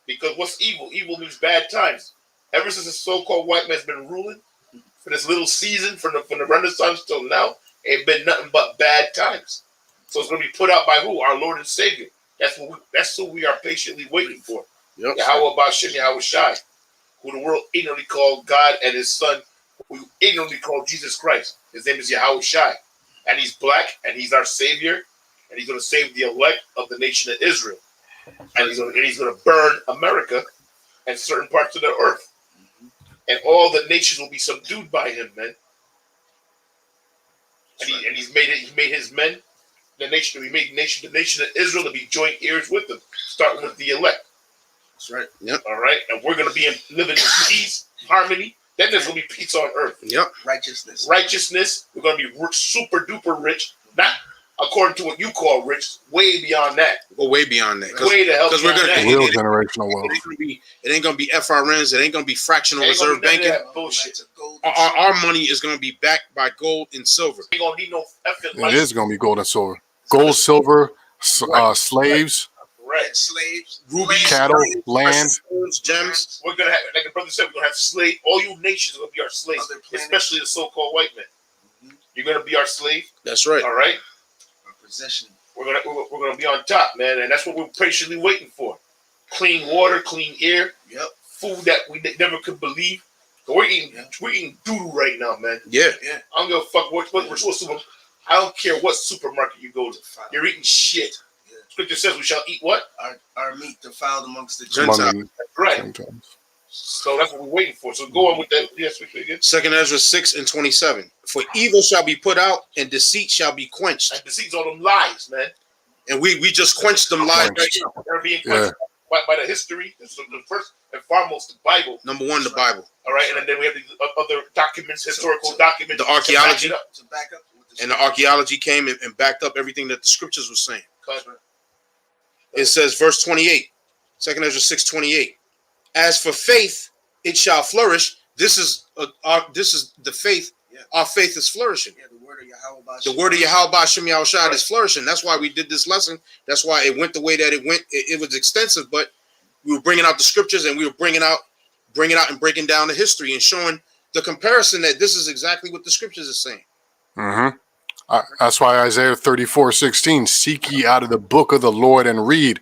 Because what's evil? Evil means bad times. Ever since the so-called white man's been ruling for this little season, from the Renaissance till now, ain't been nothing but bad times. So it's going to be put out by who? Our Lord and Savior. That's who we are patiently waiting for. Yep. Yahweh Ba'Shem Yahushai, who the world ignorantly called God, and his son, who ignorantly called Jesus Christ. His name is Yahushai. And he's black, and he's our Savior, and he's going to save the elect of the nation of Israel. And he's going to burn America and certain parts of the earth. And all the nations will be subdued by him, man. And he made his men, the nation of Israel, to be joint heirs with him, starting with the elect. That's right. Yep. All right, and we're going to be living in peace, harmony. Then there's going to be peace on earth. Yep. Righteousness. We're going to be super duper rich, not according to what you call rich. Way beyond that. Go way beyond that. Way the hell Because we're beyond going that. Real generational wealth. It ain't gonna be FRNs. It ain't gonna be fractional Ain't gonna reserve be none of banking. that bullshit. Our money is gonna be backed by gold and silver. Ain't gonna need no effing It license. is going to be gold and silver. Gold, silver, slaves, Right. Slaves, Rubies, cattle, precious land. stones, gems. We're gonna have, like the brother said, we're gonna have slaves. All you nations are gonna be our slaves, Other planets. especially the so-called white men. You're gonna be our slave. That's right. All right. Our possession. We're gonna be on top, man, and that's what we're patiently waiting for. clean water, clean air, Yep. food that we never could believe. So we're eating doo-doo right now, man. Yeah. Yeah. I don't give a fuck what super. I don't care what supermarket you go to. You're eating shit. Yeah. Scripture says we shall eat what? Our meat defiled amongst the Gentiles. Gentiles. Right. Sometimes. So that's what we're waiting for. So go on with that. Yes, we again. 2nd Ezra 6:27. For evil shall be put out, and deceit shall be quenched. And deceit's all them lies, man. And we just quenched them lies right Quenched. now. They're being quenched by the history. And so the first and foremost, the Bible. Number one, the Bible. All right, and then we have the other documents, historical documents, the archaeology. to back it up. To back up with the And the archaeology came and backed up everything that the scriptures were saying. Cause It says, verse 28, 2nd Ezra 6:28. As for faith, it shall flourish. This is the faith. Yeah. Our faith is flourishing. Yeah, the word of Yahweh. The word of Yahweh Shem Yahushua is flourishing. That's why we did this lesson. That's why it went the way that it went. It was extensive, but we were bringing out the scriptures, and we were bringing out and breaking down the history and showing the comparison that this is exactly what the scriptures are saying. Mm-hmm. That's why Isaiah 34:16, seek ye out of the book of the Lord and read,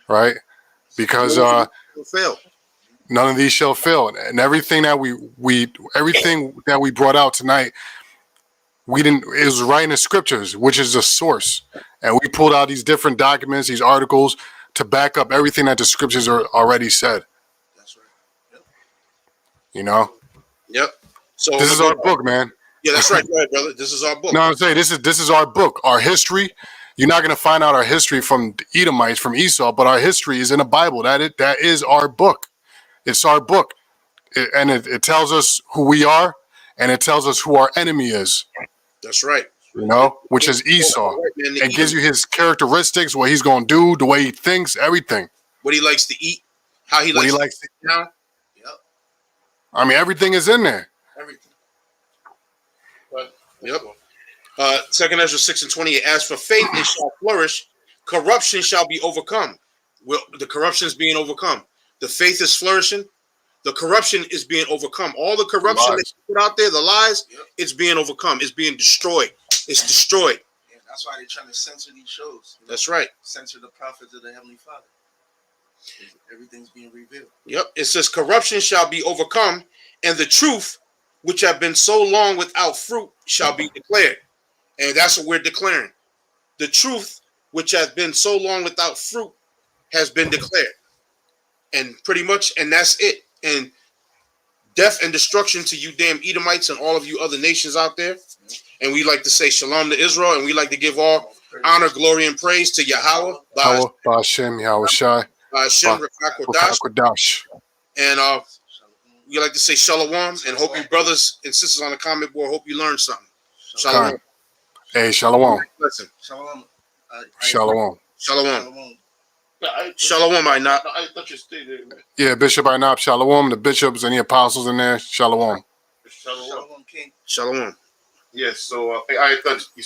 right? Because It'll fail. none of these shall fail, and everything that we brought out tonight, it was right in the scriptures, which is the source, and we pulled out these different documents, these articles, to back up everything that the scriptures are already said. That's right. Yep. You know, Yep. So this is our book, man. Yeah, that's right. Go ahead, brother. This is our book. No, I'm saying this is our book, our history. You're not going to find out our history from the Edomites, from Esau, but our history is in the Bible. That is our book. It's our book, it tells us who we are, and it tells us who our enemy is. That's right. You know, which is Esau. It gives you his characteristics, what he's going to do, the way he thinks, everything. What he likes to eat, how he likes to eat now. Yep. I mean, everything is in there. Everything. Yep. 2nd Ezra 6:28. As for faith, it shall flourish. Corruption shall be overcome. Well, the corruption is being overcome. The faith is flourishing. The corruption is being overcome. All the corruption that you put out there, the lies, it's being overcome. It's being destroyed. It's destroyed. Yeah, that's why they're trying to censor these shows. That's right. Censor the prophets of the Heavenly Father. Everything's being revealed. Yep. It says corruption shall be overcome, and the truth, which have been so long without fruit, shall be declared. And that's what we're declaring. The truth, which has been so long without fruit, has been declared. And pretty much, and that's it. And death and destruction to you damn Edomites and all of you other nations out there. And we like to say shalom to Israel, and we like to give all honor, glory, and praise to Yahweh, Ba'ashem Yahushai, Hashem, Kodash. and we like to say shalom, and hope you brothers and sisters on the comment board, hope you learned something. Shalom. Hey, shalom. Listen. Shalom. Shalom. Shalom. Shalom, I not. I thought you stayed there, man. Yeah, Bishop Inab, shalom. The bishops and the apostles in there, shalom. Shalom. Shalom, King. Shalom. Yes, so I thought you